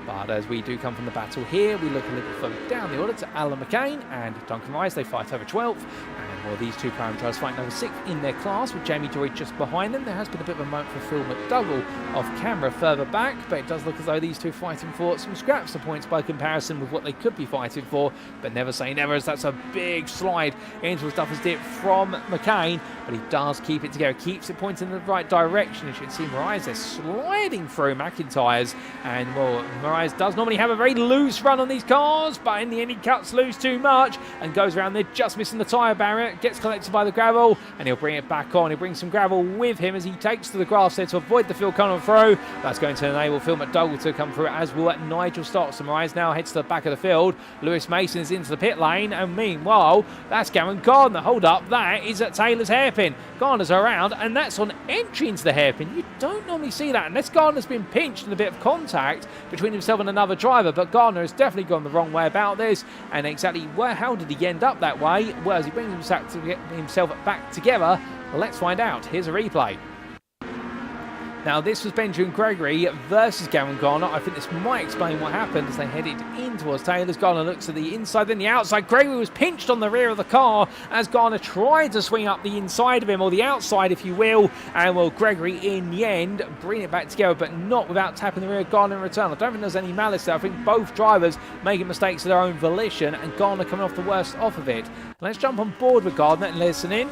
But as we do come from the battle here, we look a little further down the order to Alan McCain and Duncan Rice. They fight over 12th. And, well, these two prime drivers fighting over 6th in their class, with Jamie Dory just behind them. There has been a bit of a moment for Phil McDougall off camera further back, but it does look as though these two are fighting for some scraps of points by comparison with what they could be fighting for. But never say never, as that's a big slide into Duffers dip from McCain. But he does keep it together, keeps it pointing in the right direction. As you can see, Moraes, they're sliding through McIntyre's. And, well, Moraes does normally have a very loose run on these cars, but in the end he cuts loose too much and goes around there, just missing the tyre barrier, gets collected by the gravel, and he'll bring it back on. He'll bring some gravel with him as he takes to the grass there to avoid the Phil coming through. That's going to enable Phil McDougall to come through, as will Nigel Stock. So Moraes now heads to the back of the field. Lewis Mason is into the pit lane, and meanwhile, that's Gavin Gardner. Hold up, that is at Taylor's hairpin. Gardner's around, and that's on entry into the hairpin. You don't normally see that unless Gardner's been pinched in a bit of contact between himself and another driver, but Gardner has definitely gone the wrong way about this. And exactly how did he end up that way? Well, as he brings himself back together, let's find out. Here's a replay. Now, this was Benjamin Gregory versus Gavin Garner. I think this might explain what happened as they headed in towards Taylor's. Garner looks at the inside, then the outside. Gregory was pinched on the rear of the car as Garner tried to swing up the inside of him, or the outside, if you will. And, well, Gregory, in the end, bring it back together, but not without tapping the rear of Garner in return. I don't think there's any malice there. I think both drivers making mistakes of their own volition, and Garner coming off the worst off of it. Let's jump on board with Gardner and listen in.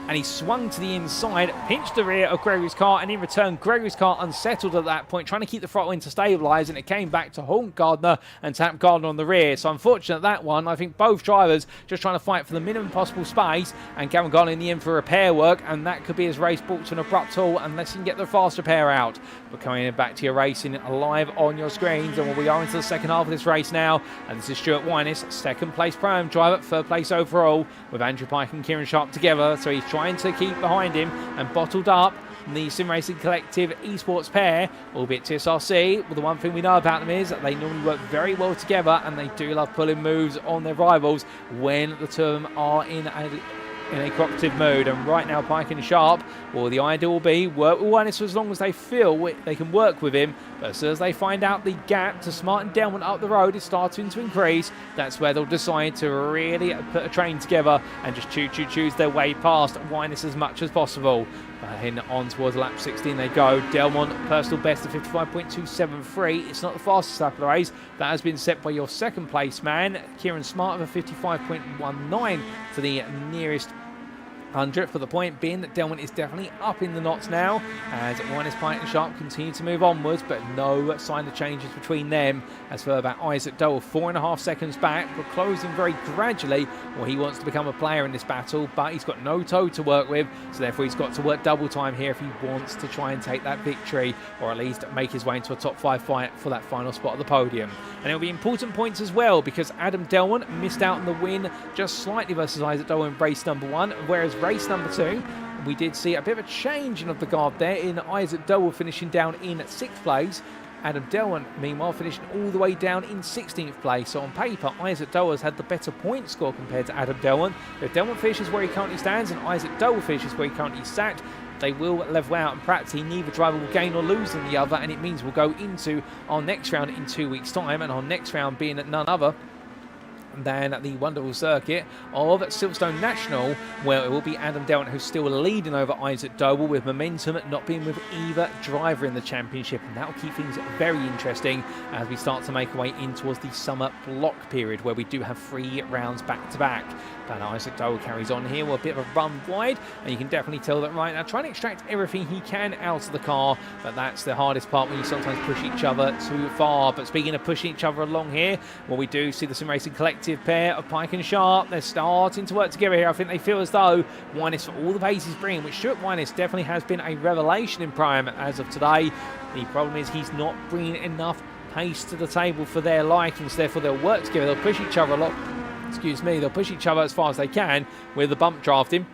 And he swung to the inside, pinched the rear of Gregory's car, and in return, Gregory's car unsettled at that point, trying to keep the throttle in to stabilise, and it came back to haunt Gardner and tap Gardner on the rear. So unfortunate that one. I think both drivers just trying to fight for the minimum possible space, and Gavin Gardner in the end for repair work, and that could be his race brought to an abrupt halt unless he can get the fast repair out. But coming back to your racing live on your screens, and we are into the second half of this race now, and this is Stuart Winus, second place Pro-Am driver, third place overall, with Andrew Pike and Kieran Sharp together, so he's trying to keep behind him and bottled up the Sim Racing Collective esports pair, albeit TSRC. Well, the one thing we know about them is that they normally work very well together, and they do love pulling moves on their rivals when the two of them are in a cooperative mode. And right now, Pike and Sharp, well, the idea will be work with Winus for as long as they feel they can work with him. But as soon as they find out the gap to Smart and Delmont up the road is starting to increase, that's where they'll decide to really put a train together and just choose their way past Winus as much as possible. Heading on towards lap 16 they go. Delmont, personal best of 55.273. It's not the fastest lap of the race. That has been set by your second place man, Kieran Smart, of a 55.19 to the nearest 100, for the point being that Delmont is definitely up in the knots now as Winus, Pike and Sharp continue to move onwards, but no sign of changes between them. As for about Isaac Doble, 4.5 seconds back, but closing very gradually. Well, he wants to become a player in this battle, but he's got no toe to work with, so therefore he's got to work double time here if he wants to try and take that victory, or at least make his way into a top 5 fight for that final spot of the podium. And it'll be important points as well, because Adam Delmont missed out on the win just slightly versus Isaac Doble in race number 1, whereas race number 2, we did see a bit of a changing of the guard there, in Isaac Doble finishing down in 6th place. Adam Delmont, meanwhile, finishing all the way down in 16th place. So on paper, Isaac Doble has had the better point score compared to Adam Delmont. If Delmont finishes where he currently stands and Isaac Doble finishes where he currently sat, they will level out, and practically neither driver will gain or lose than the other, and it means we'll go into our next round in 2 weeks' time, and our next round being at none other than the wonderful circuit of Silverstone National, where it will be Adam Delmont who's still leading over Isaac Doble, with momentum not being with either driver in the championship, and that will keep things very interesting as we start to make our way in towards the summer block period, where we do have 3 rounds back to back. But Isaac Doble carries on here with a bit of a run wide, and you can definitely tell that right now trying to extract everything he can out of the car, but that's the hardest part when you sometimes push each other too far. But speaking of pushing each other along here, well, we do see the Sim Racing Collective pair of Pike and Sharp. They're starting to work together here. I think they feel as though Winus, for all the pace he's bringing, which Stuart Winus definitely has been a revelation in Prime as of today, the problem is he's not bringing enough pace to the table for their likings. Therefore they'll work together, they'll push each other a lot. They'll push each other as far as they can with the bump drafting,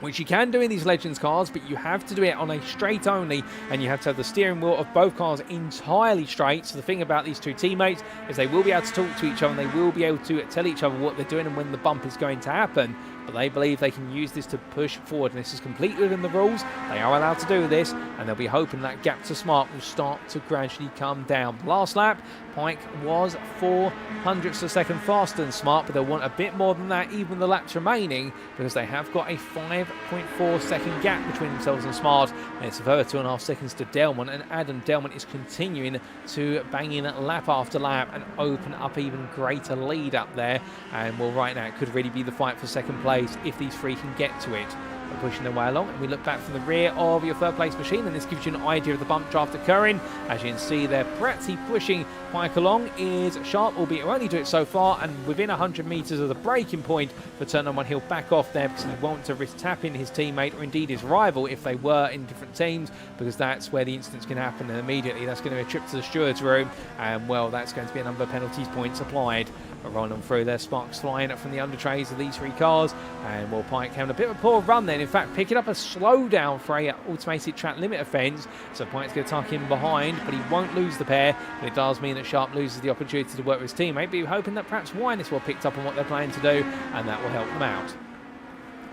which you can do in these Legends cars, but you have to do it on a straight only, and you have to have the steering wheel of both cars entirely straight. So the thing about these two teammates is they will be able to talk to each other, and they will be able to tell each other what they're doing and when the bump is going to happen. But they believe they can use this to push forward, and this is completely within the rules. They are allowed to do this, and they'll be hoping that gap to Smart will start to gradually come down. Last lap, Pike was 0.04 of a second faster than Smart, but they'll want a bit more than that, even the laps remaining, because they have got a 5.4 second gap between themselves and Smart, and it's a further 2.5 seconds to Delmont, and Adam Delmont is continuing to bang in lap after lap and open up even greater lead up there. And well, right now it could really be the fight for second place if these 3 can get to it. They're pushing their way along, and we look back from the rear of your third place machine, and this gives you an idea of the bump draft occurring. As you can see, they're practically pushing Pike along. Is Sharp, albeit will only do it so far, and within 100 metres of the braking point for turn on 1, he'll back off there because he wants to risk tapping his teammate or indeed his rival if they were in different teams, because that's where the incidents can happen, and immediately that's going to be a trip to the steward's room, and well, that's going to be a number of penalties points applied. But rolling on through there, sparks flying up from the under trays of these 3 cars, and well, Pike having a bit of a poor run then, in fact picking up a slowdown for a automated track limit offence, so Pike's going to tuck him behind, but he won't lose the pair, but it does mean that Sharp loses the opportunity to work with his teammate, but hoping that perhaps Winus will picked up on what they're planning to do, and that will help them out.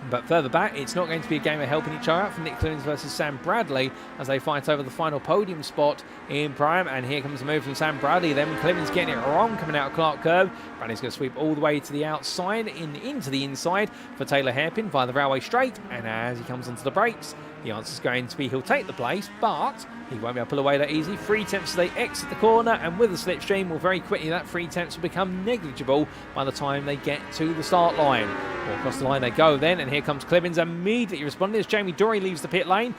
But further back, it's not going to be a game of helping each other out for Nick Clemens versus Sam Bradley as they fight over the final podium spot in prime. And here comes a move from Sam Bradley. Then Clemens getting it wrong coming out of Clark Curve. Bradley's going to sweep all the way to the outside, into the inside for Taylor Hairpin via the railway straight. And as he comes onto the brakes, the answer is going to be he'll take the place, but he won't be able to pull away that easy. 3 tenths as they exit the corner, and with the slipstream, well, very quickly that 3 tenths will become negligible by the time they get to the start line. Well, across the line they go then, and here comes Clemens immediately responding as Jamie Dory leaves the pit lane.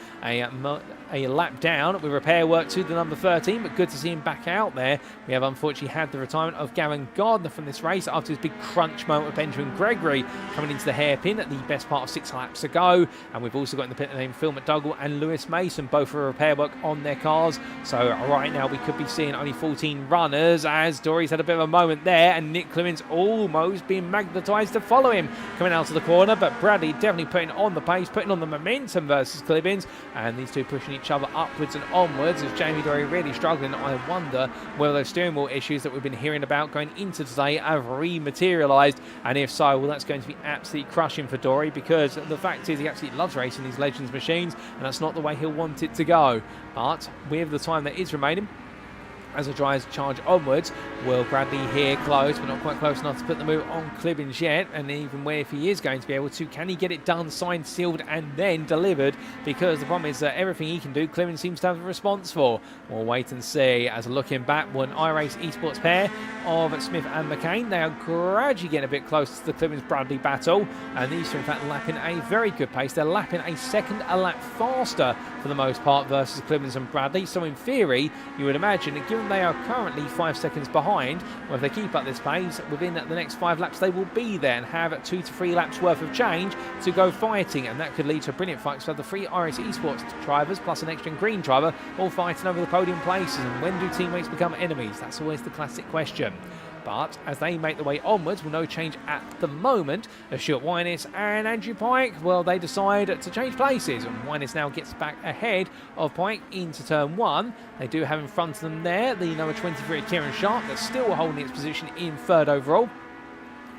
A lap down with repair work to the number 13, but good to see him back out there. We have unfortunately had the retirement of Gavin Gardner from this race after his big crunch moment with Benjamin Gregory coming into the hairpin at the best part of 6 laps to go. And we've also got in the pit lane Phil McDougall and Lewis Mason, both for repair work on their cars. So right now we could be seeing only 14 runners as Dory's had a bit of a moment there, and Nick Clemens almost being magnetised to follow him coming out of the corner. But Bradley definitely putting on the pace, putting on the momentum versus Clemens, and these two pushing each other upwards and onwards as Jamie Dory really struggling. I wonder whether those steering wheel issues that we've been hearing about going into today have rematerialised, and if so, well, that's going to be absolutely crushing for Dory, because the fact is he absolutely loves racing these Legends machines, and that's not the way he'll want it to go. But with the time that is remaining, as the drivers charge onwards, will Bradley here close, but not quite close enough to put the move on Clemens yet. And even where if he is going to be able to, can he get it done, signed, sealed, and then delivered? Because the problem is that everything he can do, Clemens seems to have a response for. We'll wait and see. As looking back, one iRace esports pair of Smith and McCain, they are gradually getting a bit closer to the Clemens-Bradley battle, and these two in fact lapping a very good pace. They're lapping a second a lap faster for the most part versus Clemens and Bradley. So in theory, you would imagine that given they are currently 5 seconds behind, well, if they keep up this pace, within the next 5 laps they will be there and have 2 to 3 laps worth of change to go fighting, and that could lead to a brilliant fight. So the 3 iRace esports drivers plus an NXTGEN Green driver all fighting over the podium places. And when do teammates become enemies? That's always the classic question. But as they make the way onwards, with no change at the moment, Stuart Wynis and Andrew Pike, well, they decide to change places, and Wynis now gets back ahead of Pike into turn 1. They do have in front of them there the number 23, Kieran Sharp, that's still holding its position in 3rd overall.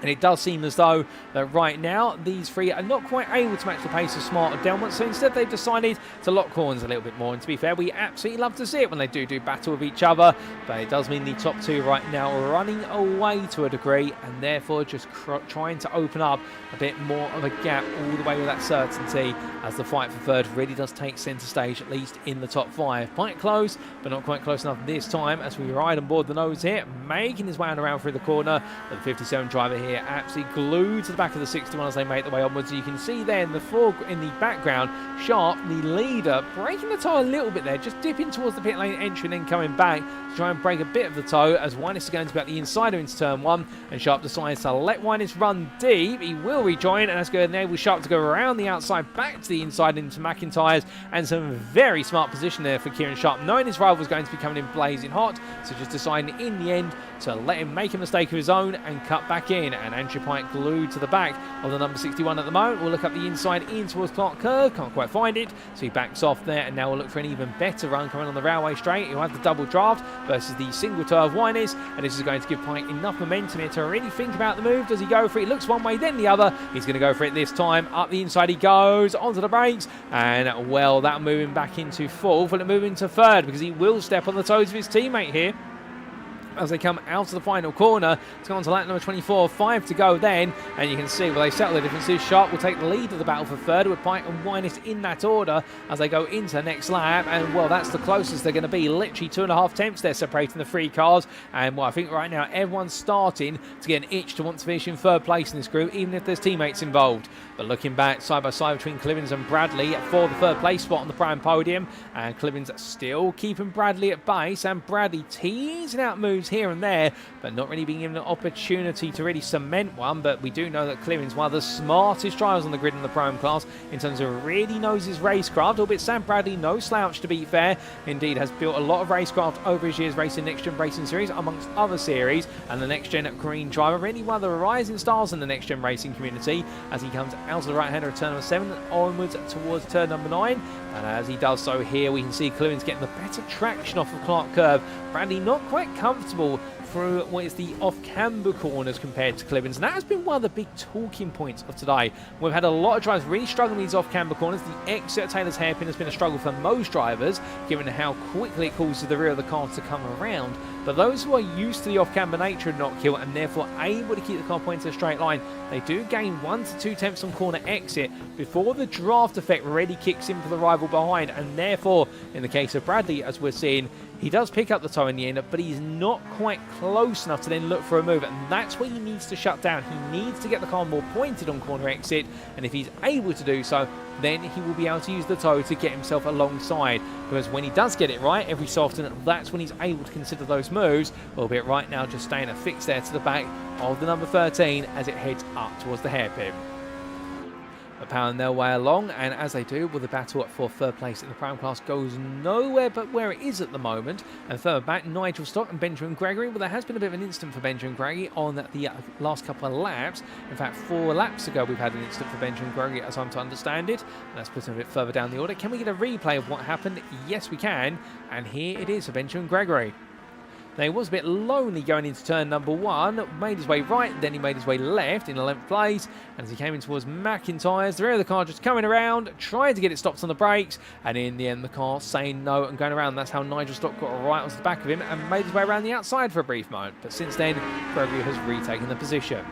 And it does seem as though that right now these 3 are not quite able to match the pace of Smart or Delmont, so instead they've decided to lock horns a little bit more. And to be fair, we absolutely love to see it when they do battle with each other, but it does mean the top 2 right now are running away to a degree, and therefore just trying to open up a bit more of a gap all the way with that certainty, as the fight for 3rd really does take centre stage, at least in the top 5. Quite close, but not quite close enough this time as we ride on board the nose here, making his way around through the corner. The 57 driver here absolutely glued to the back of the 61 as they make their way onwards. You can see there in the background, Sharp, the leader, breaking the toe a little bit there, just dipping towards the pit lane entry and then coming back to try and break a bit of the toe, as Wynis is going to be at the insider into turn 1, and Sharp decides to let Wynis run deep. He will rejoin, and that's going to enable Sharp to go around the outside back to the inside into McIntyre's, and some very smart position there for Kieran Sharp, knowing his rival was going to be coming in blazing hot, so just deciding in the end to let him make a mistake of his own and cut back in. And Andrew Pike glued to the back of the number 61 at the moment. We'll look up the inside in towards Clark Curve, can't quite find it, so he backs off there, and now we'll look for an even better run coming on the railway straight. He'll have the double draft versus the single toe of Wynis, and this is going to give Pike enough momentum here to really think about the move. Does he go for it? He looks one way then the other. He's going to go for it this time. Up the inside he goes, onto the brakes, and well, that'll move him back into 4th, will it move into 3rd, because he will step on the toes of his teammate here as they come out of the final corner. It's gone to lap number 24, 5 to go then, and you can see where they settle the differences. Sharp will take the lead of the battle for 3rd, with Pike and Wynis in that order as they go into the next lap, and well, that's the closest they're going to be. Literally 2.5 tenths they're separating the 3 cars, and well, I think right now everyone's starting to get an itch to want to finish in 3rd place in this group, even if there's teammates involved. But looking back side by side between Clemens and Bradley for the 3rd place spot on the prime podium, and Clemens still keeping Bradley at base, and Bradley teasing out moves here and there, but not really being given an opportunity to really cement one. But we do know that Clemens, one of the smartest drivers on the grid in the Prime class in terms of really knows his racecraft, albeit Sam Bradley, no slouch to be fair, indeed has built a lot of racecraft over his years racing NXTGEN Racing Series amongst other series, and the NXTGEN Green driver, really one of the rising stars in the NXTGEN Racing community as he comes out of the right hander of turn number 7 onwards towards turn number 9. And as he does so here, we can see Clemens getting the better traction off of Clark Curve. Bradley not quite comfortable comfortable through what is the off-camber corners compared to Clibbins. And that has been one of the big talking points of today. We've had a lot of drivers really struggling with these off-camber corners. The exit at Taylor's hairpin has been a struggle for most drivers, given how quickly it causes the rear of the car to come around. But those who are used to the off-camber nature of Knockhill and therefore able to keep the car pointed in a straight line, they do gain 1 to 2 tenths on corner exit before the draft effect really kicks in for the rival behind. And therefore, in the case of Bradley, as we're seeing, he does pick up the toe in the end, but he's not quite close enough to then look for a move. And that's where he needs to shut down. He needs to get the car more pointed on corner exit. And if he's able to do so, then he will be able to use the toe to get himself alongside. Because when he does get it right every so often, that's when he's able to consider those moves. Albeit right now just staying affixed there to the back of the number 13 as it heads up towards the hairpin. Powering their way along, and as they do, well, the battle for third place in the Prime class goes nowhere but where it is at the moment. And further back, Nigel Stock and Benjamin Gregory. Well, there has been a bit of an incident for Benjamin Gregory on the last couple of laps. In fact, 4 laps ago, we've had an incident for Benjamin Gregory, as I'm to understand it. And that's put him a bit further down the order. Can we get a replay of what happened? Yes, we can. And here it is for Benjamin Gregory. Now, he was a bit lonely going into turn number 1, made his way right, then he made his way left in 11th place, and as he came in towards McIntyre's, the rear of the car just coming around, trying to get it stopped on the brakes, and in the end the car saying no and going around. That's how Nigel Stock got right onto the back of him and made his way around the outside for a brief moment, but since then, Gregory has retaken the position.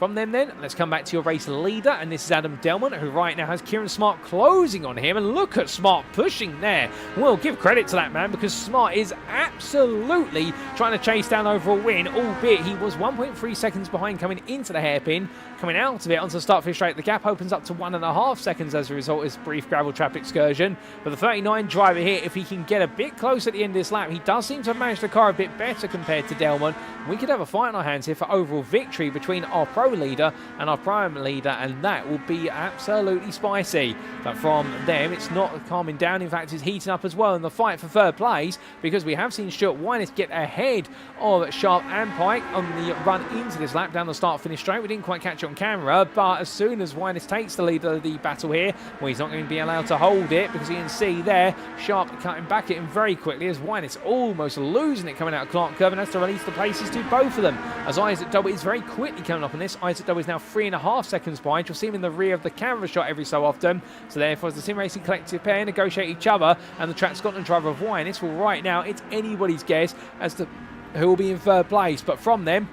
From them then, let's come back to your race leader, and this is Adam Delmont, who right now has Kieran Smart closing on him, and look at Smart pushing there. We'll give credit to that man, because Smart is absolutely trying to chase down over a win, albeit he was 1.3 seconds behind coming into the hairpin. Coming out of it onto the start-finish straight, the gap opens up to 1.5 seconds as a result of this brief gravel trap excursion. But the 39 driver here, if he can get a bit close at the end of this lap, he does seem to have managed the car a bit better compared to Delmont. We could have a fight on our hands here for overall victory between our pro leader and our prime leader, and that will be absolutely spicy. But from them, it's not calming down. In fact, it's heating up as well in the fight for third place, because we have seen Stuart Winus get ahead of Sharp and Pike on the run into this lap down the start-finish straight. We didn't quite catch it on camera, but as soon as Winus takes the lead of the battle here, well, he's not going to be allowed to hold it, because you can see there, Sharp cutting back at him very quickly as Winus almost losing it coming out of Clark Curve and has to release the places to both of them. As Isaac Doble is very quickly coming up on this. Isaac Doble is now 3.5 seconds behind. You'll see him in the rear of the camera shot every so often. So therefore, as the Sim Racing collective pair negotiate each other, and the Track Scotland driver of Winus, well, right now it's anybody's guess as to who will be in third place. But from them,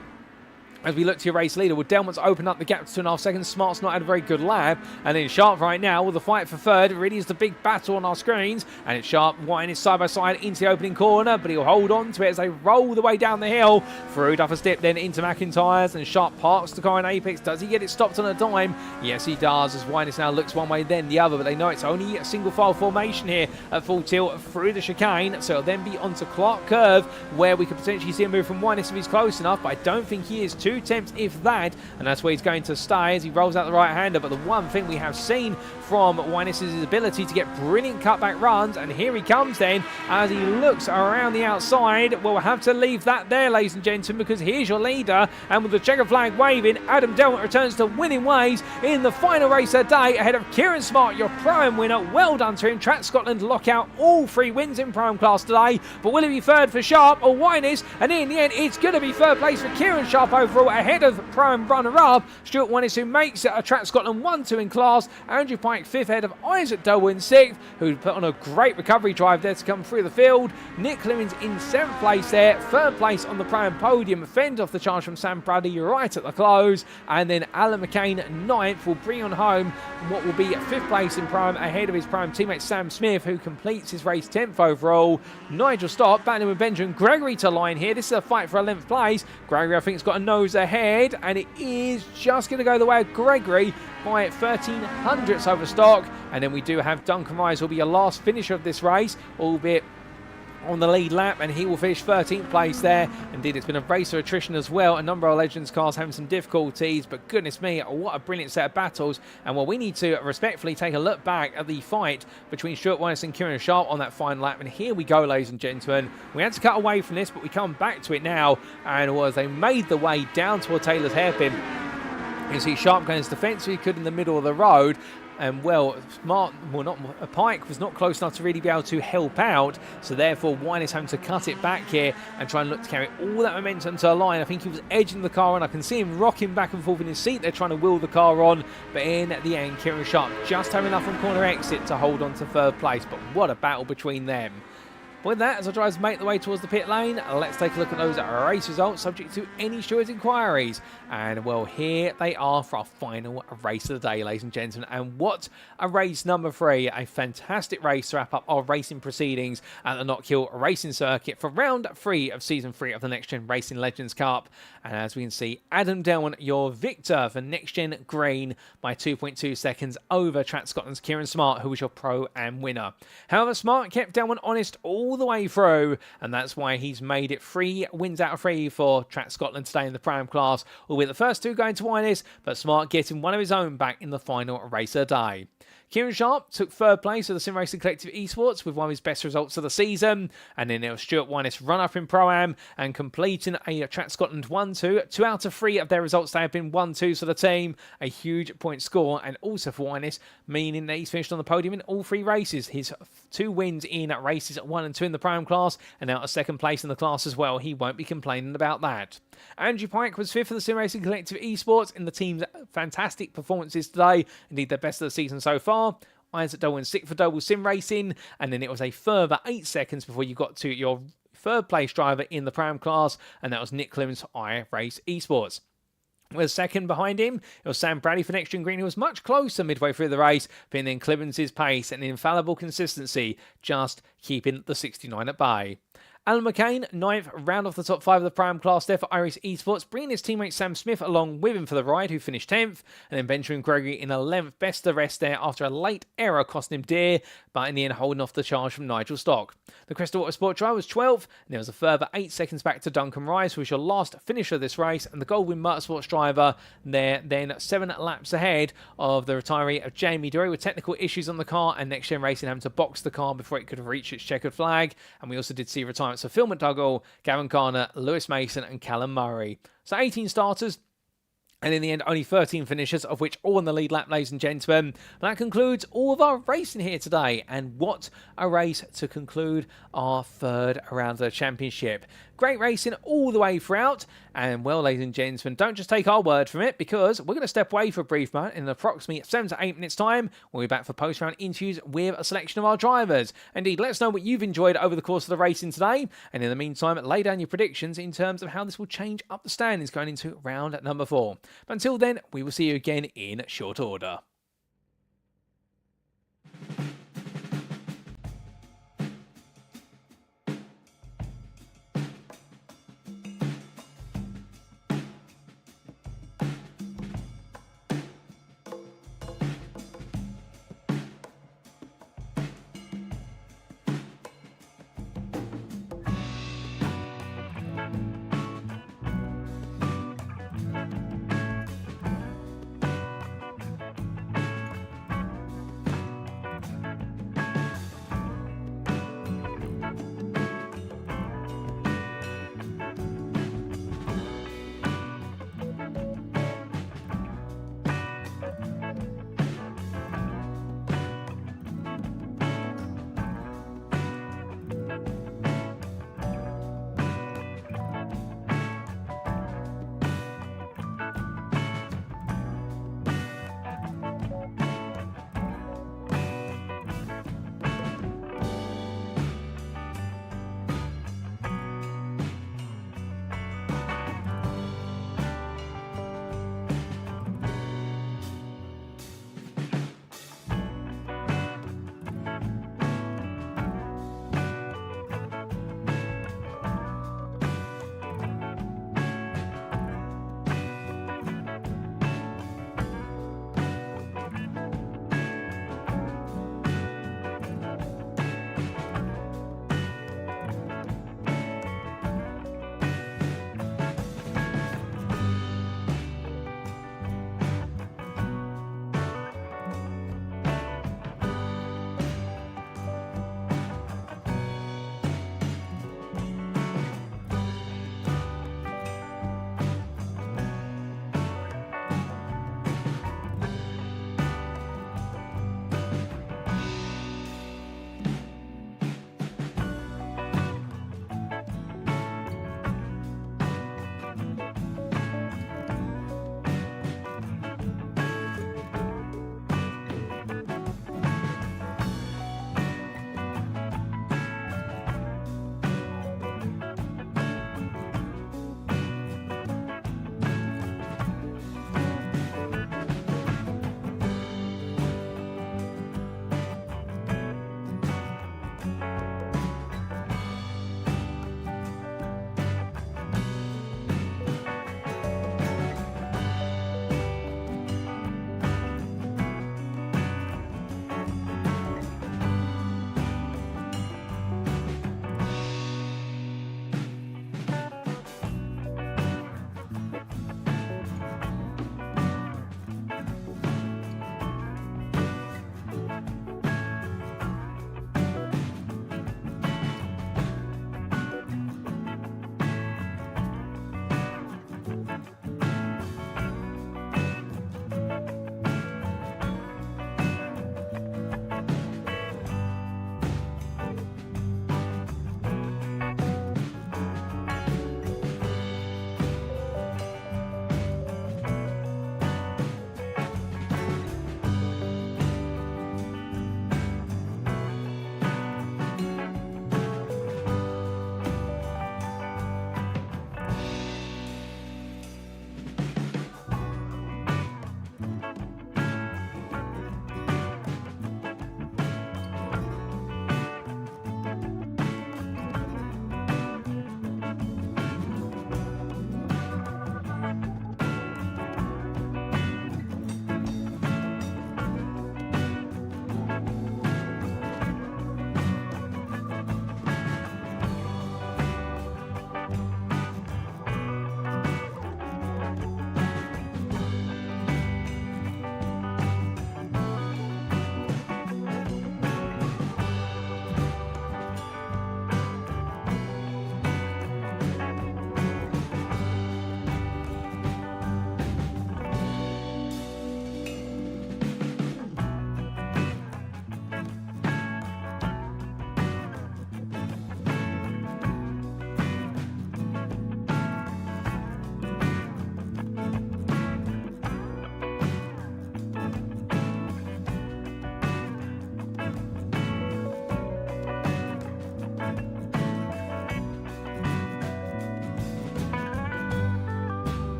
as we look to your race leader, well, Delmont's opened up the gap to 2.5 seconds. Smart's not had a very good lap. And then Sharp right now with the fight for third. It really is the big battle on our screens. And it's Sharp, Winus side by side into the opening corner, but he'll hold on to it as they roll the way down the hill. Through Duffer's Dip, then into McIntyre's, and Sharp parks the car in apex. Does he get it stopped on a dime? Yes, he does, as Winus now looks one way, then the other. But they know it's only a single file formation here at full tilt through the chicane. So it'll then be onto Clark Curve, where we could potentially see a move from Winus if he's close enough. But I don't think he is. 2 attempts, if that, and that's where he's going to stay as he rolls out the right-hander. But the one thing we have seen from Winus is his ability to get brilliant cutback runs, and here he comes then as he looks around the outside. We'll have to leave that there, ladies and gentlemen, because here's your leader, and with the checker flag waving, Adam Delmont returns to winning ways in the final race of the day ahead of Kieran Smart, your prime winner. Well done to him. Track Scotland lock out all 3 wins in prime class today, but will it be third for Sharp or Winus? And in the end, it's going to be third place for Kieran Sharp overall, ahead of prime runner-up Stuart Winus, who makes it a Track Scotland 1-2 in class. Andrew Pike 5th ahead of Isaac Doble in 6th, who put on a great recovery drive there to come through the field. Nick Clemens in 7th place there, 3rd place on the prime podium, fend off the charge from Sam Bradley right at the close, and then Alan McCain 9th will bring on home what will be 5th place in prime ahead of his prime teammate Sam Smith, who completes his race 10th overall. Nigel Stott battling with Benjamin Gregory to line here. This is a fight for 11th place. Gregory, I think, has got a nose ahead, and it is just going to go the way of Gregory by 1300ths over Stock. And then we do have Dunfermline, who will be your last finisher of this race, albeit on the lead lap, and he will finish 13th place there. Indeed, it's been a race of attrition as well. A number of Legends cars having some difficulties, but goodness me, what a brilliant set of battles. And well, we need to respectfully take a look back at the fight between Stuart Winus and Kieran Sharp on that final lap. And here we go, ladies and gentlemen. We had to cut away from this, but we come back to it now. And as they made the way down toward Taylor's hairpin, you see Sharp going as defensively he could in the middle of the road. and well, Pike was not close enough to really be able to help out, so therefore Wine is having to cut it back here and try and look to carry all that momentum to the line. I think he was edging the car on. I can see him rocking back and forth in his seat. They're trying to wheel the car on, but in the end, Kieran Sharp just having enough on corner exit to hold on to third place. But what a battle between them. With that, as our drivers make the way towards the pit lane, let's take a look at those race results subject to any stewards' inquiries. And well, here they are for our final race of the day, ladies and gentlemen. And what a race, number 3. A fantastic race to wrap up our racing proceedings at the Knockhill Racing Circuit for round 3 of season 3 of the NXTGEN Racing Legends Cup. And as we can see, Adam Delmont, your victor for NXTGEN Green by 2.2 seconds over Track Scotland's Kieran Smart, who was your Pro-Am winner. However, Smart kept Delmont honest all the way through, and that's why he's made it 3 wins out of 3 for Track Scotland today in the Pro-Am class, albeit the first 2 going to Winus, but Smart getting one of his own back in the final race of the day. Kieran Sharp took third place of the Sim Racing Collective Esports with one of his best results of the season, and then it was Stuart Winus run-up in Pro-Am and completing a Track Scotland 1-2. 2 out of 3 of their results they have been 1-2s for the team, a huge point score, and also for Winus, meaning that he's finished on the podium in all 3 races. His 2 wins in races 1 and 2 in the Pro-Am class, and now a second place in the class as well. He won't be complaining about that. Andrew Pike was 5th for the Sim Racing Collective Esports in the team's fantastic performances today, indeed their best of the season so far. Isaac Doble 6th for Doble Sim Racing, and then it was a further 8 seconds before you got to your third place driver in the Pro-Am class, and that was Nick Clemens for iRacing Esports. With second behind him, it was Sam Bradley for NXTGEN Green, who was much closer midway through the race, being then Clemens' pace and infallible consistency, just keeping the 69 at bay. Alan McCain, 9th, round off the top 5 of the Pro-Am class there for iRacing Esports, bringing his teammate Sam Smith along with him for the ride, who finished 10th, and then Benjamin Gregory in 11th, best of the rest there after a late error costing him dear, but in the end holding off the charge from Nigel Stock. The Crystal Water Sport driver was 12th, and there was a further 8 seconds back to Duncan Rice, who was your last finisher of this race, and the Goldwyn Motorsports driver there then 7 laps ahead of the retiree of Jamie Dury with technical issues on the car, and NXTGEN Racing having to box the car before it could reach its checkered flag. And we also did see retirements of Phil McDougall, Gavin Garner, Lewis Mason and Callum Murray. So 18 starters, and in the end, only 13 finishers, of which all in the lead lap, ladies and gentlemen. But that concludes all of our racing here today. And what a race to conclude our 3rd round of the championship. Great racing all the way throughout. And well, ladies and gentlemen, don't just take our word from it, because we're going to step away for a brief moment. In approximately 7 to 8 minutes time, we'll be back for post-round interviews with a selection of our drivers. Indeed, let us know what you've enjoyed over the course of the racing today. And in the meantime, lay down your predictions in terms of how this will change up the standings going into round number 4. But until then, we will see you again in short order.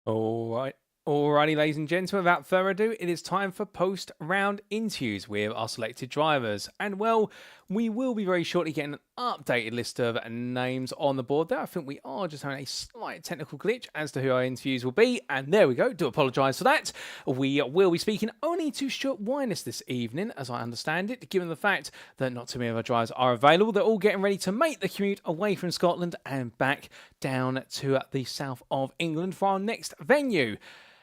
All right. Alrighty, ladies and gentlemen, without further ado, it is time for post-round interviews with our selected drivers. And, well, we will be very shortly getting an updated list of names on the board there. I think we are just having a slight technical glitch as to who our interviews will be. And there we go. Do apologise for that. We will be speaking only to Stuart Winus this evening, as I understand it, given the fact that not too many of our drivers are available. They're all getting ready to make the commute away from Scotland and back down to the south of England for our next venue.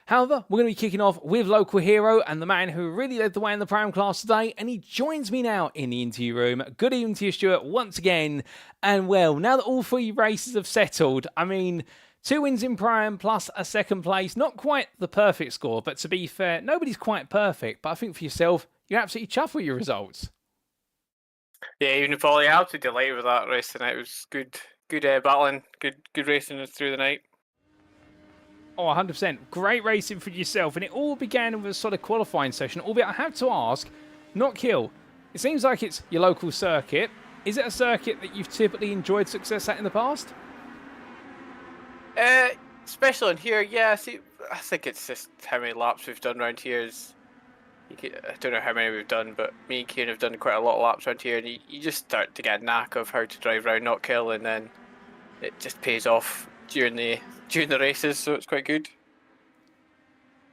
However, we're going to be kicking off with local hero and the man who really led the way in the Prime class today, and he joins me now in the interview room. Good evening to you, Stuart, once again. And well, now that all 3 races have settled, I mean, 2 wins in Prime plus a 2nd place, not quite the perfect score, but to be fair, nobody's quite perfect. But I think for yourself, you're absolutely chuffed with your results. Yeah, even if all you have to delight with that race tonight, it was good battling, good racing through the night. Oh, 100%. Great racing for yourself. And it all began with a sort of qualifying session. Albeit, I have to ask, Knockhill, it seems like it's your local circuit. Is it a circuit that you've typically enjoyed success at in the past? Especially in here, yeah. See, I think it's just how many laps we've done around here. I don't know how many we've done, but me and Kieran have done quite a lot of laps around here. And you just start to get a knack of how to drive around Knockhill, and then it just pays off during the races, so it's quite good.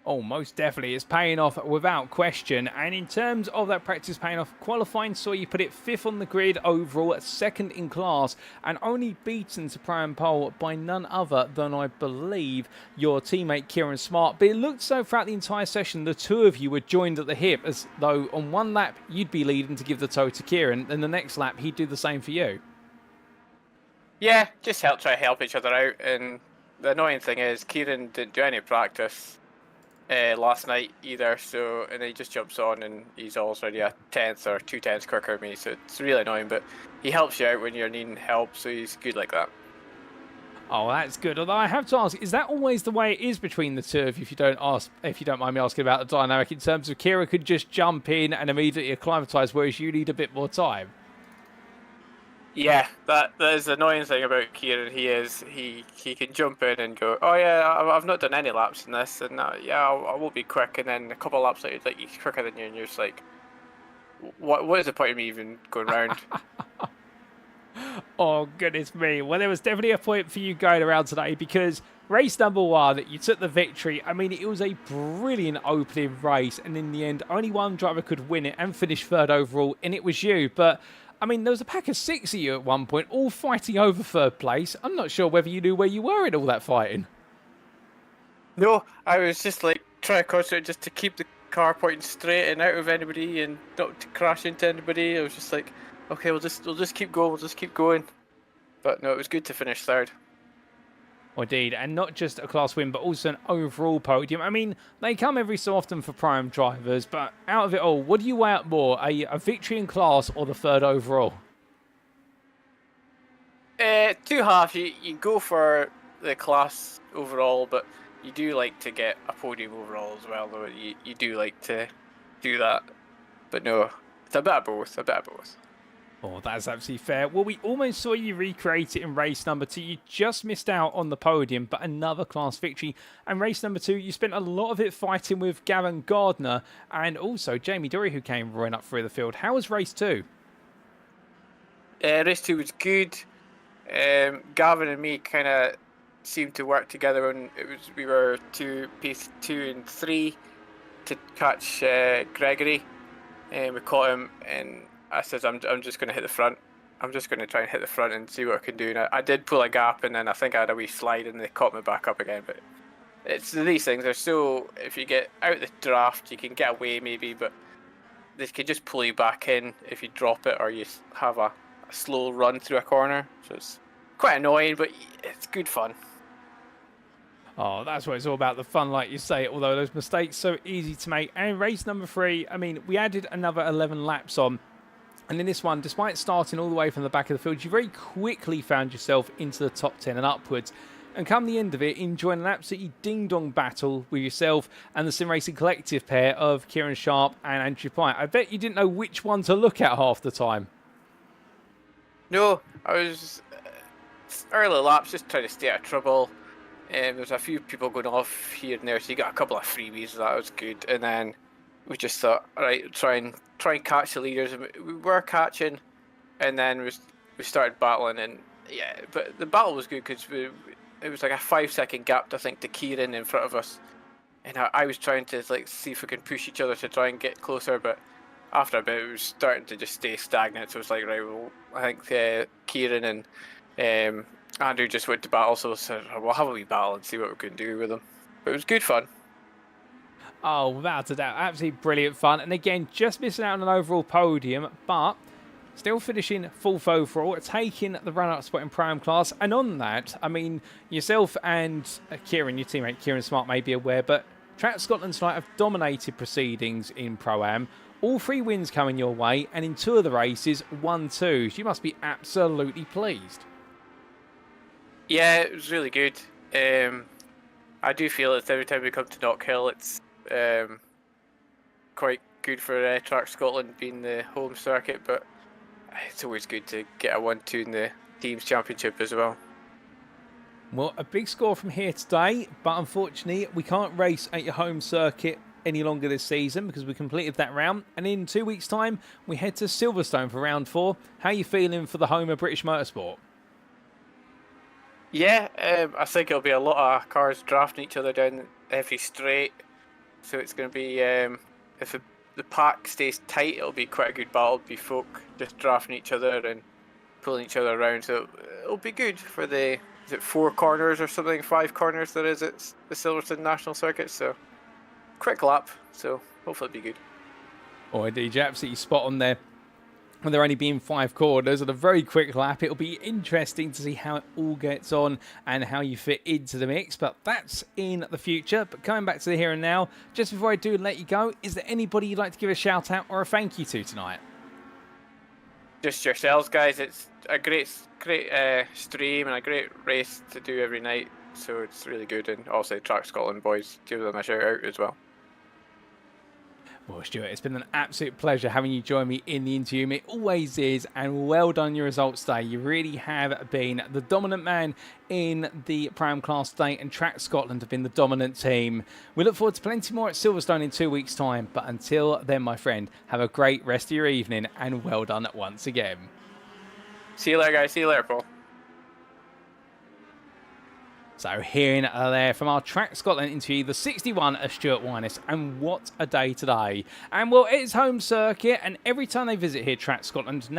Oh, most definitely. It's paying off without question. And in terms of that practice paying off, qualifying saw you put it 5th on the grid overall, 2nd in class, and only beaten to Prime Pole by none other than, I believe, your teammate Kieran Smart. But it looked so throughout the entire session, the 2 of you were joined at the hip, as though on one lap you'd be leading to give the toe to Kieran, and the next lap he'd do the same for you. Yeah, just try to help each other out. And the annoying thing is Kieran didn't do any practice last night either, so, and then he just jumps on and he's already a 10th or 2 tenths quicker than me, so it's really annoying, but he helps you out when you're needing help, so he's good like that. Oh, that's good. Although I have to ask, is that always the way it is between the 2 of you, if you don't mind me asking about the dynamic, in terms of Kieran could just jump in and immediately acclimatise, whereas you need a bit more time? Yeah, that is the annoying thing about Kieran. He can jump in and go, oh yeah, I've not done any laps in this, and yeah, I will be quick, and then a couple of laps later, like, he's quicker than you, and you're just like, what is the point of me even going round? Oh, goodness me. Well, there was definitely a point for you going around today, because race number 1, you took the victory. I mean, it was a brilliant opening race, and in the end, only one driver could win it and finish 3rd overall, and it was you. But I mean, there was a pack of 6 of you at one point, all fighting over 3rd place. I'm not sure whether you knew where you were in all that fighting. No, I was just like trying to concentrate just to keep the car pointing straight and out of anybody and not to crash into anybody. I was just like, okay, we'll just keep going, But no, it was good to finish 3rd. Indeed, and not just a class win, but also an overall podium. I mean, they come every so often for Prime drivers, but out of it all, what do you weigh up more, a victory in class or the 3rd overall? 2 halves. You go for the class overall, but you do like to get a podium overall as well, though. You do like to do that. But no, it's a bit of both, Oh, that's absolutely fair. Well, we almost saw you recreate it in race number 2. You just missed out on the podium, but another class victory. And race number 2, you spent a lot of it fighting with Gavin Gardner and also Jamie Dury, who came running up through the field. How was race 2? Race 2 was good. Gavin and me kind of seemed to work together, and we were pace 2 and 3 to catch Gregory, and we caught him, and I said, I'm just going to hit the front. I'm just going to try and hit the front and see what I can do. And I did pull a gap, and then I think I had a wee slide, and they caught me back up again. But it's these things. They're so, if you get out the draft, you can get away maybe, but they can just pull you back in if you drop it or you have a slow run through a corner. So it's quite annoying, but it's good fun. Oh, that's what it's all about, the fun, like you say, although those mistakes so easy to make. And race number 3, I mean, we added another 11 laps on. And in this one, despite starting all the way from the back of the field, you very quickly found yourself into the top 10 and upwards. And come the end of it, enjoying an absolutely ding-dong battle with yourself and the Sim Racing Collective pair of Kieran Sharp and Andrew Pye. I bet you didn't know which one to look at half the time. No, I was early laps just trying to stay out of trouble. There's a few people going off here and there, so you got a couple of freebies. That was good. And then we just thought, right, try and catch the leaders. And we were catching, and then we started battling, and yeah, but the battle was good because it was like a 5-second gap, I think, to Kieran in front of us, and I was trying to like see if we could push each other to try and get closer, but after a bit it was starting to just stay stagnant. So it was like, right, well, I think Kieran and Andrew just went to battle, so we'll have a wee battle and see what we can do with them. But it was good fun. Oh, without a doubt, absolutely brilliant fun. And again, just missing out on an overall podium, but still finishing fourth overall, taking the run-up spot in Pro-Am class. And on that, I mean, yourself and Kieran, your teammate Kieran Smart may be aware, but Track Scotland tonight have dominated proceedings in Pro-Am. All 3 wins coming your way, and in 2 of the races, 1-2. So you must be absolutely pleased. Yeah, it was really good. I do feel that every time we come to Knockhill, it's quite good for Track Scotland being the home circuit, but it's always good to get a 1-2 in the Teams Championship as well. Well, a big score from here today, but unfortunately we can't race at your home circuit any longer this season because we completed that round, and in 2 weeks' time we head to Silverstone for round 4. How are you feeling for the home of British motorsport? Yeah, I think it'll be a lot of cars drafting each other down every straight, so it's going to be, if the pack stays tight, it'll be quite a good battle. It'll be folk just drafting each other and pulling each other around, so it'll be good for the, is it 4 corners or something, 5 corners there is at the Silverstone National Circuit, so quick lap, so hopefully it'll be good. Oh, indeed, you're absolutely spot on there. With there only being 5 corners and a very quick lap, it'll be interesting to see how it all gets on and how you fit into the mix, but that's in the future. But coming back to the here and now, just before I do let you go, is there anybody you'd like to give a shout out or a thank you to tonight? Just yourselves, guys. It's a great stream and a great race to do every night, so it's really good. And also Track Scotland boys, give them a shout out as well. Well, Stuart, it's been an absolute pleasure having you join me in the interview. It always is, and well done your results today. You really have been the dominant man in the Pro-Am class today, and Track Scotland have been the dominant team. We look forward to plenty more at Silverstone in 2 weeks' time, but until then, my friend, have a great rest of your evening, and well done once again. See you later, guys. See you later, Paul. So hearing there from our Track Scotland interview, the 61 of Stuart Winus, and what a day today. And well, it's home circuit, and every time they visit here, Track Scotland,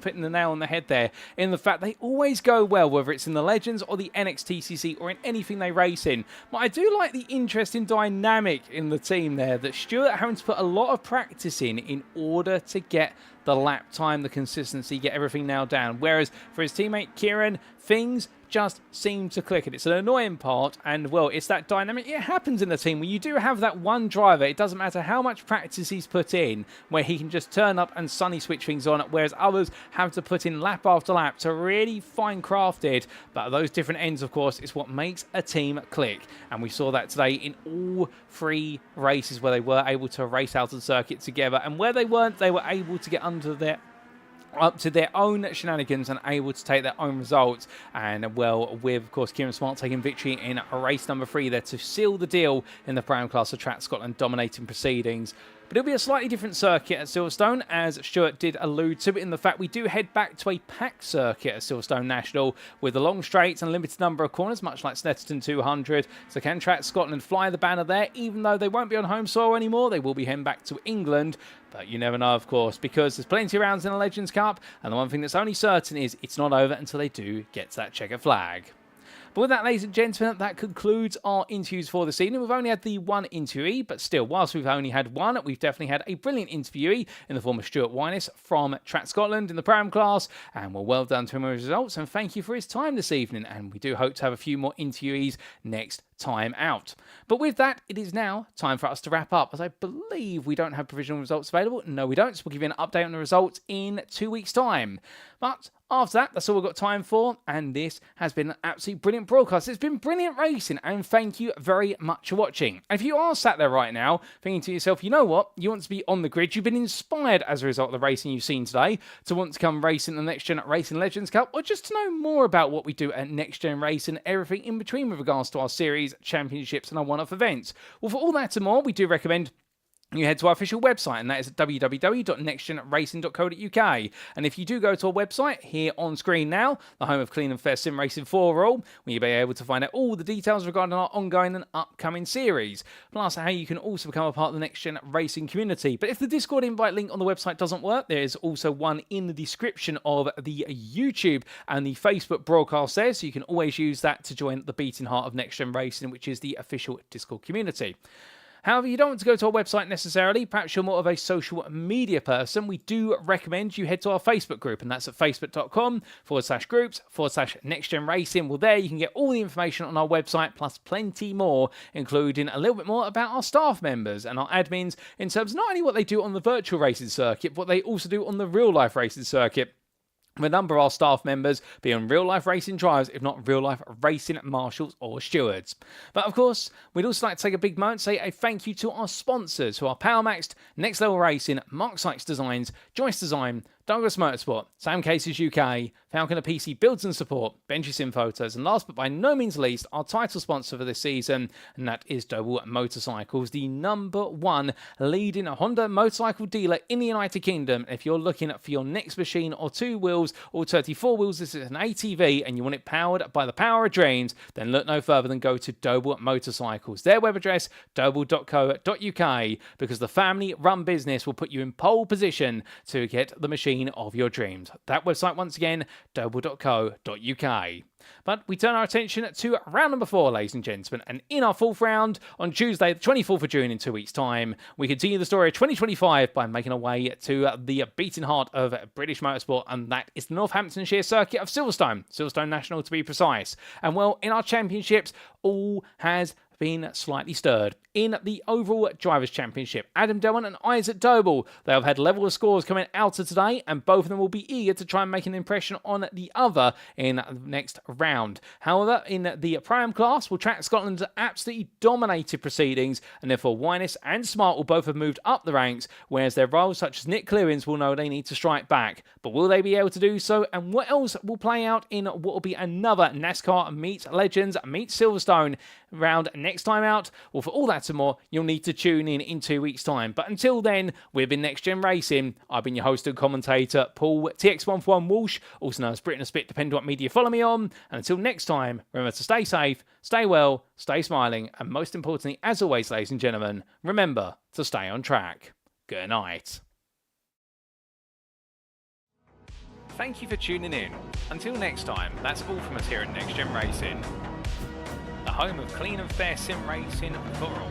putting the nail on the head there, in the fact they always go well, whether it's in the Legends or the NXTCC or in anything they race in. But I do like the interesting dynamic in the team there, that Stuart having to put a lot of practice in order to get the lap time, the consistency, get everything nailed down. Whereas for his teammate Kieran, things just seem to click, and it's an annoying part. And well, it's that dynamic. It happens in the team where you do have that one driver, it doesn't matter how much practice he's put in, where he can just turn up and sunny switch things on, whereas others have to put in lap after lap to really fine craft it. But those different ends, of course, is what makes a team click, and we saw that today in all 3 races where they were able to race out of the circuit together, and where they weren't, they were able to get up to their own shenanigans and able to take their own results. And well, with of course Kieran Smart taking victory in race number 3 there to seal the deal in the Pro-Am class of Track Scotland, dominating proceedings. But it'll be a slightly different circuit at Silverstone, as Stuart did allude to it, in the fact we do head back to a packed circuit at Silverstone National with the long straights and a limited number of corners, much like Snetterton 200. So can Track Scotland fly the banner there? Even though they won't be on home soil anymore, they will be heading back to England. But you never know, of course, because there's plenty of rounds in the Legends Cup, and the one thing that's only certain is it's not over until they do get to that checker flag. But with that, ladies and gentlemen, that concludes our interviews for this evening. We've only had the one interviewee, but still, whilst we've only had one, we've definitely had a brilliant interviewee in the form of Stuart Winus from Track Scotland in the Pro-Am class. And well done to him with his results, and thank you for his time this evening. And we do hope to have a few more interviewees next time out. But with that, it is now time for us to wrap up, as I believe we don't have provisional results available. No, we don't, so we'll give you an update on the results in 2 weeks' time. But After that, that's all we've got time for, and this has been an absolutely brilliant broadcast. It's been brilliant racing, and thank you very much for watching. And if you are sat there right now thinking to yourself, you know what, you want to be on the grid, you've been inspired as a result of the racing you've seen today to want to come racing the NXTGEN Racing Legends Cup, or just to know more about what we do at NXTGEN Racing, everything in between with regards to our series, championships, and our one-off events. Well, for all that and more, we do recommend you head to our official website, and that is www.nextgenracing.co.uk. And if you do go to our website, here on screen now, the home of Clean and Fair Sim Racing for All, where you'll be able to find out all the details regarding our ongoing and upcoming series, plus how you can also become a part of the NXTGEN Racing community. But if the Discord invite link on the website doesn't work, there is also one in the description of the YouTube and the Facebook broadcast there, so you can always use that to join the beating heart of NXTGEN Racing, which is the official Discord community. However, you don't want to go to our website necessarily. Perhaps you're more of a social media person. We do recommend you head to our Facebook group, and that's at facebook.com/groups/NXTGEN Racing. Well, there you can get all the information on our website, plus plenty more, including a little bit more about our staff members and our admins in terms of not only what they do on the virtual racing circuit, but what they also do on the real-life racing circuit. A number of our staff members being real-life racing drivers, if not real-life racing marshals or stewards. But of course, we'd also like to take a big moment to say a thank you to our sponsors, who are PowerMaxed, Next Level Racing, Mark Sykes Designs, Joyce Design, Douglas Motorsport, Sam Cases UK, Falcon PC Builds and Support, Benji Sim Photos, and last but by no means least, our title sponsor for this season, and that is Doble Motorcycles, the #1 leading Honda motorcycle dealer in the United Kingdom. If you're looking for your next machine or 2 wheels or 34 wheels, this is an ATV, and you want it powered by the power of dreams, then look no further than go to Doble Motorcycles. Their web address, doble.co.uk, because the family-run business will put you in pole position to get the machine of your dreams. That website, once again, doble.co.uk. But we turn our attention to round number 4, ladies and gentlemen, and in our 4th round, on Tuesday, the 24th of June in 2 weeks' time, we continue the story of 2025 by making our way to the beating heart of British motorsport, and that is the Northamptonshire circuit of Silverstone National to be precise. And well, in our championships, all has been slightly stirred. In the overall Drivers' Championship, Adam Delmont and Isaac Doble, they have had level of scores coming out of today, and both of them will be eager to try and make an impression on the other in the next round. However, in the Prime class, well, Track Scotland absolutely dominated proceedings, and therefore Winus and Smart will both have moved up the ranks, whereas their rivals such as Nick Clearings will know they need to strike back. But will they be able to do so, and what else will play out in what will be another NASCAR Meet Legends Meet Silverstone round next time out? Well, for all that and more, you'll need to tune in 2 weeks' time. But until then, we've been NXTGEN Racing. I've been your host and commentator, Paul TX141 Walsh, also known as Britain a Spit, depending on what media you follow me on. And until next time, remember to stay safe, stay well, stay smiling, and most importantly, as always, ladies and gentlemen, remember to stay on track. Good night. Thank you for tuning in. Until next time, that's all from us here at NXTGEN Racing, the home of clean and fair sim racing for all.